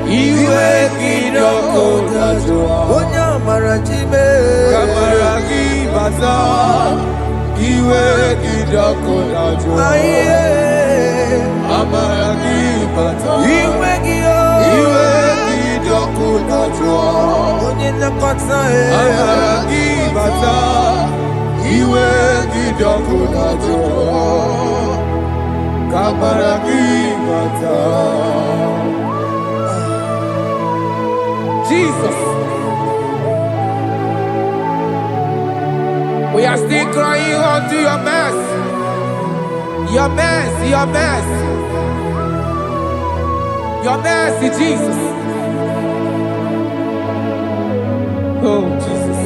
Iwe kiyakuta joy. Onya marachibe. Kamaragi baza. Iwe kijoko najua. Aye. Kamaragi baza. Iwe kiyo. Iwe kijoko najua. Onye nakotsa Kamaragi baza. Iwe kijoko najua. Kamaragi baza. Jesus. We are still crying unto your mercy. Your mercy, your mercy. Your mercy, Jesus. Oh, Jesus.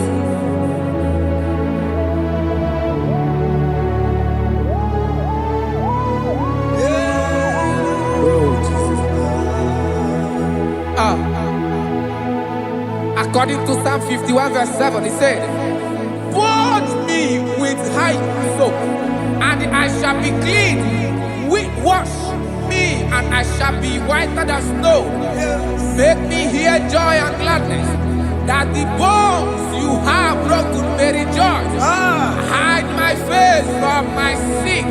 Oh, Jesus. According to Psalm 51 verse 7, he said, "Wash me with high soap, and I shall be clean. Wash me, and I shall be whiter than snow. Make me hear joy and gladness, that the bones you have broken may rejoice. Hide my face from my sin,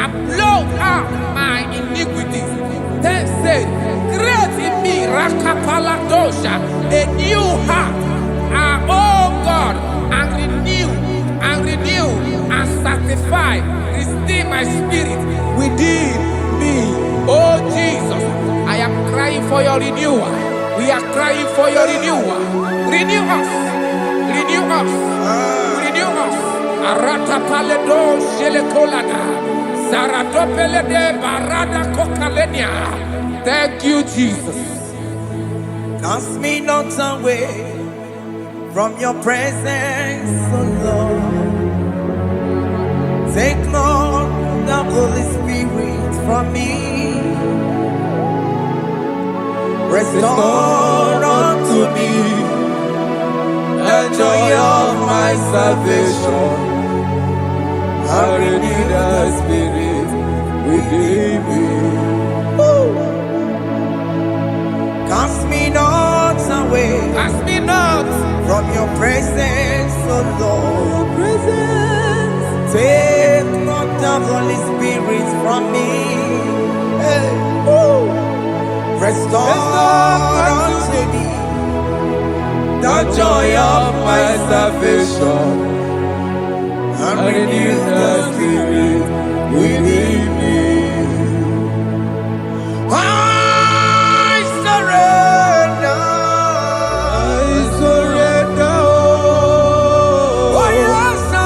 and blot out my iniquities. Then say, create in me Rakapaladosha, a new heart, oh God, and renew, and sanctify, restore my spirit within me." Oh Jesus, I am crying for your renewal. We are crying for your renewal. Renew us, renew us, renew us. Arata paledo shelekolada, zaradopelede barada kokalenia. Thank you, Jesus. Cast me not away from your presence, oh Lord. Take not the Holy Spirit from me. Restore unto me the joy of my salvation. And renew the spirit within me. Cast me not away Ask me not. from your presence, oh Lord. Take not the Holy Spirit from me. Hey. Restore unto me the joy of my salvation, and renew the spirit within me. I surrender. Oh yes, I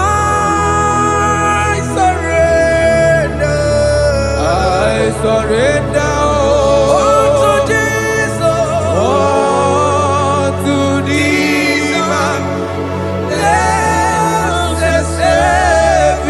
surrender. Surrender. To Jesus. To thee, Blessed Savior.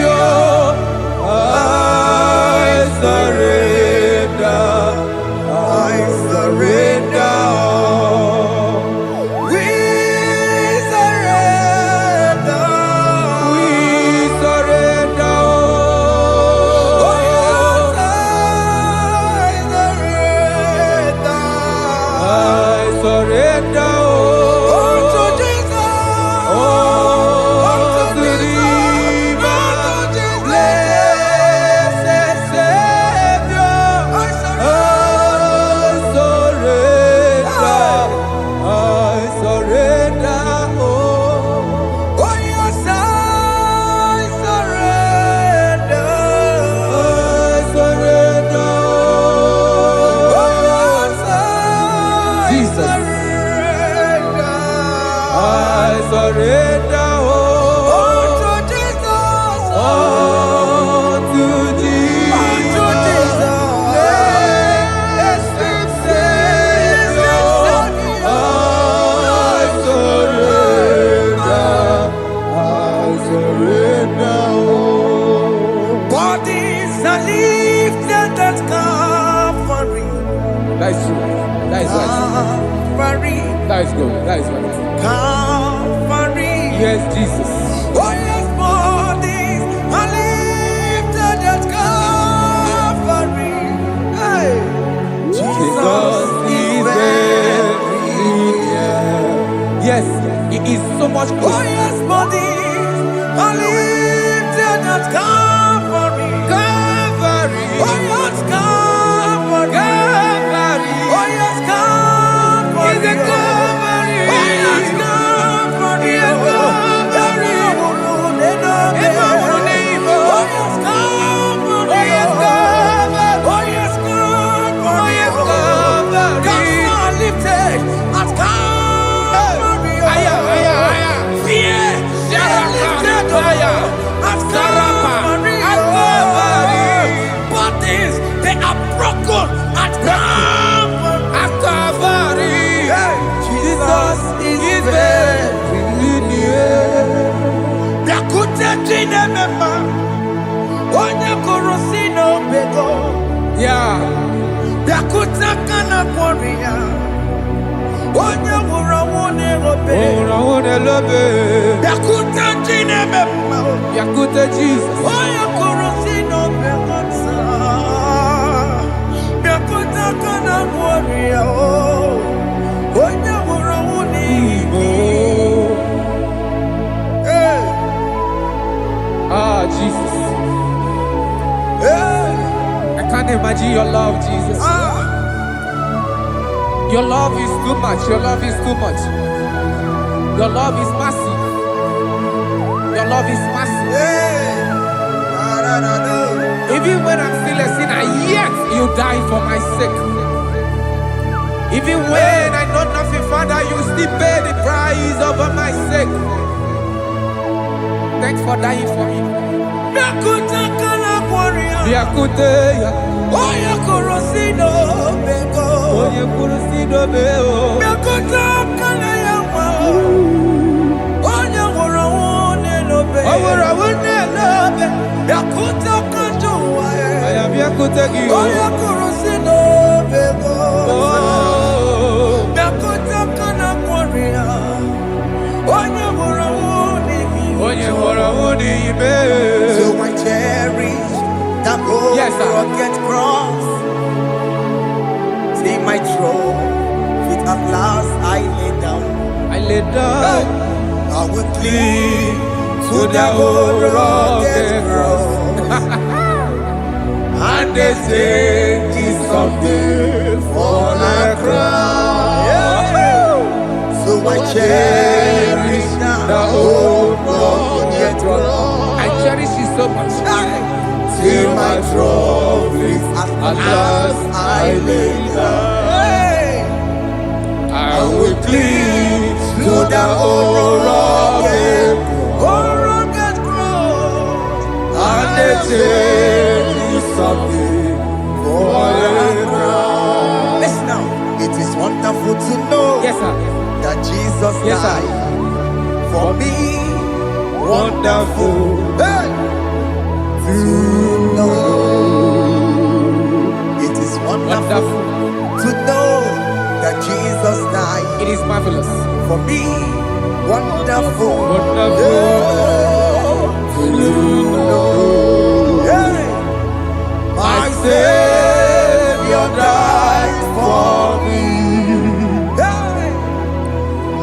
Bodies are lifted at Calvary. That is true. That is right. Calvary. That is good. That is right. Calvary. Yes, Jesus. Oh yes, bodies are lifted at Calvary. Hey. Jesus is very near. Yes, He is so much Oh close. yes, bodies are lifted at Calvary. Calvary. Oh yes, Calvary. Calvary. Oh yes, Calvary. Is it Calvary? Oh yes, Calvary. Yes, Calvary. Oh yes, Calvary. Oh yes, Calvary. Oh yes, Calvary. Gods are lifted at Calvary. Fear is lifted at Calvary. Bodies, they are broken at Calvary. Jesus is very near. Biakute chinemema, onye korosino bego. Yeah. Biakute kana kworiya, onye wurawune robe. Biakute chinemema, Yakute Jesus. onye korosino bego sa. Biakute kana kworiya, onye wurawune Igbo. Hey, Ah, Jesus. hey, I can't imagine your love, Jesus. Your love is too much. Your love is too much. Your love is massive. Your love is massive. hey. Even when I'm still a sinner, yet you die for my sake. Even when I know nothing, Father, you still pay the price over my sake. Thanks for dying for me. Biakute kana kworiya, Biakute ya. onye korosino bego. Onye kurusido beo. Biakute kana yawa, onye wurawune lobe. Owura wune lobe. Biakute kanjuwa, Aya biakute gi o. onye korosino bego. Oh. Biakute kana kworiya, onye wurawune Onye hora wune ibe. So I cherish that gold Yes, sir. rugged cross. See my throne, feet at last I lay down. I lay down I will cling to to the that old old rugged rugged cross. and they say it's someday for a crown. So I cherish The old rugged cross. I cherish it so much. Till my trophies at last I lay down. I will cling to the old rugged cross. and they say it's someday for a crown. Listen now, it is wonderful to know Yes, sir. that Jesus Yes, sir. died for me. Wonderful. Hey! To know. It is wonderful Wonderful. to know that Jesus died It is marvelous. for me. Wonderful. Wonderful. To know. Hey! My Savior died for me. Hey!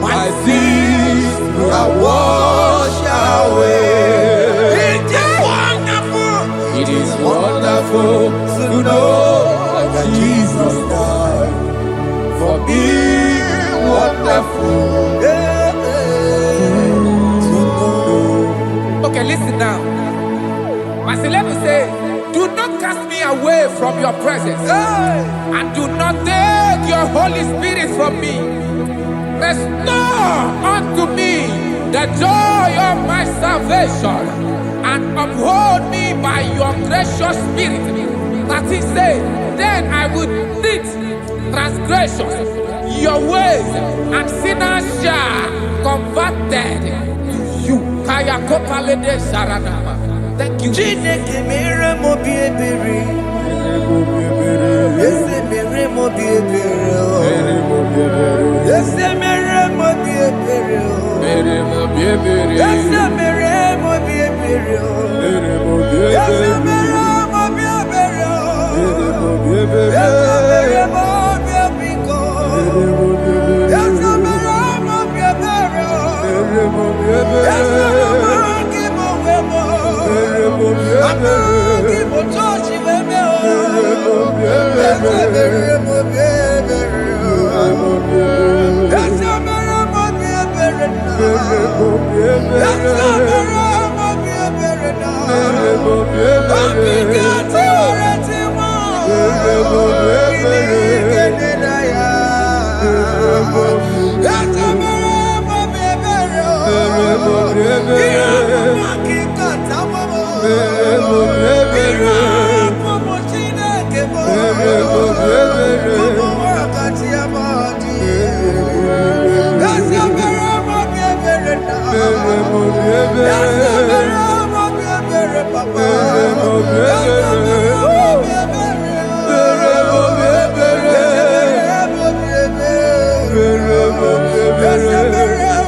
My sins are washed away. It is wonderful. It is wonderful to know that Jesus died for me. Wonderful. To know. Okay, listen now. My celeb say, do not cast me away from your presence, Hey! and do not take your Holy Spirit from me. Restore unto me the joy of my salvation, and uphold me by your gracious spirit. That is say, then I would teach transgressions your ways, and sinners shall converted to you. Kaya kopalede saranama. Thank you. Chineke mere mo bi ebere. Ese mere mo bi ebere. Ese mere mo bi ebere. Ese mere mo bi ebere. Ese mere mo bi ebere. Ese mere mo bi ebiko. Ese mere mo bi ebere. Ese mere mo wemo. Amagi mo chochi weme o. Ese mere mo bi ebere. Ese mere mo bi ebere na. Ese mere mo bi ebere na. Abigati oreti mo. Iligene na ya. Ese mere mo bi ebere o. Iramaki kata mo. Irapo mo Chineke mo. Mo wakati ya madi. Ese mere mo bi ebere na. Ese mere mo bi ebere papa. Ese mere mo bi ebere. Ese mere mo bi ebere. Ese mere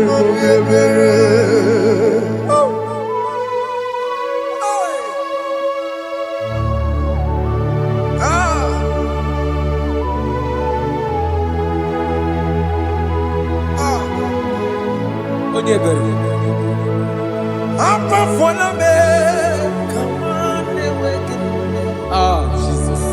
mo bi ebere. Jesus.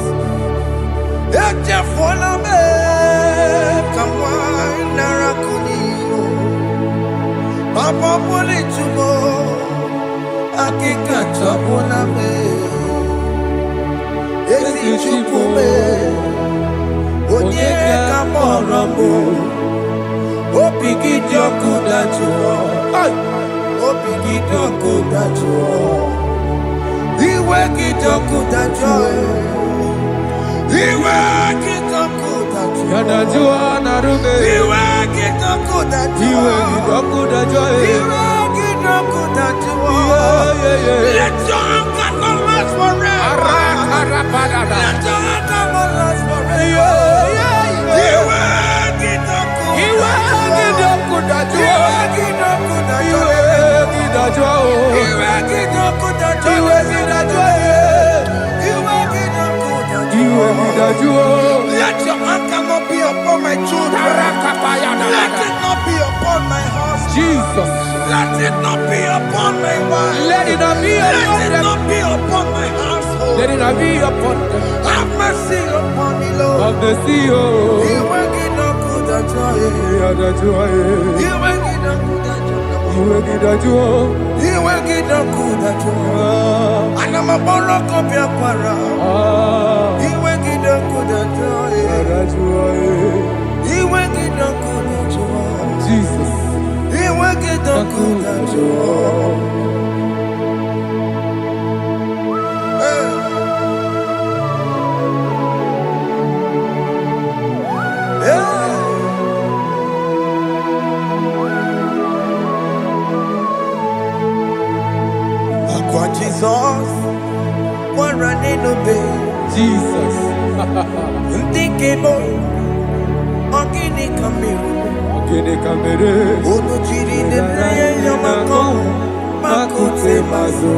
Papa pole tumo, akika chapona me. Esi chupume, onye kamoramo. Opigi dioku dajuo, opigi dioku dajuo. Iwe kidoku dajuo, iwe kidoku dajuo. Yanajua narume. Iwe kidoku dajuo, Iwe kidoku dajuo. iwe kidoku dajuo. Let your anger not last forever. Arakarapadada. Let your anger not last forever. Iwe kidoku Iwe kidoku dajuo. Iwe kidoku dajuo. Iwe kidajuo. Iwe kidoku dajuo. Iwe kidajuo. Iwe kidoku dajuo. Iwe kidajuo. Let your anger not be upon my children. Arakapayada. Let it not be upon my husband. Jesus. Let it not be upon my wife. Let it not be Let upon it them. not be upon my household. Let it not be upon them. Have mercy upon me, Lord. Of the CEO. Iwe kidoku dajuo. Yadajuo. Iwe kidoku dajuo. Iwe kidajuo. Iwe kidoku dajuo. Anamaboro kopia para. Iwe kidoku dajuo. Yadajuo. Iwe kidoku dajuo. Jesus. Iwe kidoku dajuo. Akwa Jesus, one running obey. Jesus. Ndị kemo, ogini kamiru. Ogene kamere. Unu jiri nebreye yamako, makute mazo.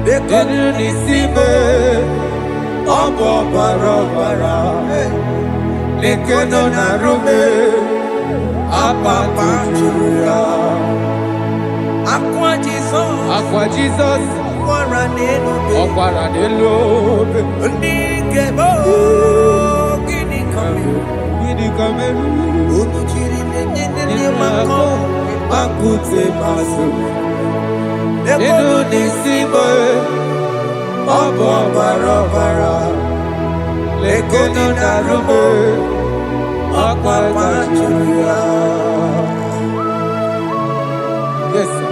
Denu nisime. Obo barabara. Lekeno narume. Apapa juria. Akwa Jesus, Akwa Jesus. one running obey. Ọ̀pára dé lóbe. Ndị kemo, ogini kamiru. Ogini kameru. Unuchiri nene mako. Makute maso. Enu nisimo. Obo bara. Lekono narume. Akwa pachuya. Yes, sir.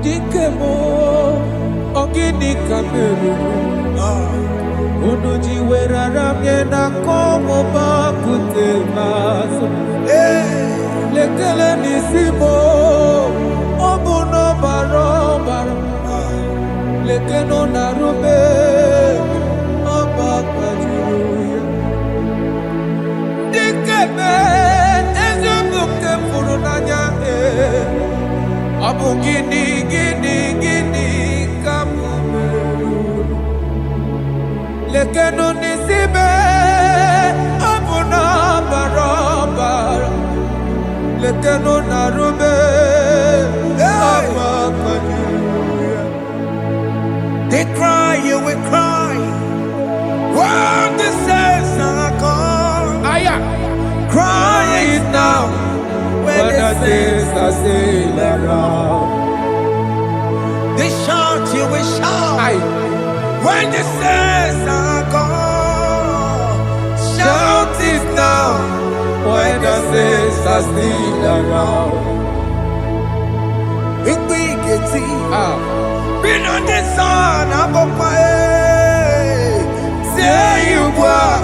Dikemo, ogini kameru. Unuji werara miena komo bakute maso. Lekele nisimo, obuno barobara. Lekeno narume, abakajuya. Dikeme, ezubukte furunanya. Abu gini kamumeru. Lekeno nisibe abu na barabara. Lekeno narube abakajuya. They cry, you will cry. When the saints are gone, Aya, cry it now. When when the the saints saints are still around. they shout, you will shout. Aye, When the saints are gone, shout it now. when the saints are still around. Big getty, Ah, been on the sun, I'm up say you were.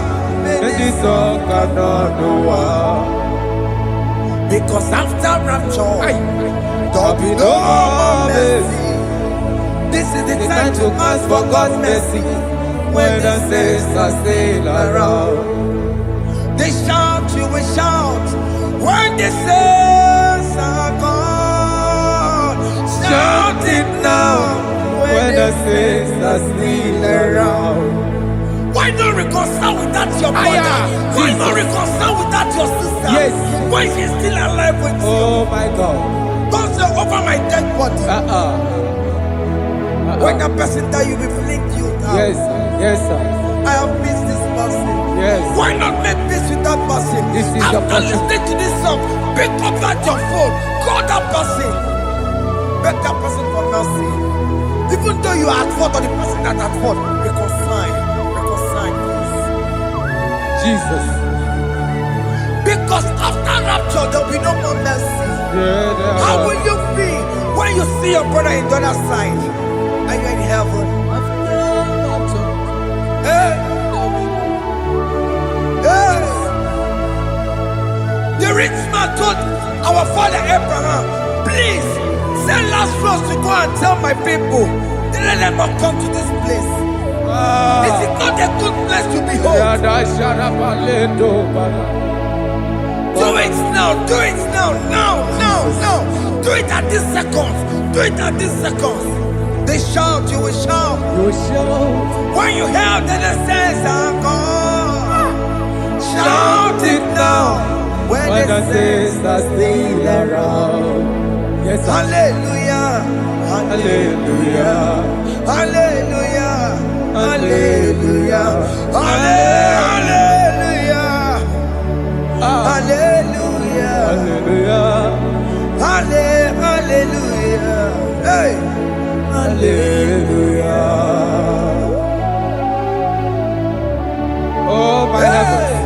and this song cannot know why. Because after rapture, Aye, there'll be no more mercy. This is the time to ask for God's mercy. when the saints are still around. They shout, you will shout. When the saints are gone, shout it now. When the saints are still around. Why not reconcile with that your brother? Aya, Why Jesus. not reconcile with that your sister? Yes. Why she's still alive with you? Oh my God. Don't say over my dead body. When that person die, you will fling you down. Yes, sir. Yes, sir. I have missed this person. Yes. Why not make peace with that person? This is your After person. listening to this song, pick up that your phone, call that person, beg that person for mercy. Even though you are at fault or the person that at fault, reconcile, please. Jesus. Because after rapture, there will be no more mercy. Yeah, How will you feel when you see your brother in the other side and you're in heaven? Hey. Hey. The rich man told our father Abraham, please send Lazarus to go and tell my people, let them not come to this place. This is not a good place to behold. Do it now, now. Do it at this second. They shout, you will shout. When you hear that the saints are gone, shout it now. When the saints are still around. Yes, sir. Hallelujah, Hallelujah. hallelujah, hallelujah, hallelujah, hallelujah, Hallelujah. hallelujah, hey, Hallelujah. Oh my heavens.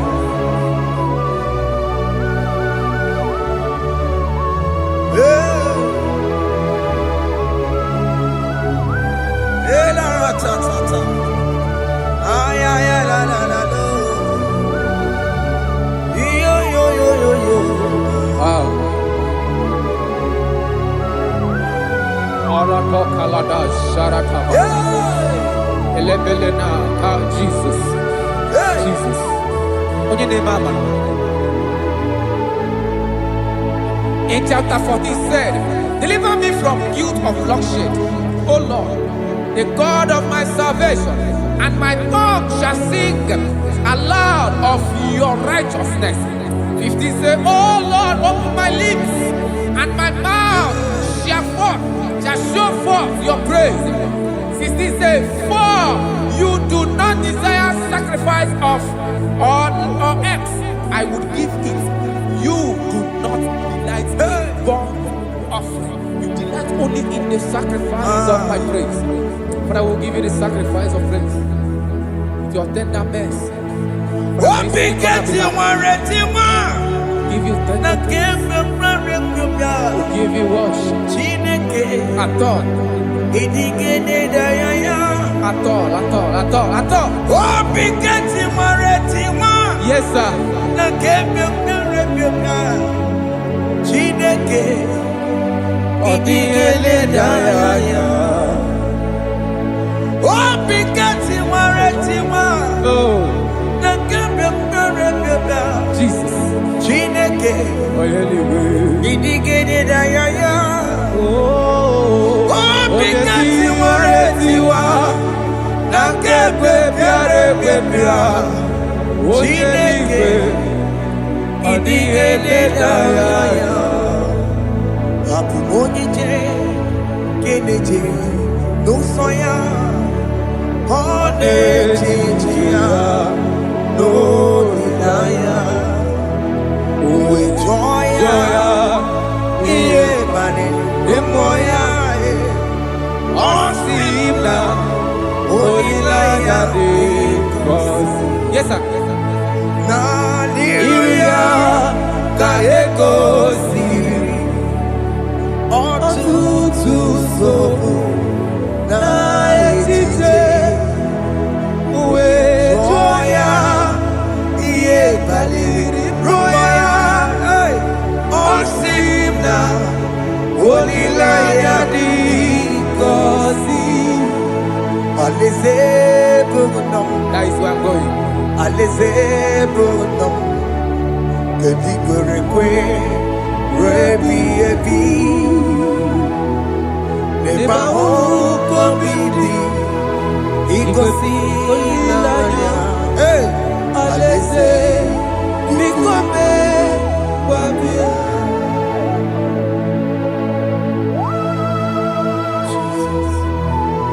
Wow. Arato kalada sharata. Elebelena ka Jesus. Jesus. Onye name mama. In chapter 14 said, deliver me from guilt of bloodshed, O Lord, the God of my salvation, and my tongue shall sing aloud of your righteousness. 50 say, oh Lord, open my lips, and my mouth shall show forth your praise. 60 say, for you do not desire sacrifice of or eggs, I would give it. You do not delight in burnt offering. You delight only in the sacrifice of my praise. But I will give you the sacrifice of praise with your tender mercy. Give you tender will give you worship. At all. Yes, sir. Jesus. Yes, sir. That is where I'm going.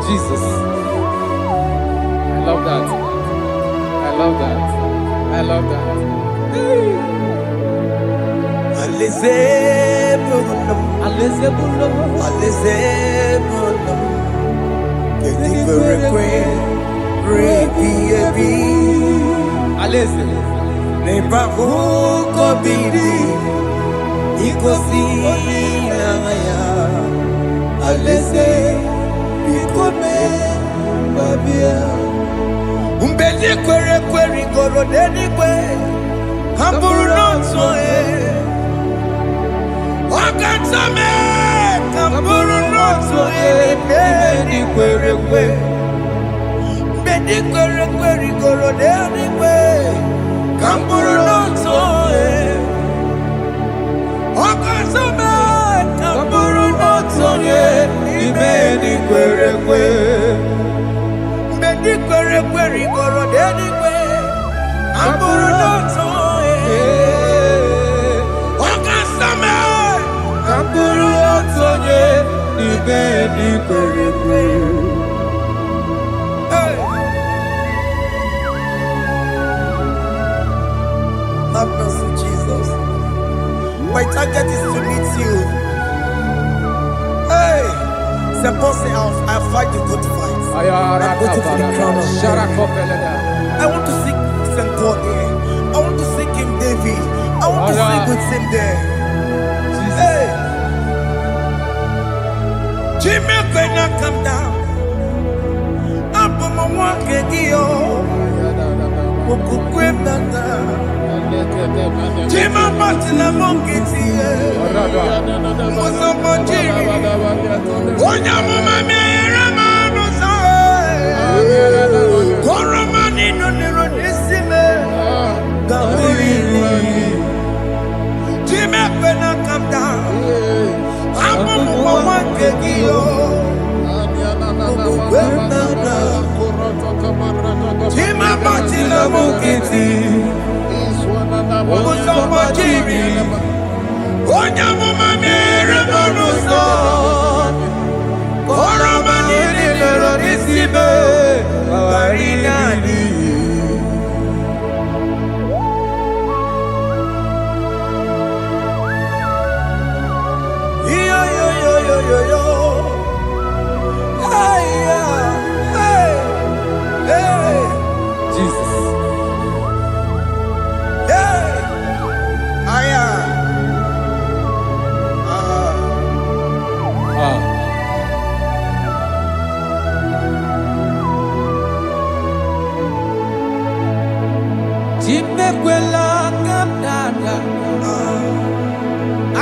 Jesus. I love that. I love that. I love that. Have mercy, Jesus. My target is to meet you. Hey, suppose I fight the good fight. I'm waiting for the crown of glory. I want to seek St. Paul here. I want to seek King David. I want to sleep with him there. Hey, Jimmy cannot come down. I'm on my walk again. Jima Martina Monkiti, Mosamonji, Onyama Mera Manusa, Koramani no Neronisime, Jima Pena come down, I'm on my Onyamuma mere monuso. Koroma nini loro nisibe. Barina ni. Yo yo yo yo yo yo. Hey hey hey. Jesus. Hey. Aya. Ah. Chimekwela kamdada.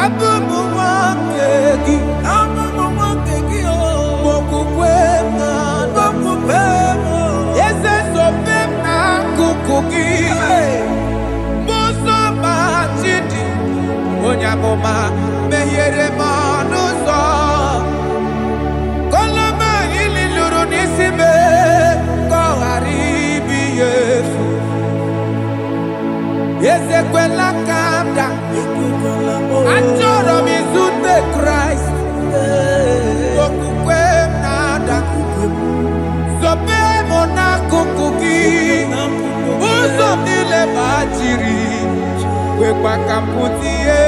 Abubu wakegi. Abubu wakegi o. Mokukwe na. Mokukwe mo. Yese sope na kukugi. Muso machidi. Onyamuma mehiere manuso. Koloma ili luru nisibe. Koharibi yefu. Yese kwela kamda. Achoro mizute Christ. Okukwe nada. Sope mona kukugi. Uzo nile bachiri. Kwekwa kamputie.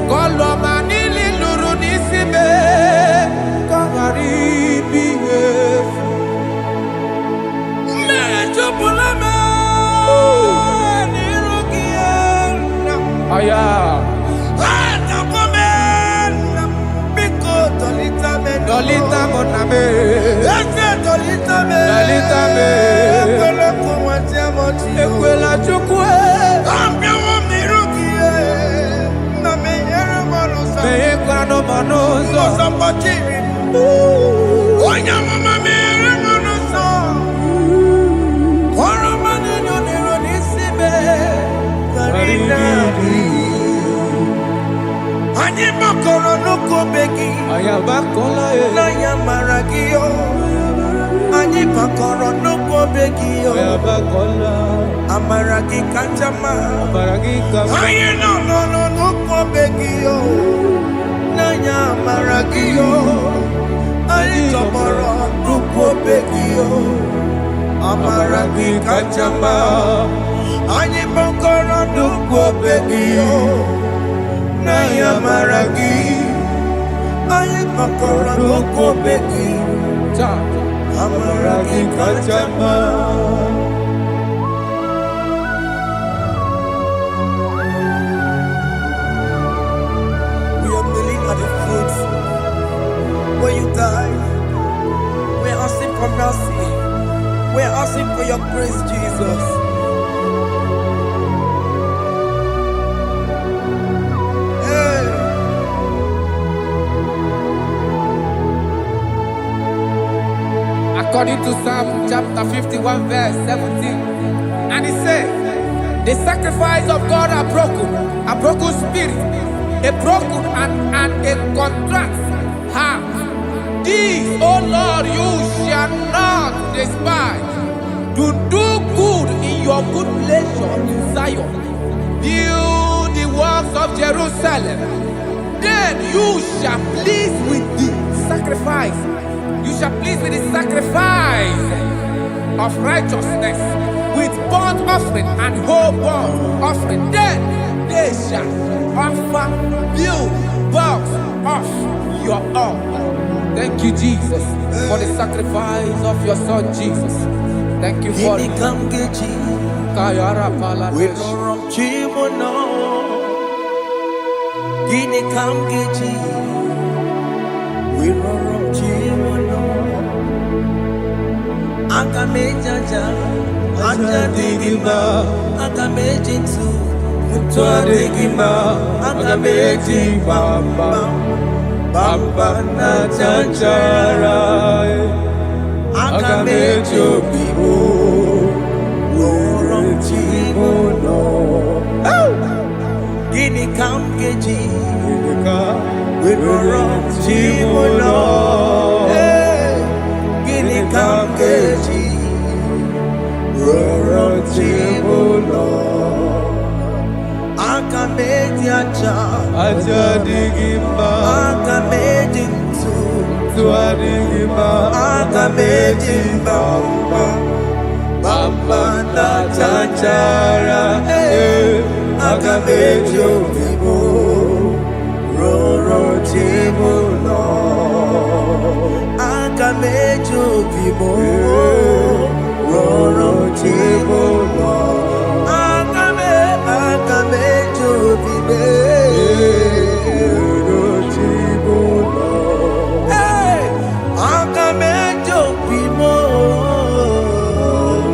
Koloma nili luru nisibe. Koharibi yefu. Mechopulame. Aya. Dolita moname. Dolita me. Ekwela chukwe. Meye kwano manuzo. Onyamama mere monuso. Koroma nini oniro nisibe. Barina ni. Anyị makọrọ n'ụkwụ begi. Ayabakola e. N'anya mara gị o. Anyị makọrọ n'ụkwụ begi o. Ayabakola. Amara gị kacha mma. Baragika. Anyị nọ n'ụkwụ begi o. N'anya mara gị o. Anyị tọgbọrọ n'ụkwụ begi o. Amara gị kacha mma. Anyị makọrọ n'ụkwụ begi o. N'anya mara gị. Anyị makọrọ n'ụkwụ begi. Cha. Amara gị kacha mma. We are kneeling at the foot where you died. We are asking for mercy. We are asking for your grace, Jesus. Hey. According to Psalm chapter 51 verse 17. And he said, the sacrifice of God are broken spirit, a broken and a contrite heart. These, O Lord, you shall not despise. To do good in your good pleasure in Zion. Build the works of Jerusalem. Then you shall please with the sacrifice. You shall please with the sacrifice of righteousness, with burnt offering and whole burnt offering. Then they shall offer you burnt of your own. Thank you, Jesus, for the sacrifice of your Son, Jesus. Thank you for Gini kam geji. Kayara We Paladesh. rorom chimono. Gini kam geji. We rorom chimono. Aga mejaja. Aja digima. Aga mejinsu. Mutu adigima. Aga meji bamba. Bamba na chanchara. Aga mejo bibo. Rorom chimono. Gini kam geji. We rorom chimono. Gini kam geji. Rorom chimono. Aga meja aja Ajadigima aga m eji ntụ Tuadigima aga m eji mba Bamba na chachara aga m eji obi m rụrụ chi m ụlọ aga m eji obi m rụrụ chi m ụlọ aga m eji obi m rụrụ chi m ụlọ aga m eji obi m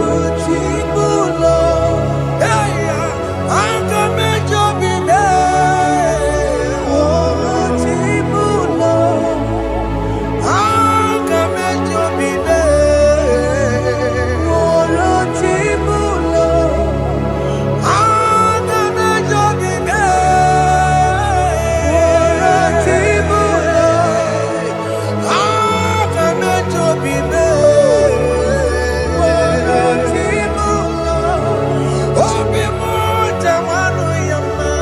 rụrụ chi m ụlọ aga m eji obi m rụrụ chi m ụlọ aga m eji obi m rụrụ chi m ụlọ aga m eji obi m rụrụ chi m ụlọ aga m eji obi m rụrụ chi m ụlọ obi m jawanụ ya mma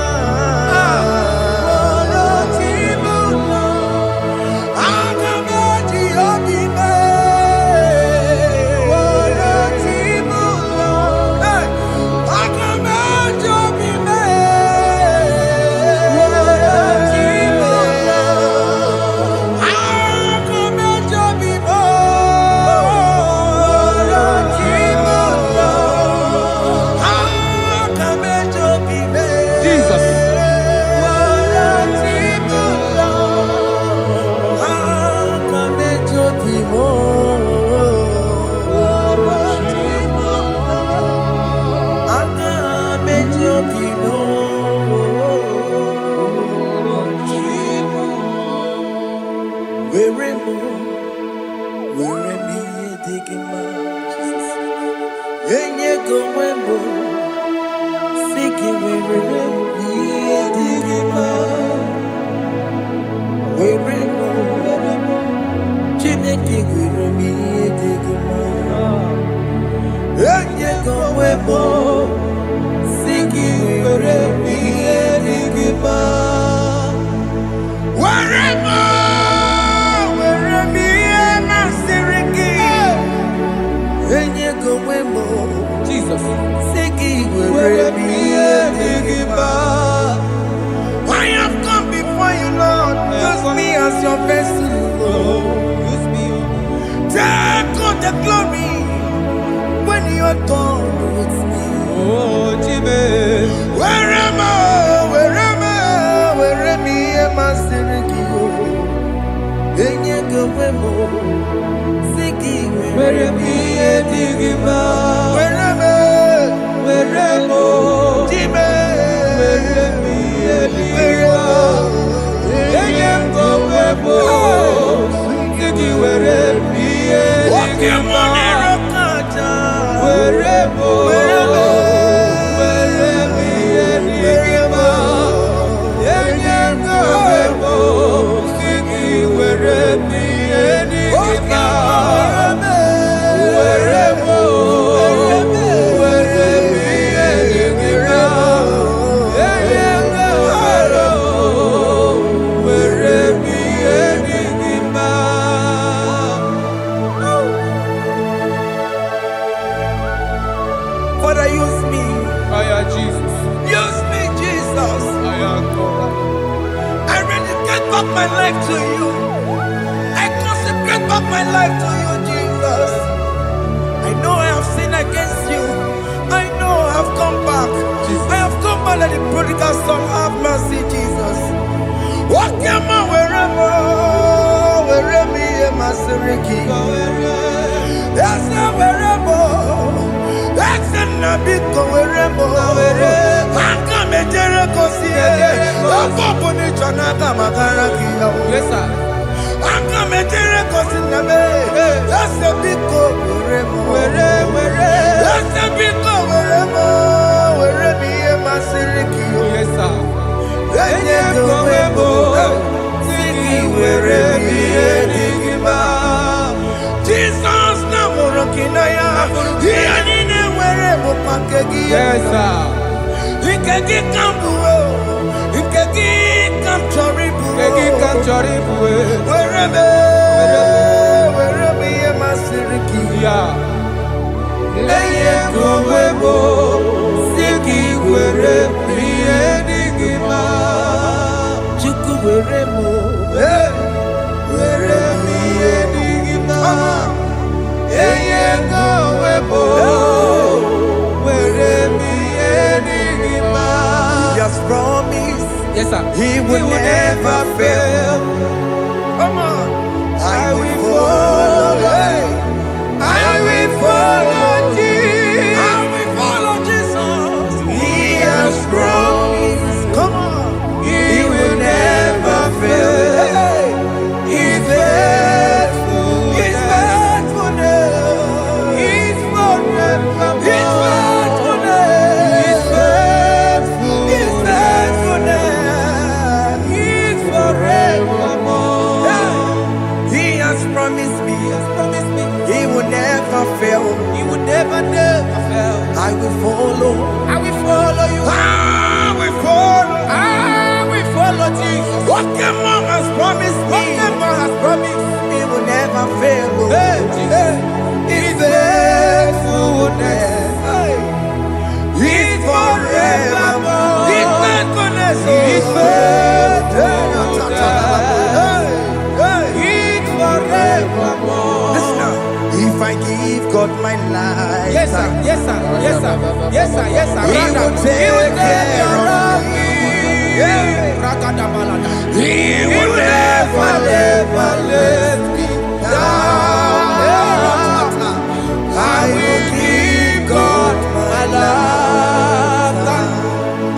rụrụ chi m ụlọ aga m eji obi m rụrụ chi m ụlọ aga m eji obi m rụrụ chi m ụlọ aga m eji obi m rụrụ chi m ụlọ aga m eji obi m Jesus. rụrụ chi m ụlọ aga m eji obi m rụrụ chi m ụlọ aga m eji obi m rụrụ chi m were m ihe dị gị mma enye gị onwe m si gị were ihe dị gị mma were m Chineke were m ihe dị gị mma enye gị onwe m si gị were ihe dị gị mma were m ihe masịrị gị enye gị onwe m Jesus. si gị were m ihe dị gị mma I have come before you, Lord. Use me as your vessel, Lord. Use me. Take all the glory when you're done with me. Oh, Jimmy. Where am I? Where am I? Sirikio. Enye gowemo. Siki Where me a digima? Where am I? Where mo? Jime. Where me a digima? Yem go webo. Siki where me a digima? Where mo? Where me a digima? Yem go webo. Siki where me a digima? Father, use me. Jesus. Use me, Jesus. I am God. I rededicate back my life to you. I consecrate back my life to you, Jesus. I know I have sinned against you. I know I have come back. I have come back like the prodigal son. Have mercy, Jesus. What am I wherever? Where me and my Siriki? Yes, I'm wherever. That's a nabiko wherever. Hanga mejere kosie. Apopo ni chanaga magaraki yao. Yes, sir. Hanga mejere kosie me. That's a biko wherever. That's a biko wherever. Where me and my Siriki? Yes, sir. Enye gowebo. Siki where me and Igbo. Jesus na morokina ya. Yanine where mo pakegi. Yes, sir. Ikegi kambuo. gị ka m chọrọ ịbụ were m ihe masịrị gị ya lenye ka onwe m si gị were ihe dị gị ma Chukwu were m were m ihe dị gị ma enye ka onwe m were m ihe dị gị ma. He has promised Yes, sir. He will never fail. Come on. I will follow. I will follow Jesus. I will follow Jesus. He has promised. Come on. He will never fail. He's faithful. His faithfulness. He's forevermore. His faithfulness. He's faithful. His faithfulness. He's forevermore. He has promised me. Promise me He will never fail. He will never fail. I will follow. I will follow you. I will follow. I will follow Jesus. What the mom has promised me. Whatever has promised. He will never fail. Hey, Jesus. His faithfulness. He's forevermore. His faithfulness. His faithfulness. He's forevermore. Listen now. If I give God my life, Yes, sir. Yes, sir. Yes, sir. Yes, sir. Yes, sir. He will take care of me. He will never let me down. I will give God my life.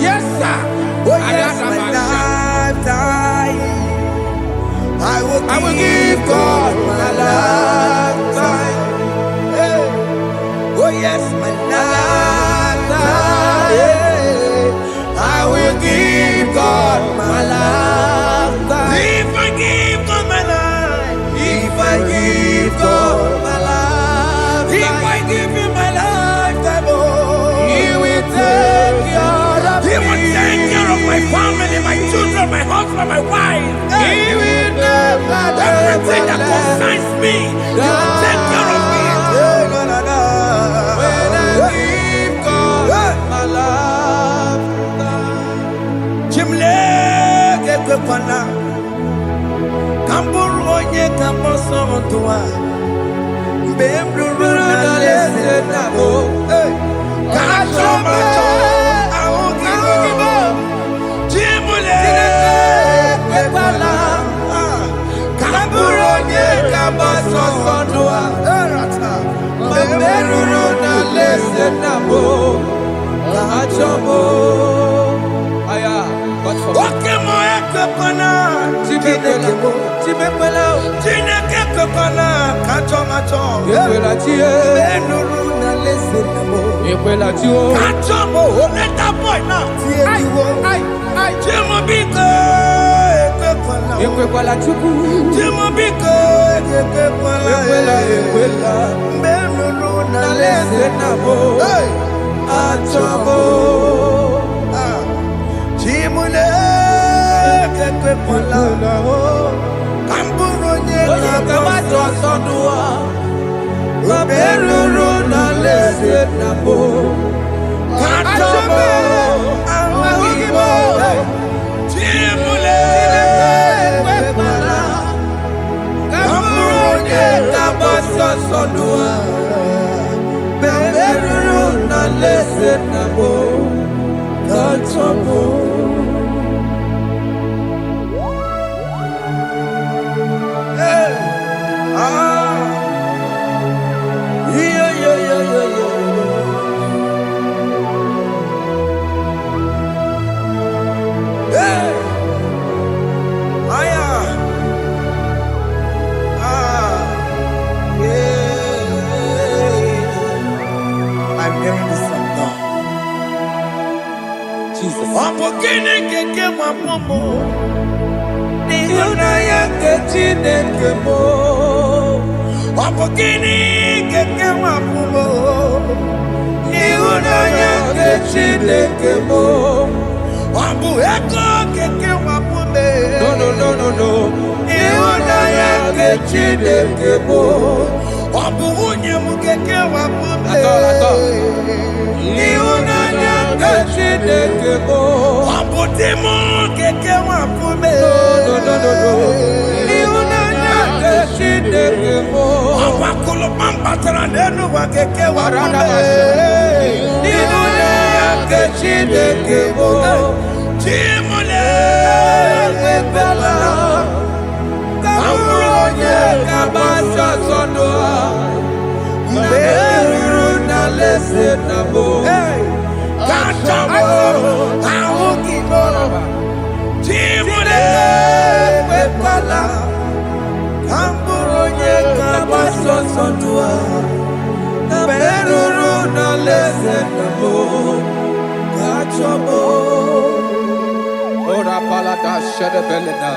Yes, sir. Oh yes, my lifetime. I will give God my lifetime. Hey. Oh yes, my lifetime. I will give God my lifetime. If I give God my life, if I give God my life, if I give Him my lifetime, oh, He will take care of He will me. take care of my family, my children, my husband, my wife. He will never Everything that concerns me, He will take care of me. When I give God my love, Chimle gekwana kamburu onye kamboso mtua mbemruru na lese nabo kachoma aogibo chimule Ekwala, kamburu onye kamboso sondua, mameruru na lese nabo, achomo. Aya, but for okemo ekwana Chimekwela, Chineke kekwana kachoma choma Ekwela chie, benuru na lese nabo Ekwela chio. kachoma let that boy now Ai, Chimobiko ekwana Ekwekwala chukwu, Chimobiko Ekwela, Ekwela, benuru na na lese lese nabo, achomo. Chimule kekwana kamburu nye Onye kamato kaboso sondua, mameruru na lese nabo, kachoma aogibo Chimule Ekwela, kamurunye kaboso sondua, mameruru na lese nabo, achomo. I'm hearing this song now. Jesus. Opokene keke mwapomo. Ịhụnanya nke Chineke mo. Opokene keke mwapomo. Ịhụnanya nke Chineke mo. Ọbụ ego keke mwapome. No, Ihunanya nke Chineke bụ ọ bụ nwunye m keke wapụme. Ihunanya nke Chineke bụ ọ bụ di m keke wapụme. Ihunanya nke Chineke bụ ọkwa akụlụkpa m batara n'elu ụwa keke wapụme. Ihunanya nke Chineke bụ Chimole ekwela ka mkpụrụ onye ga-agbasa ọsọ n'ụwa mgbe eruru n'alaeze nna m ka achọbụ ahụ gị n'ụwa. Chimole ekwela ka mkpụrụ onye ga-agbasa ọsọ n'ụwa mgbe eruru n'alaeze nna m ka achọbụ. Ora palada shedebelena.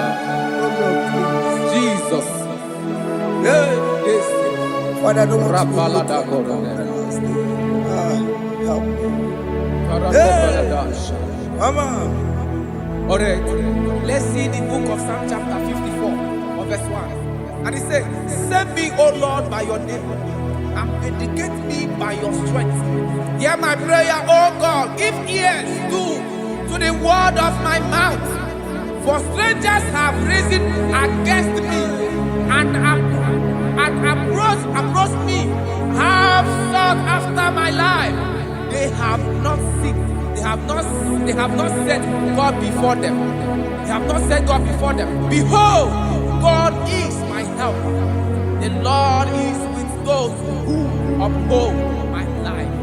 Jesus. Yes. Father, I don't want to Rapalada go go. help me. Mama. Alright. Let's see the book of Psalm chapter 54 of verse 1. And it says, send me, O Lord, by your name, and vindicate me by your strength. Hear my prayer, O God. Give ears to the word of my mouth. For strangers have risen against me and approached me, have sought after my life. They have not seen, they have not set God before them. They have not set God before them. Behold, God is my help. The Lord is with those who uphold my life.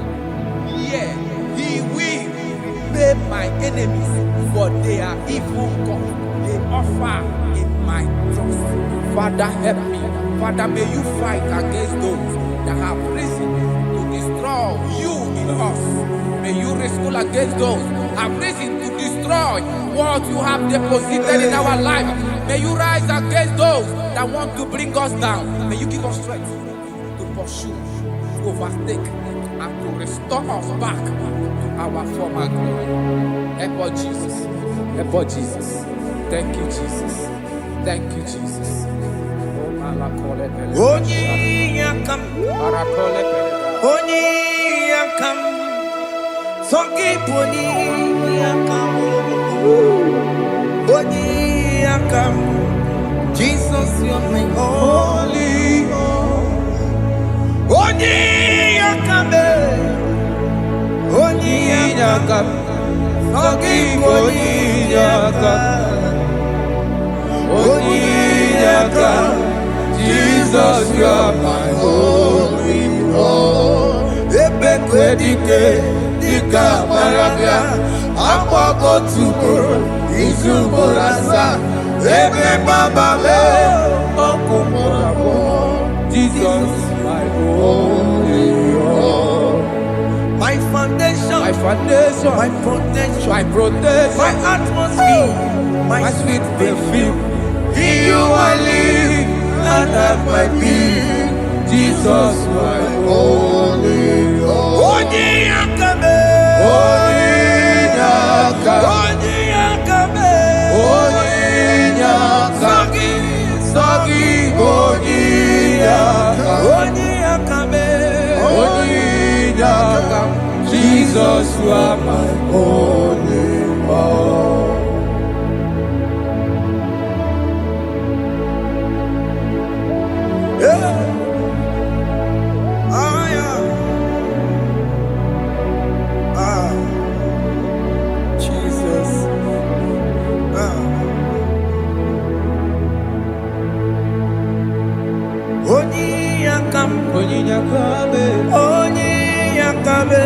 Yeah, He will repay my enemies for their evil gods. They offer in my trust. Father, help me. Father, may you fight against those that have risen to destroy you in us. May you wrestle against those that have risen to destroy what you have deposited in our life. May you rise against those that want to bring us down. May you give us strength to pursue, to overtake, and to restore us back to our former glory. Help us, Jesus. Help us, Jesus. Thank you, Jesus. Thank you, Jesus. Onyiyakam, Onyiyakam, Sogip Onyiyakam, Onyiyakam, Jesus, you're my holy. Onyiyakam, Onyiyakam, Sogip Onyiyakam. Jesus, you are my holy Lord. Ebekwedike, dika marabia, akwako tukoro, izuborasa, ebe babale, okumorabo. Jesus, my holy Lord. My foundation, My foundation, my protection, my protection, my atmosphere, my sweet perfume. In you I live and have my being. Jesus, my holy Lord. Onyiyakame, Onyiyakame, Onyiyakame, Onyiyakame, Sogi Onyiyakame, Onyiyakame. Jesus, you are my holy Lord. Jesus. Onyiyakame, Onyiyakame,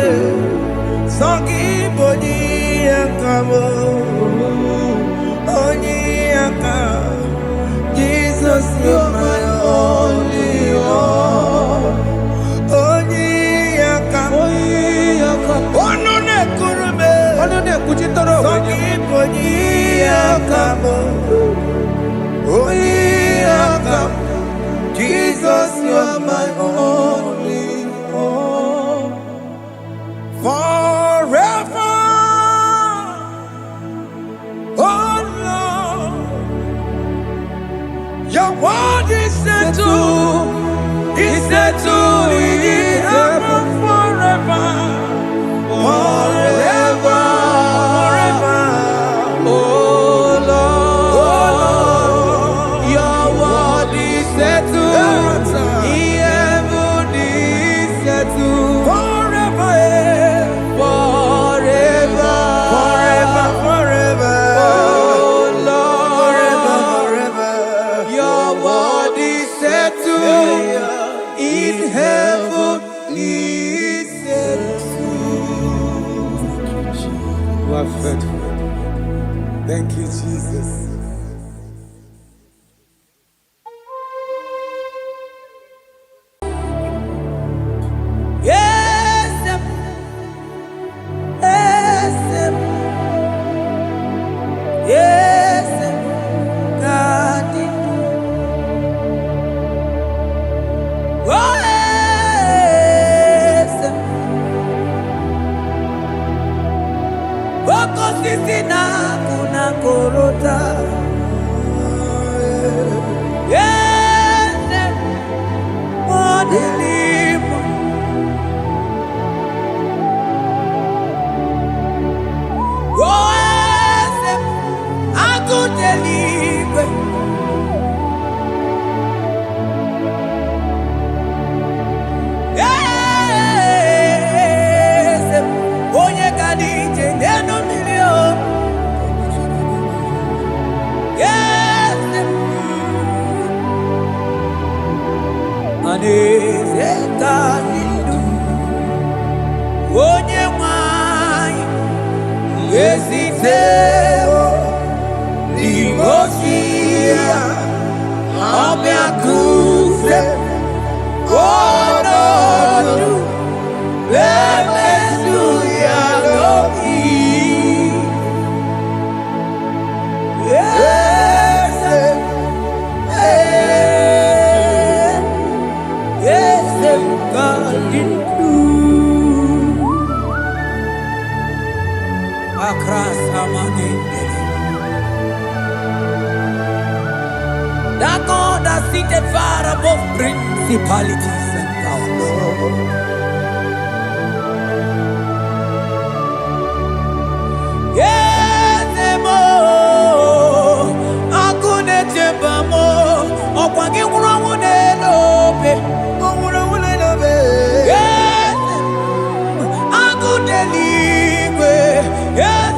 Sogi Onyiyakame, Onyiyakame. Jesus, you're my only Lord. Onyiyakame, Onunekurume, Sogi Onyiyakame, Onyiyakame. Jesus, you're my only Lord. Forever, oh Lord, You are faithful. Thank you, Jesus. That God that seated far above principalities and powers. Yes, mo, akune chembamo, okwangi kurawune lobe, kurawune lobe. Yes, akune ligwe, yes.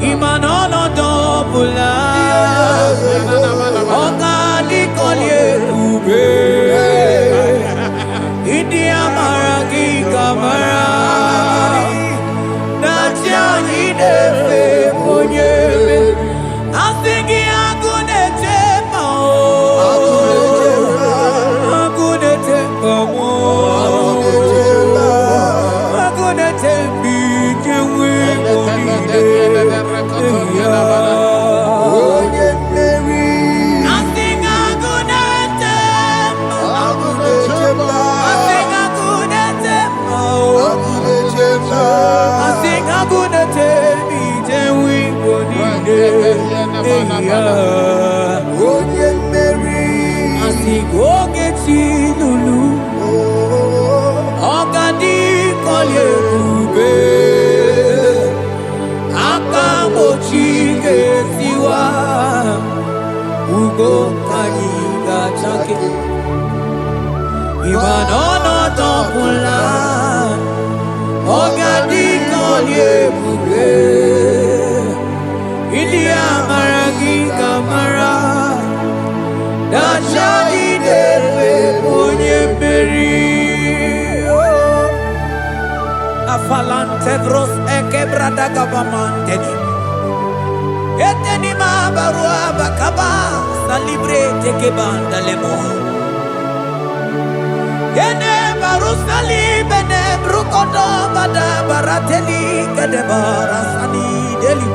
Imanono dobula, ogani Onye mmeri. Asị oge Chinulu ọgadi kọli ebube aka gbochi ga-esiwa ugo ka anyị ga-achake ịma na ọnọdụ ọbụla ọgadi kọli ebube ili amara gị ka mara Dachadi dewe onye mmeri. Afalante bros ekebrada gabamante. Eteni ma barua bakaba salibre tekebanda lemo. Yene baru salibe ne brukodo bada barateli kedebara sani deli.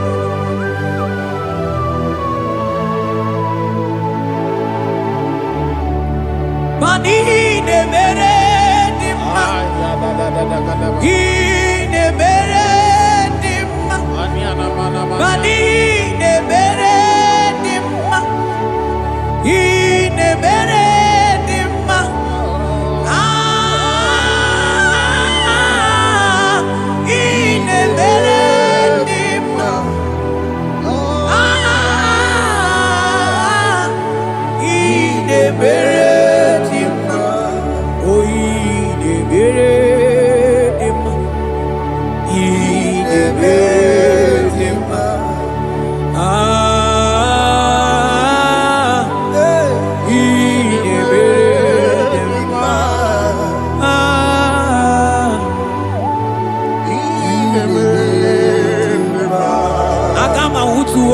Mani ne mere dimma, ne mere dimma, mani ne mere dimma, ne mere dimma, ne mere dimma, ne mere.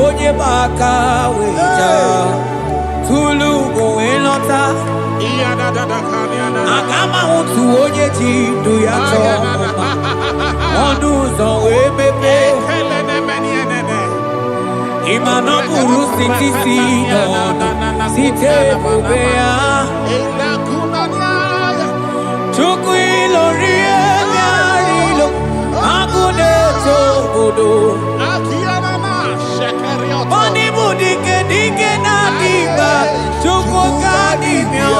Onye baka weja tulu go elota agama utu onye ji ndu ya to ọnụ ụzọ wee mepee ịma na ọ bụrụ site si n'ọnụ site ebube ya Chukwu ilori ebiarilo agụ na-eto obodo Oni budike dike na diba Chukwu ka dibia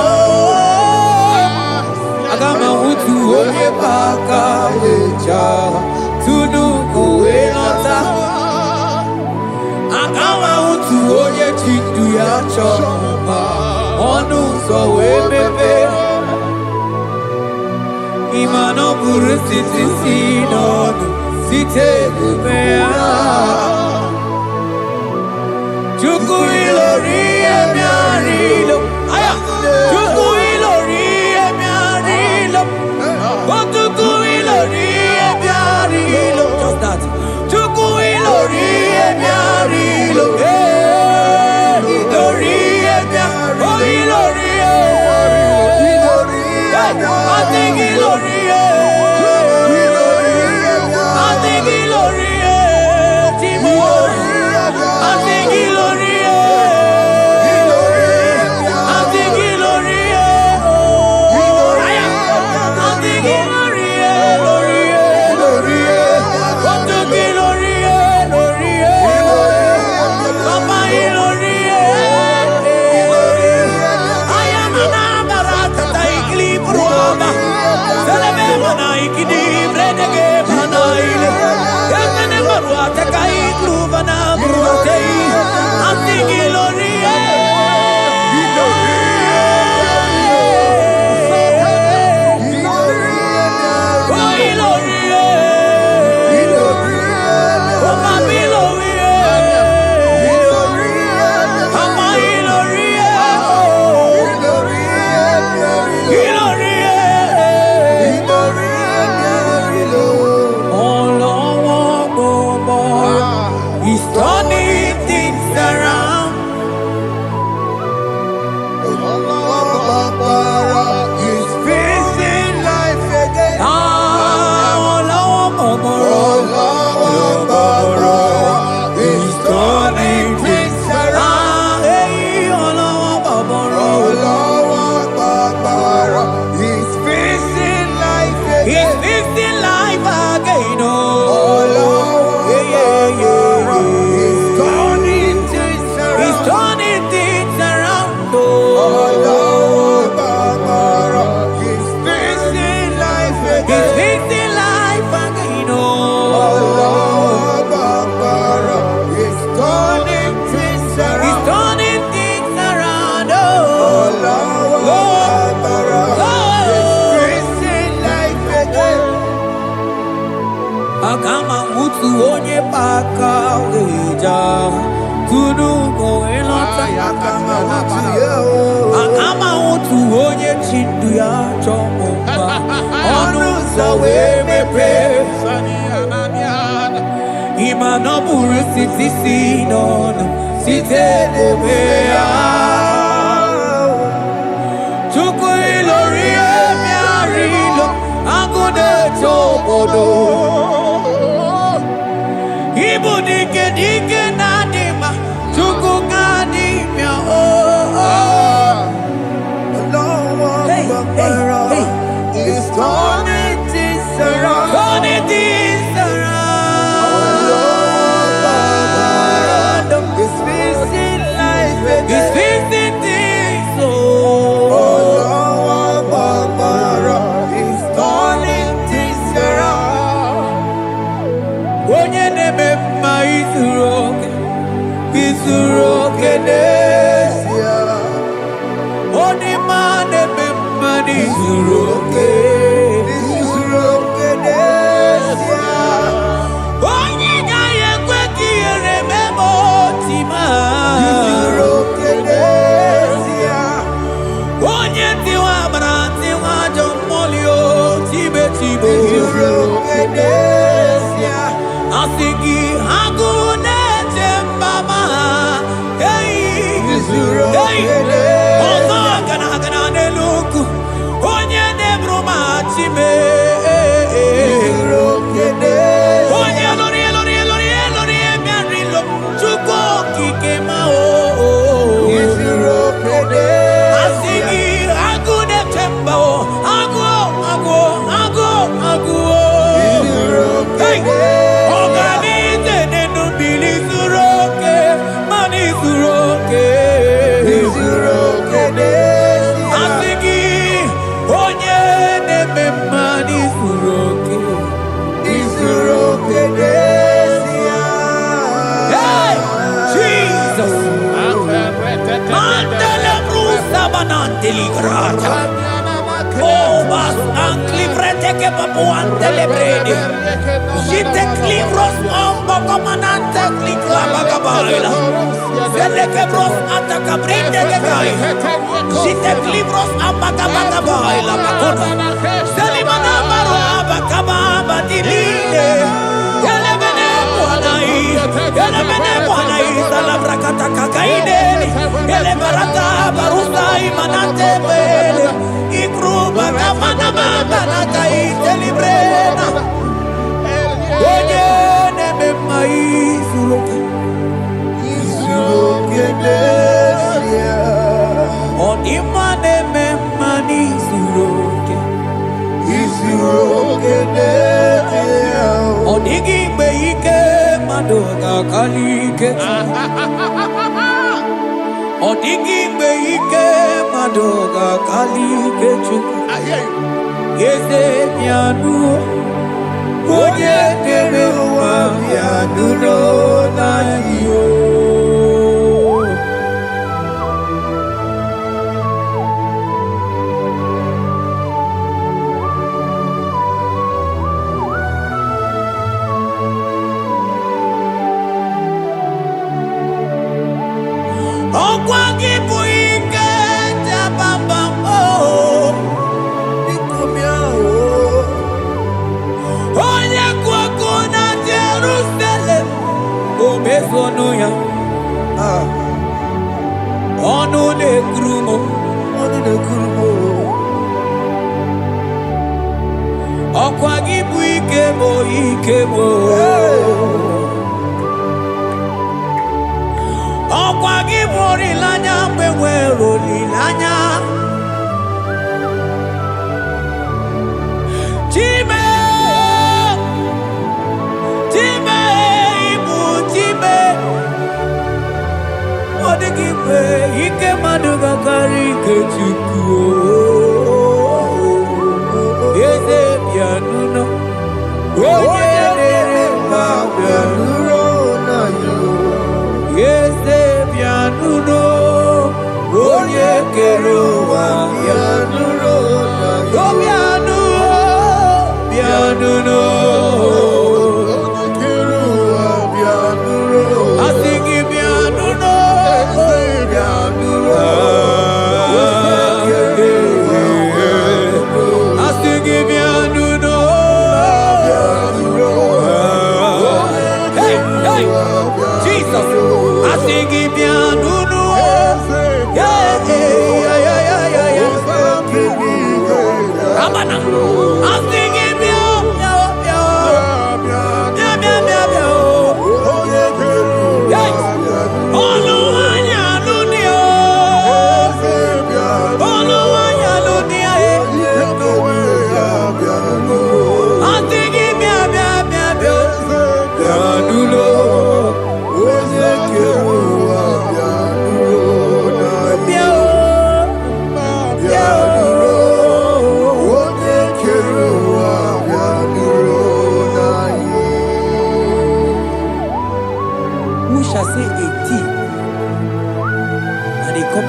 Agama utu onye baka weja Tunu kowe nota Agama utu onye chindu ya choma Onu so we bebe Imano buru siti sinonu Site kubea Chukwu ilori emiarilo Aya Chukwu ilori emiarilo Chukwu ilori emiarilo Just that Chukwu ilori emiarilo Ilori emiarilo Oh ilori I think ilori I think ilori Timo I think ilori otu onye paka weja kudu go elota akama otu onye chindu ya chọmụma ọnụ ụzọ wee mepee ịma na ọ bụrụ site si n'ọnụ site n'ebe ya Chukwu ilori emi arilo agụ na-eche obodo Ibu dike dike na dị mma Chukwu ka dị mịa He's turning things around. Turning things around. He's fixing life again. He's fixing things He's turning things around. Onye na-eme mma izuru oke n'ezie Onye ma na-eme mma n'izuru oke Onye gaghị ekwe ka ihere meme oti ma Onye tiwa agbara tiwa ajọ mmụọli o tibe Asị gị agụ na-eche mba ma ọzọ gana n'elu ugwu onye na-eburu ma chime onye lụrụ emerilo Chukwu okike ma asị gị agụ na-eche mba agụ ọganize n'enu mmiri zuru oke mana izuru oke asị gị onye na-eme mma n'izuru oke Hey, Jesus Mandele brusa bananteli grata Obas anclivrete che papuante le brede Jite clivros ombo comanante clicla bagabaila Zelle che bros attacca brinde che gai Jite clivros ambagabagabaila Bakona Zeli manamaro abagababa di line Ele bene buanai Sala bracata cacaineni Ele barata barusa imanante bele Ikruba kamana mabana kaite librena Oye neme maizuro Onima neme manizuroke Onigi beike madoga kalike Onigi beike madoga kalike chuku Yeze mianu Oye dere wa mianu no na yo Ọgwa gị bụ ike jabamba onye kwuo na Jerusalem o mezonu ya ọnụ na-ekuru m ọkwa gị bụ ike m ọkwa gị bụ olileanya mgbe nwere olileanya Chime ibu Chime ọ dịghị mgbe ike mmadụ gakarị ike Chukwu eze bịanụnụ onye na-ere mma bịanụrụ na eze bịanụnụ onye kere ụwa bịanụrụ na bịanụnụ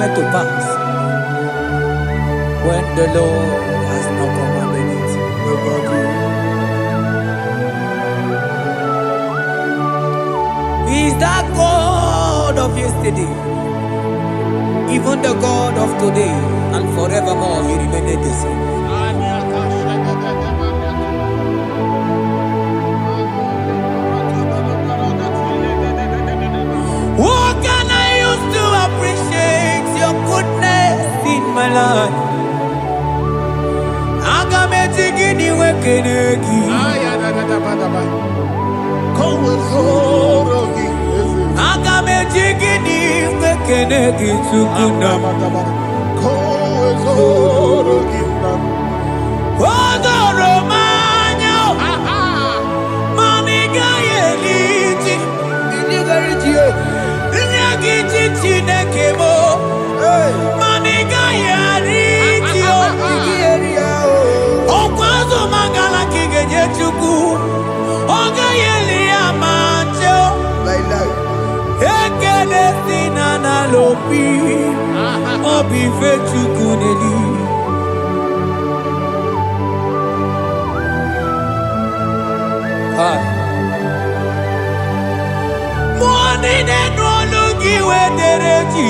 To pass when the Lord has not commanded it. He is that God of yesterday, even the God of today, and forevermore He remained the same. What can I use to appreciate your goodness in my life? Agametigini wekenegi. Agametigini wekenegi tukuna. Odoro manyo. Maniga yeliti. Inyagiti chinekemo. Maniga yariti o. Okwazo mangala kigeje chuku. Oga yeli amancho. Ekele sina na lopi. Obi fe chuku neli. Money ne no logi we dere ji.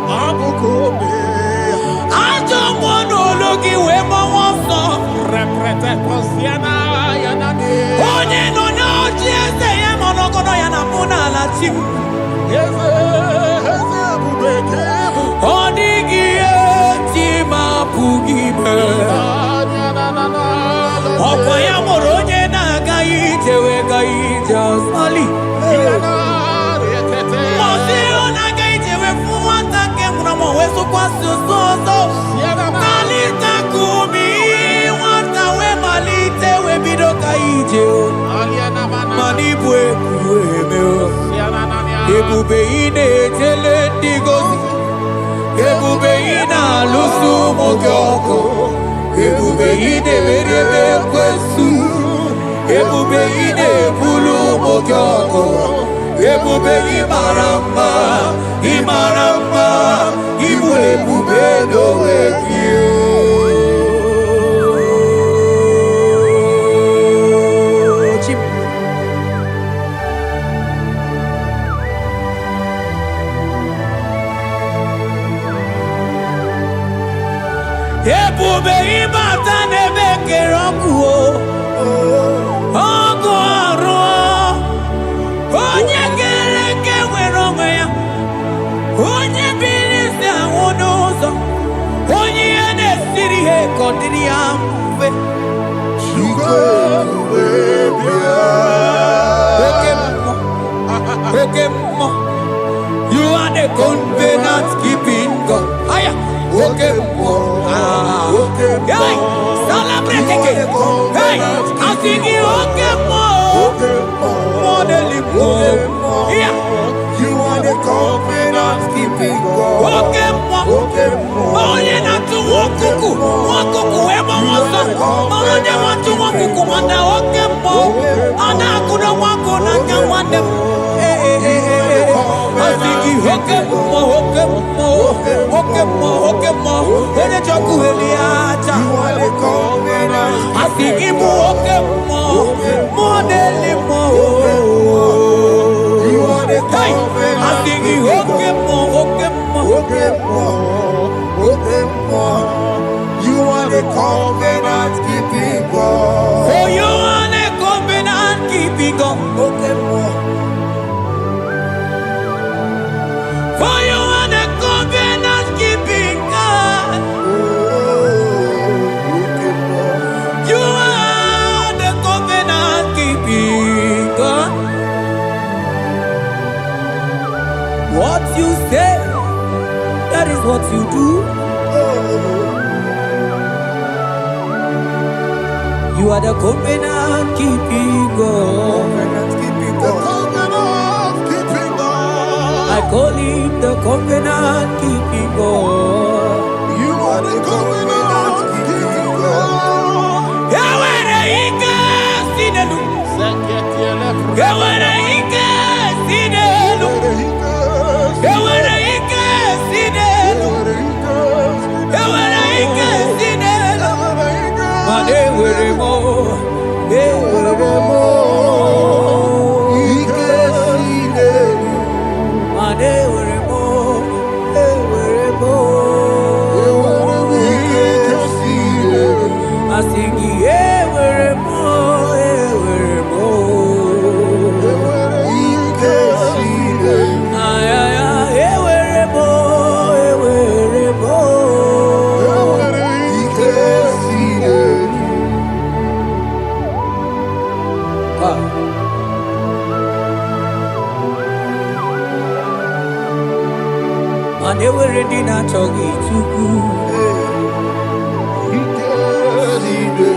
Abukome. Ajo mono logi we mo wonso. Reprete posiana yanade. Onye no no jiese ye mono kono yana muna la chim. Eze abubeke. Odigi eti mapugibe. Okwa ya moronye na gaite we gaite asali. Mosi ona gaite we fuwata ke muna weso kwa soso. Malita kumi wata we malite we bido gaite. Manibwe kuwemeo. Ebube ine tele digozi. Ebube ina lusu mogyoko. Ebube ine merebe kwesu. Ebube ine bulu mogyoko. Ebube imarama. Ibu ebube do ekio. Ebube ibata nebe kerokuo. Ogo aro. Onye kereke weronwe ya. Onye bilisi awunuzo. Onye ene siri he kondiri ya mfe. Okemo. You are the covenant keeping God. Aya. Okemo. Hey, celebrate again. Hey, asigi okemo. Modelimo. Yeah. You are the covenant keeping God. Okemo. Onye na tu wokuku. Wokuku ema wasa. Onye watu wokuku wanda okemo. Ana kuna wako na kamande. Asigi okemo. Ene choku eliacha. You are the covenant. Asigi mu okemo. Modelimo. You are the Hey, covenant. asigi okemo. You are the covenant keeping God. Oh, you are the covenant keeping God. What you say, that is what you do. You are the covenant keeping God. I call him the covenant keeping God. You are the covenant keeping God. Yawere ike sinelu. Yawere ike sinelu. Yawere ike sinelu. Yawere ike sinelu. Mane were mo. Were mo. Ike sinelu. Mane were mo. Were mo. Ike sinelu. Asingi were mo. Were mo. Ike sinelu. Ay ay ay were mo. Were mo. Ike sinelu. Mane were di na chogi chuku. Ike sinelu.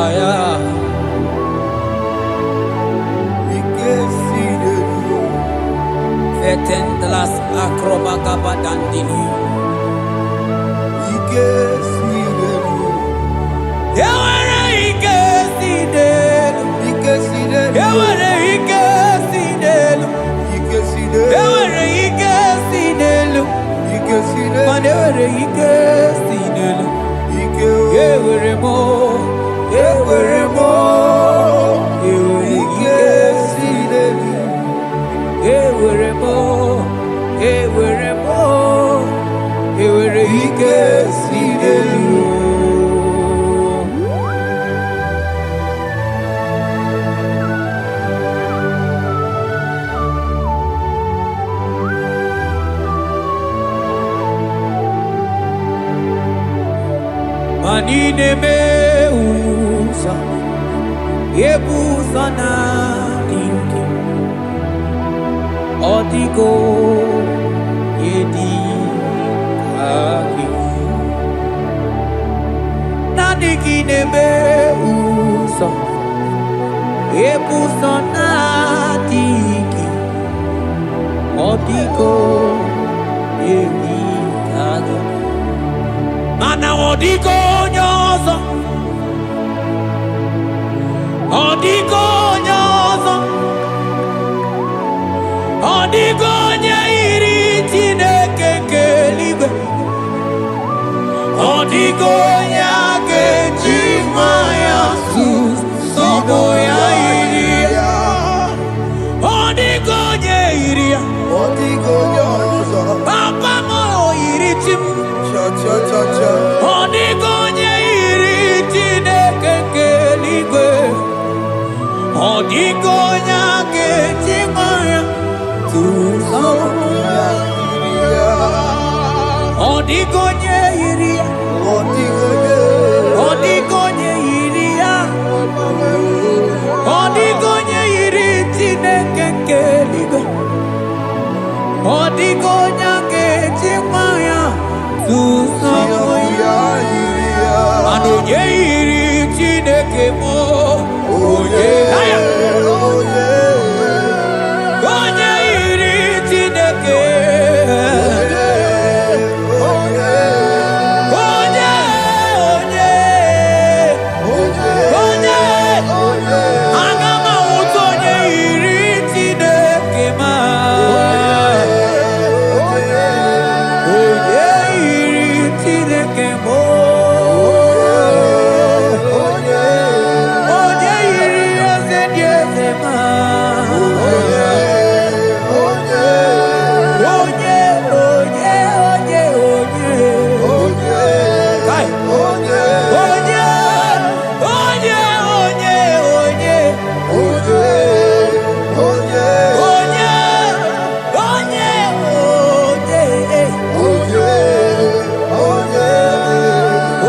Aya. Ike sinelu. Vetendlas akrobaga badandini. Ike sinelu. Yawere ike sinelu. Ike sinelu. Yawere ike sinelu. Ike sinelu. Yawere ike sinelu. Ike sinelu. Mane were ike sinelu. Ike Yewere mo. Yewere mo. Yewere Ike ike sinelu. Yewere mo. Yewere mo. Yewere ike sinelu. Manine me usa, yebusa na dinki, odiko yedi kaki. Nadiki ne me usa, yebusa na dinki, odiko yedi kaki. Mana odiko nyozo, odiko nyozo, odiko nyairi Chineke kelibe, odiko nyake chimaya sus sobo ya iria, odiko nyairia, Odigo nyozo. papa mo iritim. Cha cha cha cha. Odigonye iri Chineke keligwe, odigonya kechimaya tuzo. Odigonye iria, odigonye iria, odigonye iri Chineke keligwe, odigonya kechimaya tuzo. Anonye iri Chineke mo, onye aya. Onye iri Chineke, onye, aga m ahụta onye iri Chineke ma. Onye iri Chineke mo. Onye iri eze dị eze ma. Kai.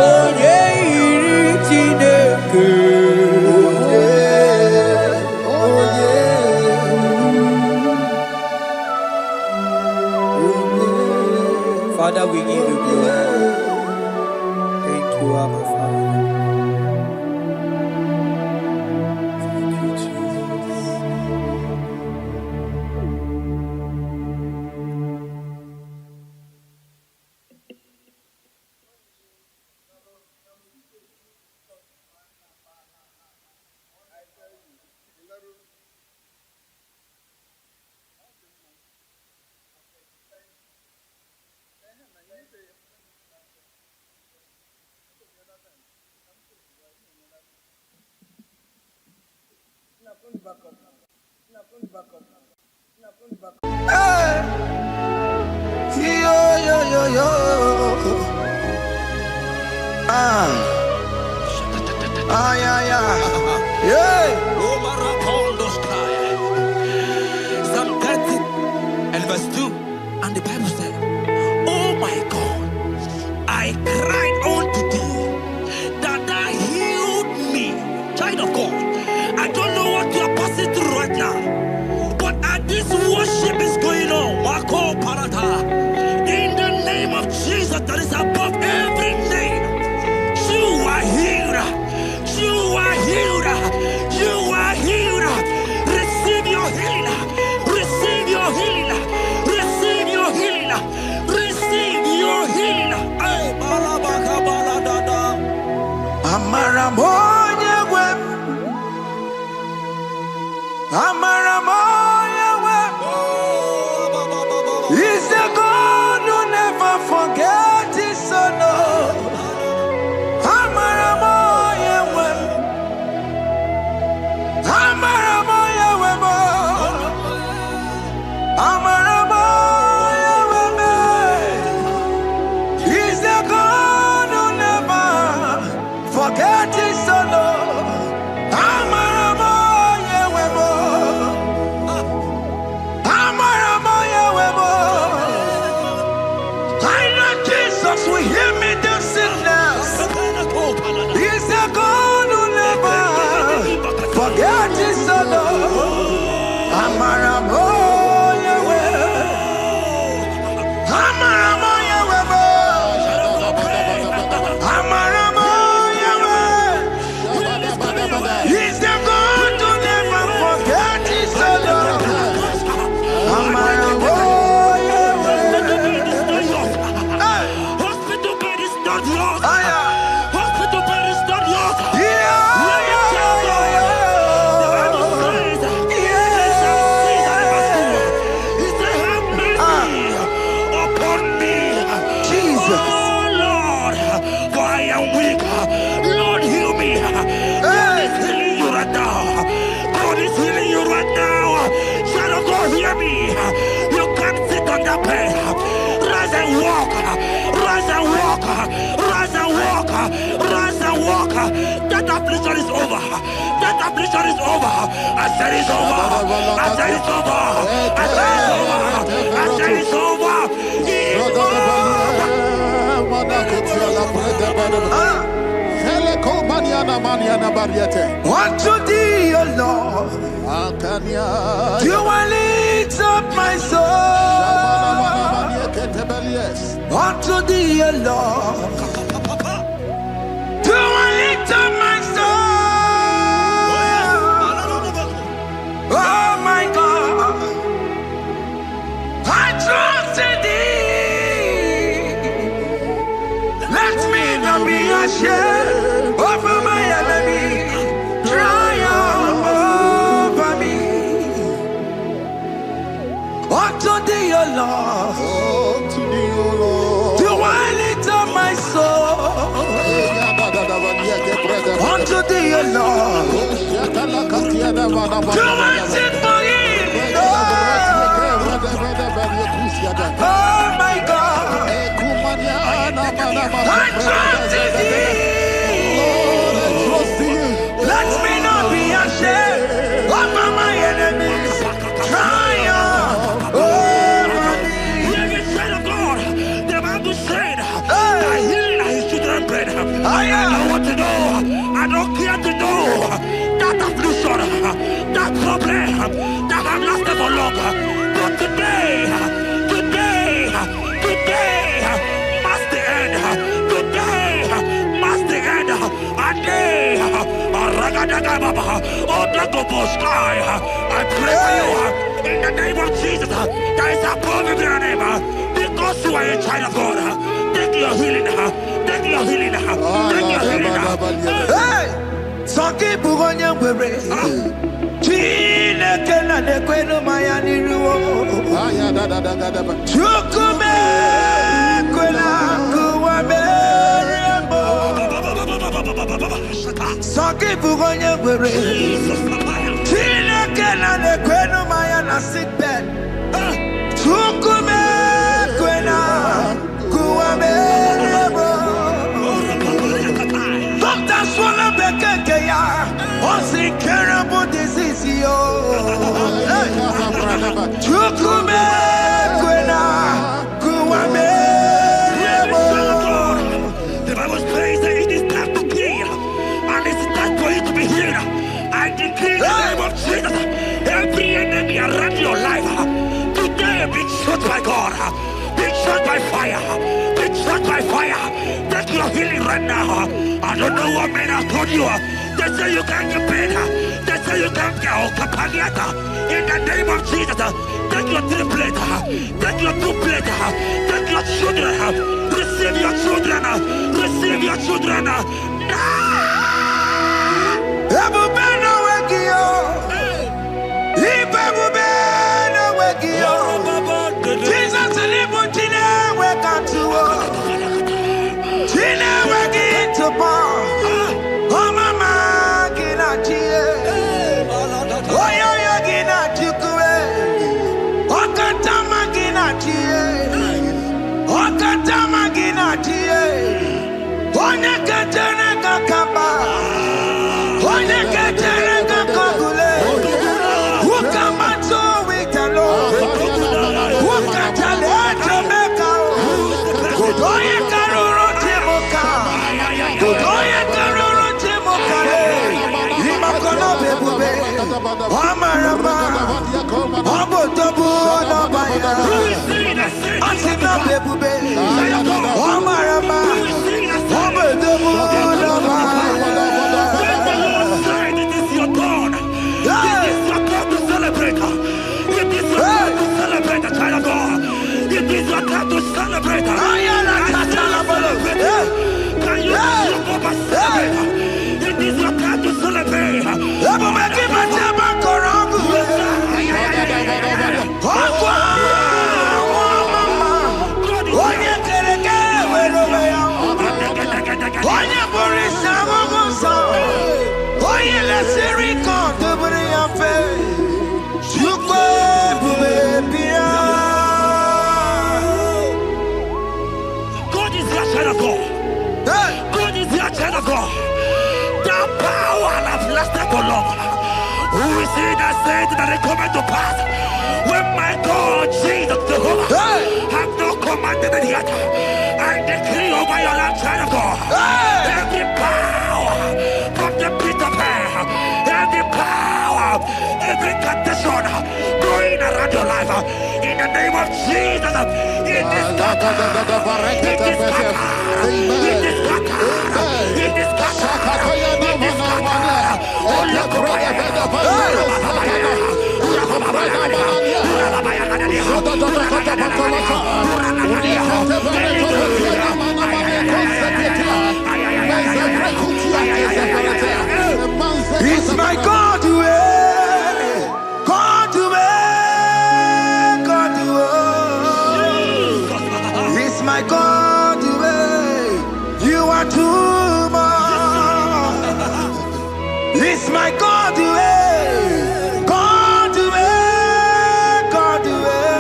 Onye iri Chineke. Father, we give you glory. Thank you, Abba Father. Thank you, Jesus. Hey, yo, yo, yo, yo. Ah, yeah, yeah. Yeah. Psalm 30 and verse 2. And the Bible said, oh my God, I cried unto thee that thou healed me. Child of God, I don't know what you are passing through right now, but as this worship is going on, Wako Parata, in the name of Jesus that is above every name, you are healed. You are healed. You are healed. Receive your healing. Receive your healing. Receive your healing. Receive your healing. Hey, balabaka baladada. Amaramoya wem. Amaramoya wem. He's the God who never forgets his son. Amaramoya wem. Amaramoya wem. Amaramoya wem. He's the God who never forgets his son. Amaramoya wem. Amaramoya wem. I know Jesus will hear me the sickness. He's the God who never forgets his son. Amaramoya wem. Amaramoya wem. Amaramoya wem. He's the God who never forgets his son. Amaramoya wem. Hospital bed is not yours. Aya. Hospital bed is not yours. Yeah, Let me tell you, the Bible says, in Psalm 6 and verse 2, he said, have mercy upon me, Jesus. oh Lord, for I am weak. Lord, heal me. God is healing you right now. God is healing you right now. Child of God, hear me. You can't sit on that bed. Rise and walk. Rise and walk. Rise and walk. Rise and walk. That affliction is over. That affliction is over. I said it's over. I said it's over. I said it's over. I said it's over. It's Unto thee, O Lord, do I lift up my soul. Unto thee, O Lord, do I lift up my soul. Oh my God, I trust in thee. Let me not be ashamed over my enemy. Triumph over me. Unto thee, O Lord, do I lift up my soul. Unto thee, O Lord, do I sing for him. Oh my God, I trust in thee. Let me not be ashamed over my enemies. Triumph over me. Hear me, child of God. The Bible said, that healing are his children's bread. I want to know. I don't care to know that affliction, that problem, that have lasted for long. But today, I pray for you in the name of Jesus. There is a power in your name because you are a child of God. Take your healing. Take your healing. Take your healing. Hey! Saki bugonya wewe. Chine kena de kwenu maya niruo. Chukume kwena kuwa merembo. Saki bugonya wewe. Chine kena de kwenu maya na sick bed. Chukume kwena kuwa merembo. Doctor swallow bekeke ya. Only terrible disease yo. Chukume kwena kuwame. The Bible says that it is time to heal, and it's time for you to be healed. I decree in the name of Jesus, every enemy around your life today be shot by God, be shot by fire, be shot by fire. Take your healing right now. I don't know what men have told you. They say you can't get better. They say you can't get Okapaniata. In the name of Jesus, take your 3 plate, take your 2 plate, take your children, receive your children, receive your children. Ebubena wegio. Ibebubena wegio. Jesus libutine wekatuo. Tine wegi to bar. Oh mama gina tie. Oh yo yo gina tikue. Oh katama gina tie. Oh katama gina tie. Oh nyeketene kakamba. Oh nyeketene kakagule. Ukamba to witalo. Ukatale Jamaica. Godoye karuro timoka. Godoye karuro timoka. Imakono bebube. Amarama. Abotobu no baya. Asina bebube. Amarama. Abotobu no baya. It is your turn. It is your turn to celebrate. It is your turn to celebrate, child of God. It is your turn to celebrate. Can you celebrate? It is your turn to celebrate. God is your child of God. God is your child of God. The power of lasted for long. Who is he that said that it coming to pass? When my God, Jesus Jehovah, have not commanded it yet. I decree over your life, child of God. Every power from the pit of hell, every power, every condition going around your life, in the name of Jesus, it is scattered. It is scattered. It is scattered. It is scattered. It is scattered. Oh, look over here. It's my God way, God way, God way. It's my God way. You are too much. It's my God way, God way, God way.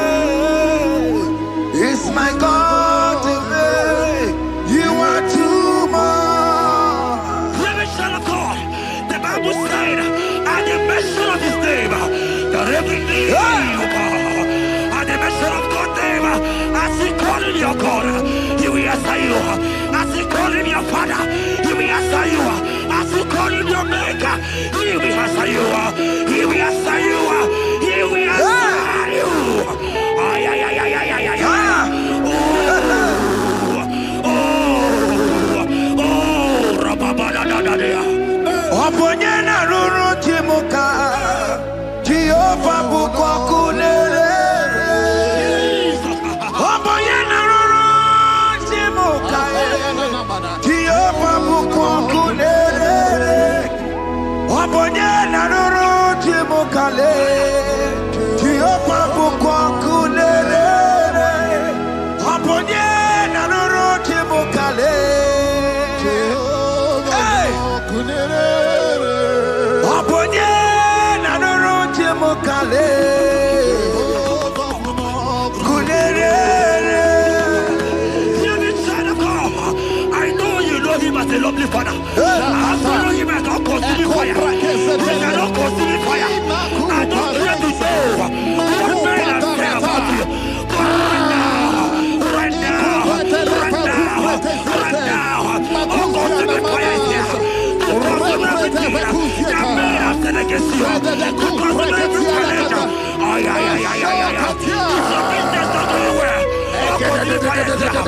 It's my God way. You are too much. Revelation of God. The Bible said, at the mention of his name, that every knee will bow. At the mention of God's name, as he called in your God, he will answer you. As he called in your Father, he will answer you. As he called in your Maker, he will answer you. He will answer you. He will answer you. Ay, ay, ay, ay, ay, ay, ay, ay. Oh, rababadadadadea. Oponyena Bukokunere. Oboyena roro Jimukae. Jehovah Bukokunere. Oboyena roro Jimukale. Jehovah Bukokunere. Oboyena roro Jimukale. Oboyena roro Jimukale. I know you know him as a lovely father. I follow him as a consuming fire. He cannot consuming fire. I don't try to know what men are saying about you. But right now, consuming fire is here. To consume everything that men are saying against you. To consume every challenge. Business not going well. Consuming fire is here.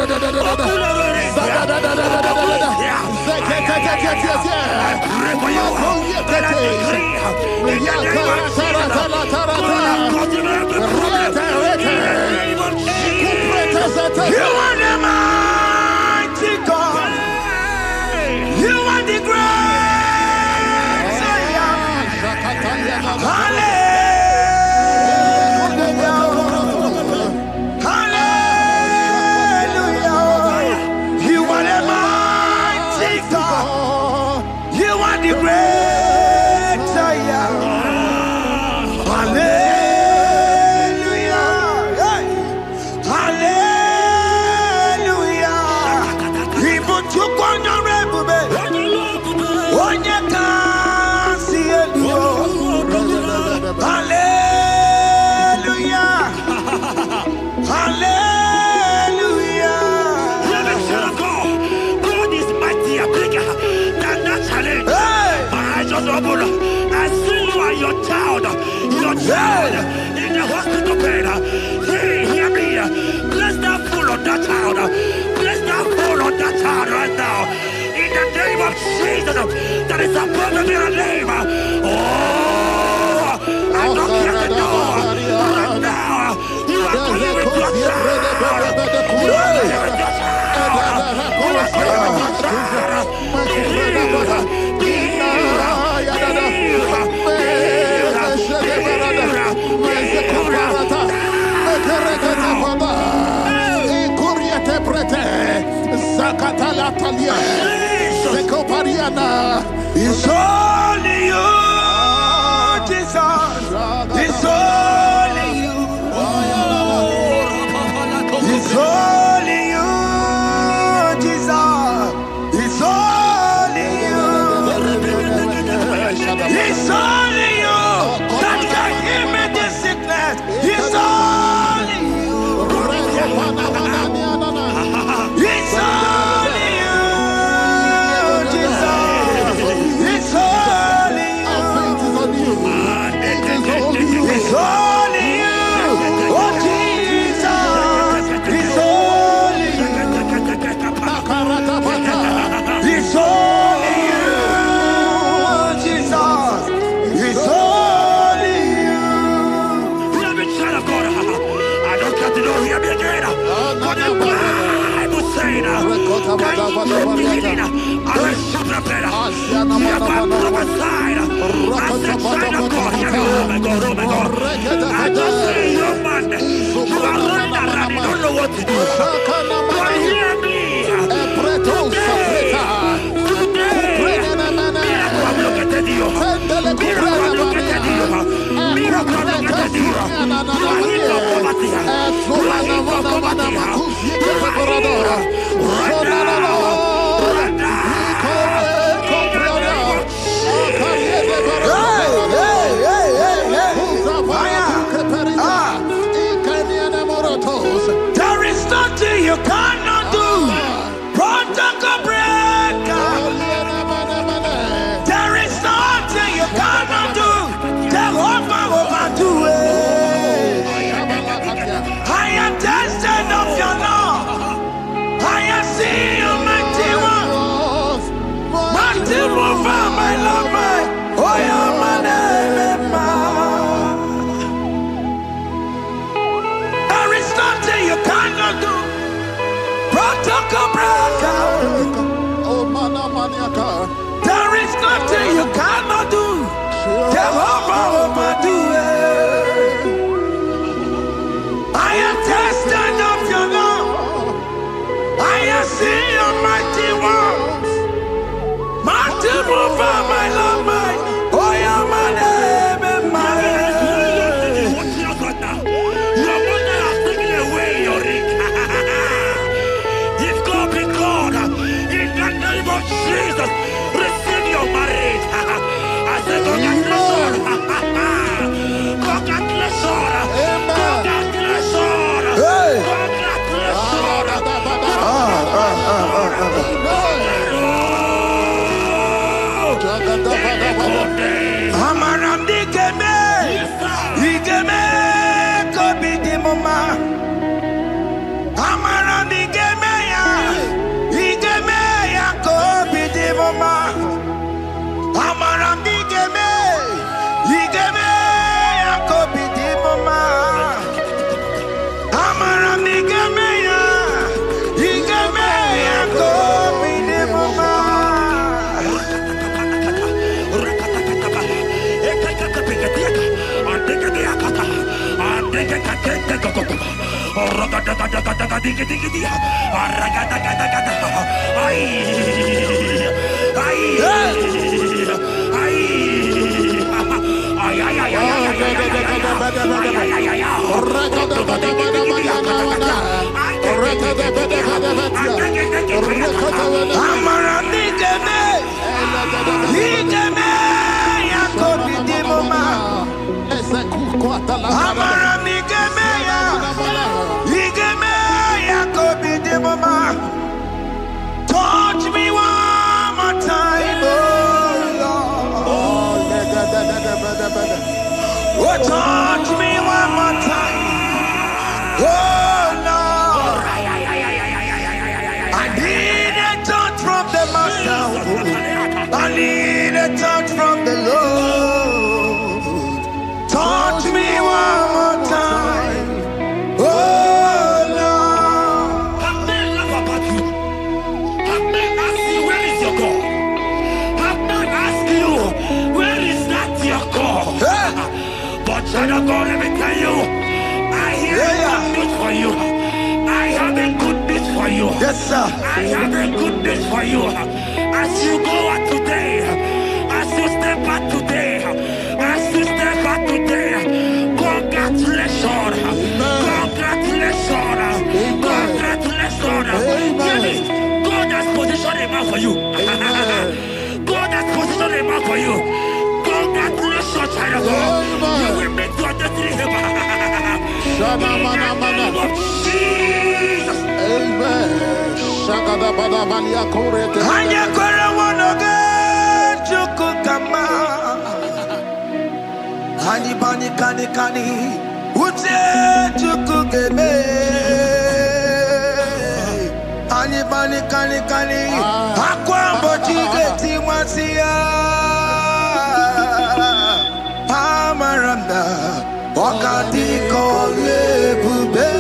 You are the mighty God. You are the great Savior. Hallelujah. Hallelujah. You are the mighty God. You are the great Savior. Hallelujah. I see you and your child in the hospital bed. Hear me. Bless that fool on that child. Bless that fool on that child right now. In the name of Jesus, that is above every name. Oh, I don't hear the door. Right now, you are going with your child. You are going with your child. You are going with your child. It's only you, Jesus. It's only you. It's only you, Jesus. It's only you. It's only you that can heal me this sickness. It's only you. It's only you, Jesus. It's only you. It's only you. Oh, Jesus. It's only you. It's only you, Jesus. It's only you. Hear me, child of God. I don't got to know, hear me again. For the Bible saying, can you believe in? I will shoot up better. Hear my prophesied. I said, child of God, hear me. Oh my God, oh my God. I just see you, man. You are running around, you don't know what to do. But hear me. There is nothing you cannot do. Protocol breaker. There is nothing you cannot do. Jehovah overdo it. I am tested of your love. I have seen you make Oh, there is nothing you cannot do. Jehovah, do it. I am tested of your love. I have seen your mighty works. Mighty mover, my Lord, my. Oh, yeah, my name and my name. Your mother has taken away your ring. If God be God, in the name of Jesus, receive your marriage. I say congratulations. Congratulations. Congratulations. Congratulations. Amaramdi Geme, Igeme, Kobi di Mama. Amaramdi Geme ya, Igeme ya Kobi di Mama. Amaramdi Geme, Igeme ya Kobi di Mama. Amaramdi Geme ya, Igeme ya Kobi di Mama. Touch me one more time, oh Lord. Oh, touch me one more time, oh Lord. I need a touch from the Master. I need a touch from the Lord. Touch me one more time, oh Lord. Have men laugh about you. Have men ask you, where is your God? Have men ask you, where is that your God? But child of God, let me tell you, I hear a good news for you. I have a good news for you. Yes, sir. I have a good news for you. As you go out today, as you step out today, as you step out today, congratulations. Congratulations. Congratulations. Hear me. God has positioned a man for you. God has positioned a man for you. Congratulations, child of God. You will make your destiny helper. In the name of Jesus. Amen. Hanya kwara wanoge chukukama. Hani bani kani kani ute chukugeme. Hani bani kani kani akwambo chigeti mwasiya. Amaramda wakati kole bube.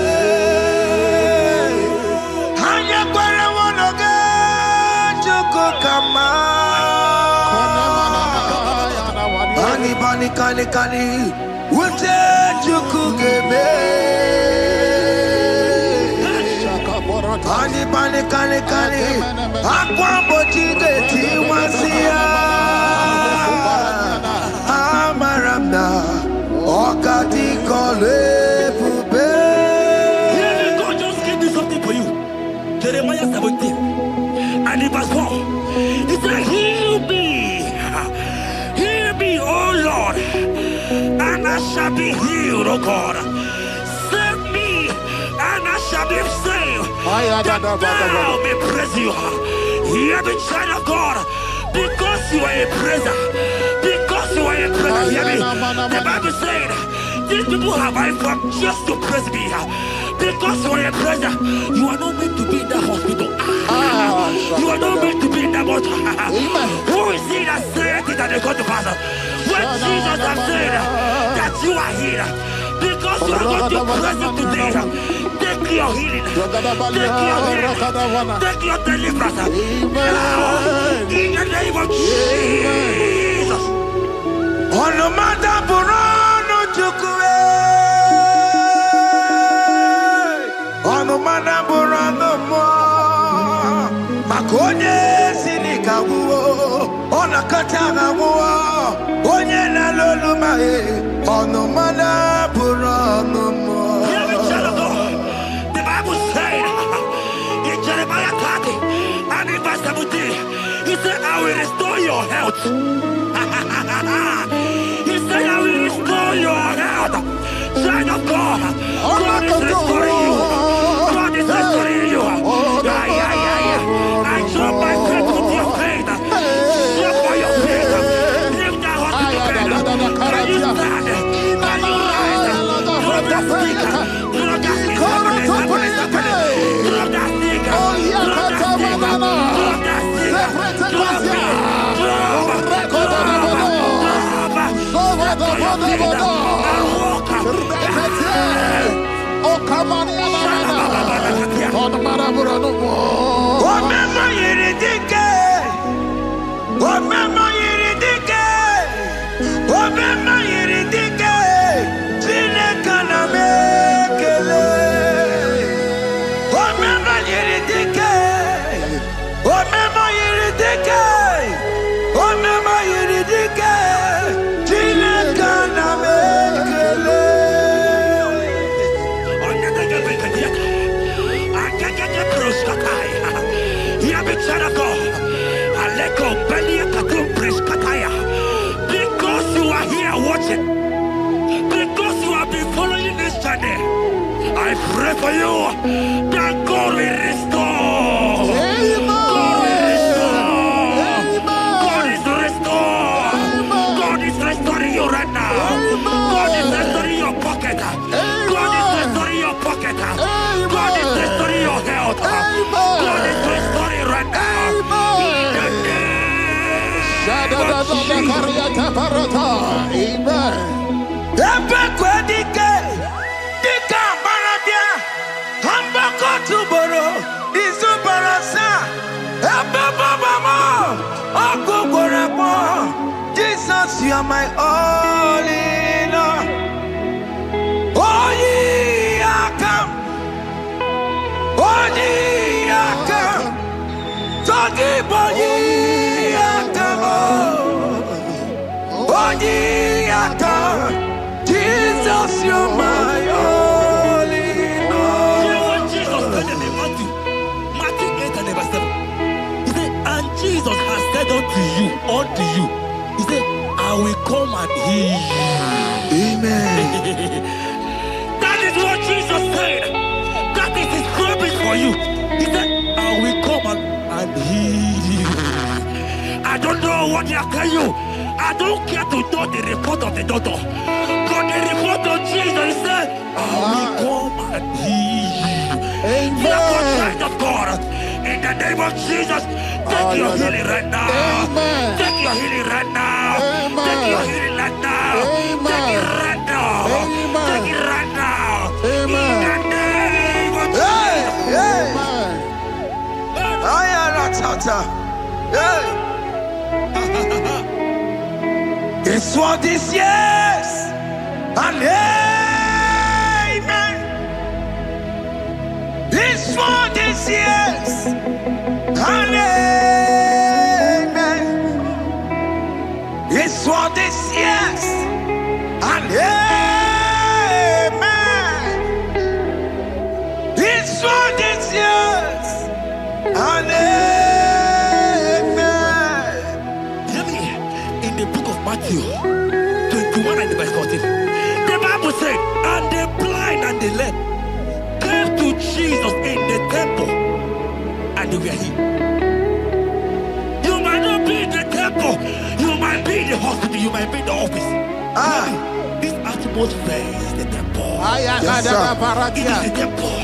Hanya kwara wanoge chukukama. Bani bani kani kani ute chukugeme. Bani bani kani kani akwambo chigeti mwasiya. Amaramda wakati kole bube. God just gave me something for you. Jeremiah 17 and in verse 4. He said, heal me, oh Lord, and I shall be healed, oh God. Save me, and I shall be saved. That thou may praise you. Hear me, child of God, because you are a praiser. Because you are a praiser, hear me. The Bible said, these people have I come just to praise me. Because you are a praiser, you are not meant to be in that hospital. You are not meant to be in that water. Who is he that said it that they go to pass? When Jesus has said that you are here, because struggle to press it today, take your healing, take your deliverance. Now, in the name of Jesus. Onomada Burano Chukwe. Onomada Burano Mo. Makonye Sinikawo. Onakataga Wo. Onye Nalolumae. Onomada Burano Mo. Hear me, child of God. The Bible said in Jeremiah 30 and in verse 17, he said, I will restore your health. He said, I will restore your health. Child of God, God is restoring you. God is restoring you. I drop my faith with your faith. Drop for your faith. Lift that hospital bed. Can you stand? Can you rise? Drop that stick. Drop that stick. Drop that stick. Because you are here watching, because you have been following this journey, I pray for you that God will restore. God will restore. God is restoring. God is restoring you right now. God is restoring your pocket. God is restoring your pocket. God is restoring your health. God is restoring right now. Jesus, you are my all in all. Oh, ye are come. Oh, ye are come. Talking about ye are come. Oh, ye are come. Jesus, you are my all in all. You know what Jesus said in Matthew 8 and verse 7? He said, and Jesus has said unto you, he said, I will come and heal you. Amen. That is what Jesus said. That is his promise for you. He said, I will come and heal you. I don't know what they are telling you. I don't care to know the report of the doctor. But the report of Jesus said, I will come and heal you. Therefore, child of God, in the name of Jesus, take your healing right now. Take your healing right now. Take your healing right now. Take it right now. Take it right now. In the name of Jesus. It's what this yes and amen. It's what this yes and amen. It's what this yes and amen. It's what this yes and amen. In the book of Matthew 21 and verse 14, the Bible said, and the blind and the lame came to Jesus in the temple and they were healed. You might not be in the temple, you might be in the hospital, you might be in the office. This atmosphere is the temple. Yes, it is the temple.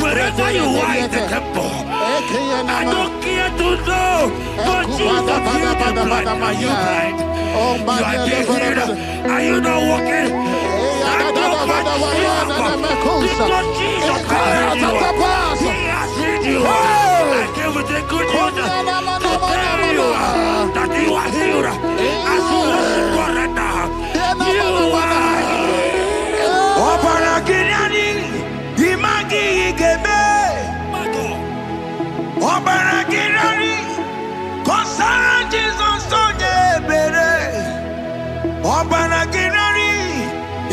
Wherever you are in the temple, I don't care to know, but Jesus healed the blind. Are you blind? You are being healed. Are you not walking? Stand up and Because Jesus has healed you. He has healed you. I came with a good news to tell you that you are healed. As you worship God right now, you are healed. Obaragirani, imagi igebe. Obaragirani, konsara Jesus sonye bere. Obaragirani,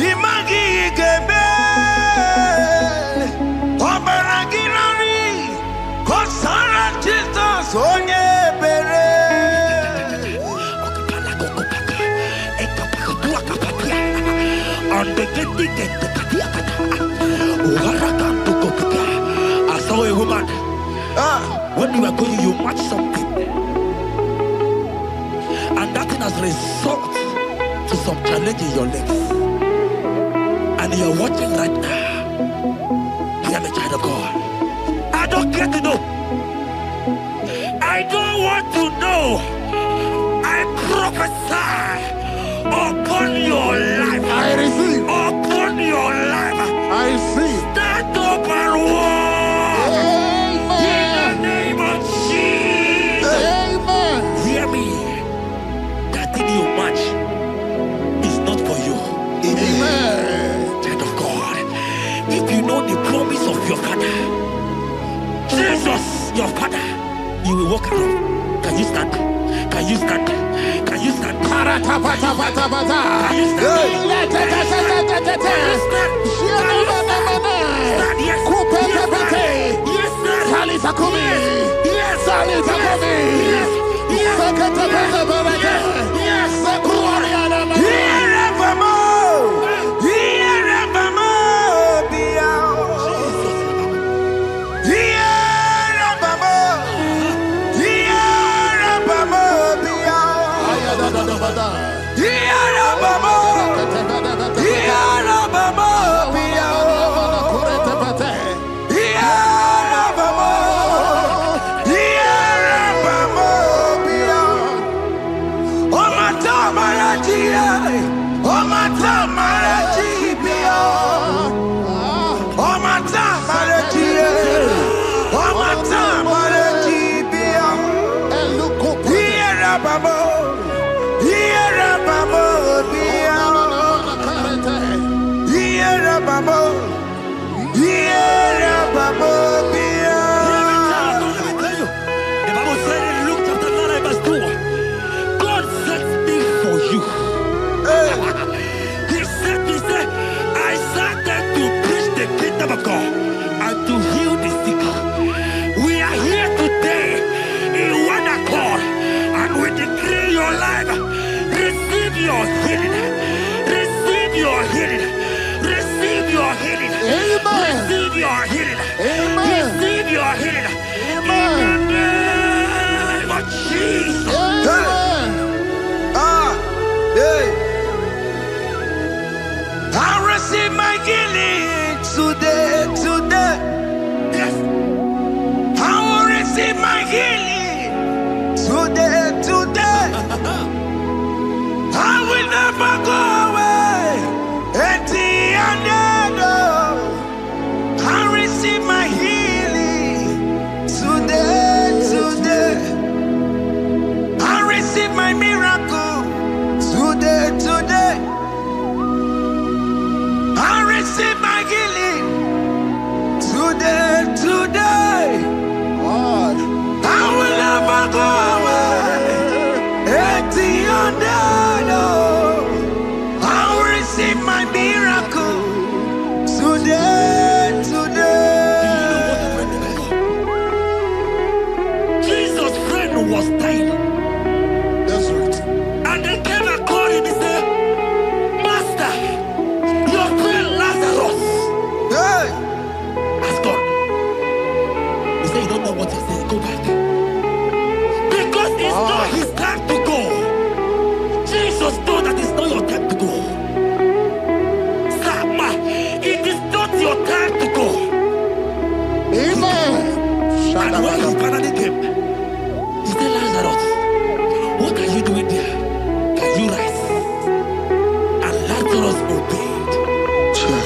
imagi igebe. Obaragirani, konsara Jesus sonye bere. I saw a woman. When you were going, you match something, and that thing has resulted to some challenge in your legs. And you're watching right now. Hear me, child of God. I don't care to know. I don't want to know. I prophesy upon your life. I receive. Upon your life. I receive. Stand up and walk. Amen. In the name of Jesus. Amen. Hear me. That thing you match is not for you. Amen. Child of God. If you know the promise of your father, Jesus, your father, you will walk around. Can you stand? Can you stand? Can you stand? Can you stand? Can you stand? Yes. Yes, sir. Yes, sir. Yes.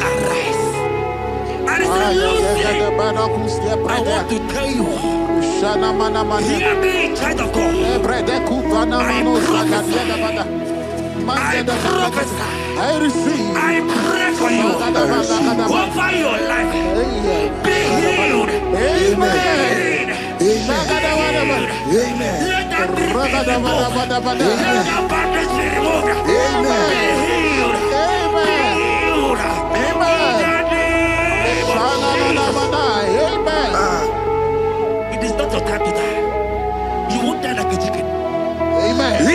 Arise. I want to tell you, hear me, child of God. I receive. I pray for you. Over your life. Be healed. Amen. Amen. Let that be removed. Let that bandage be removed. Be healed. Be healed. It is not your time to die. You won't die like a chicken. Amen.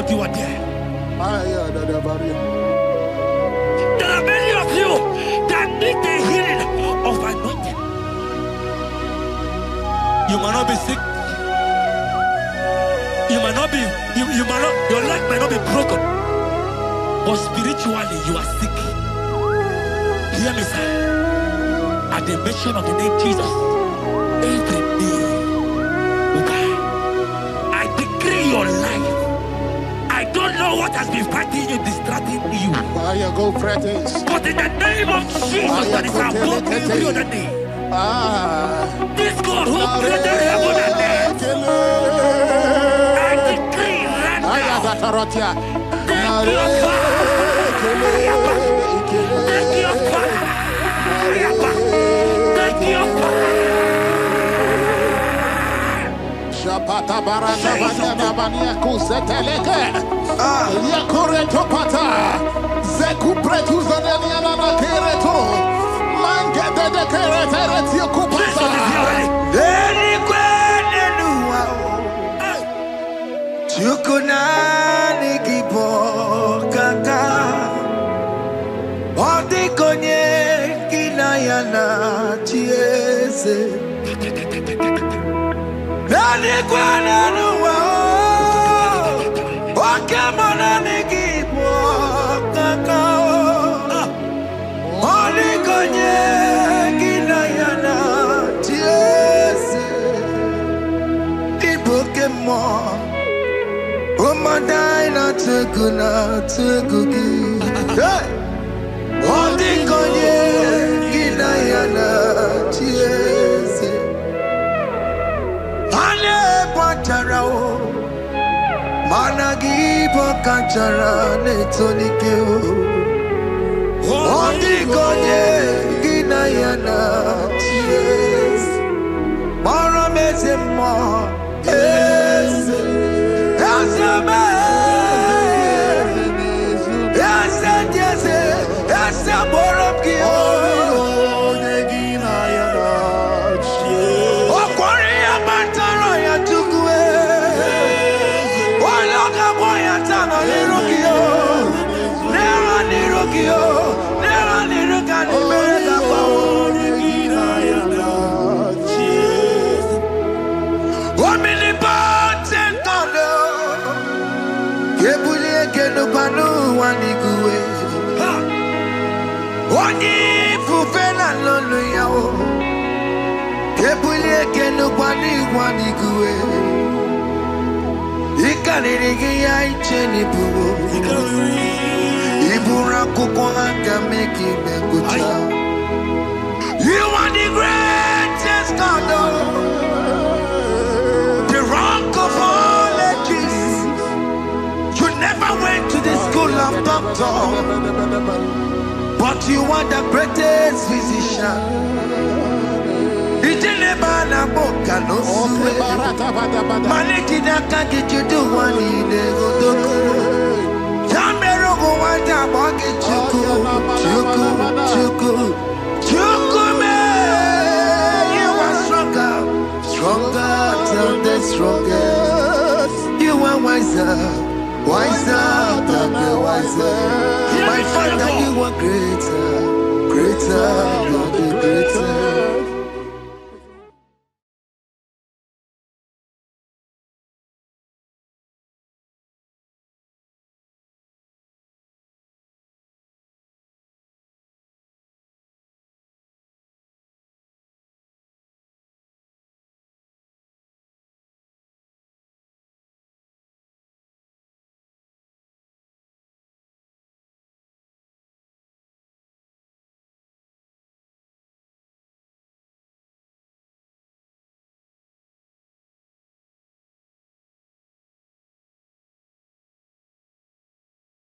You are there. There are many of you that need the healing of anointing. You might not be sick. You might not be, you might not, your leg might not be broken. But spiritually you are sick. Hear me, sir. At the mention of the name Jesus, every day will die. I decree your life. I don't know what has been fighting you, distracting you. But in the name of Jesus, that is above every other name. This God who created heaven and earth, I decree right now, take your fire. Take your fire. Take your fire. Pata baranda banyana bania kuseteleke yakore topata zeku pretu zaneliana na kereto mange de keretere tio kupasa Deni kwene nuwa Chukuna nikipo kaka Odi konye kinayana chiese Nani kwana nuwa Wakemona nikipo kaka Oli konye kinayana tiese Ibokemo Umadai na tegugi Oli konye kinayana tiese Pacharao Managi Pacachara Netonikeo Odi Konye Ginayana Yes Maramezemo Yes Yasame Yasa Boropkio Ginayana Oni fufela lolo yao. Kebulie kenu kwani kuwe. Ikanirigi ya icheni buwo. Ibura kukwanga meki mekucha. You are the greatest God, the rock of all ages. You never went to the school of doctor, but you are the greatest physician. Ijenebana boka no suwe. Maliki daka get you do one in the godoko. Yambero go wanda boki chuku. You are stronger than the strongest. You are wiser than the wiser. My Father, you are greater.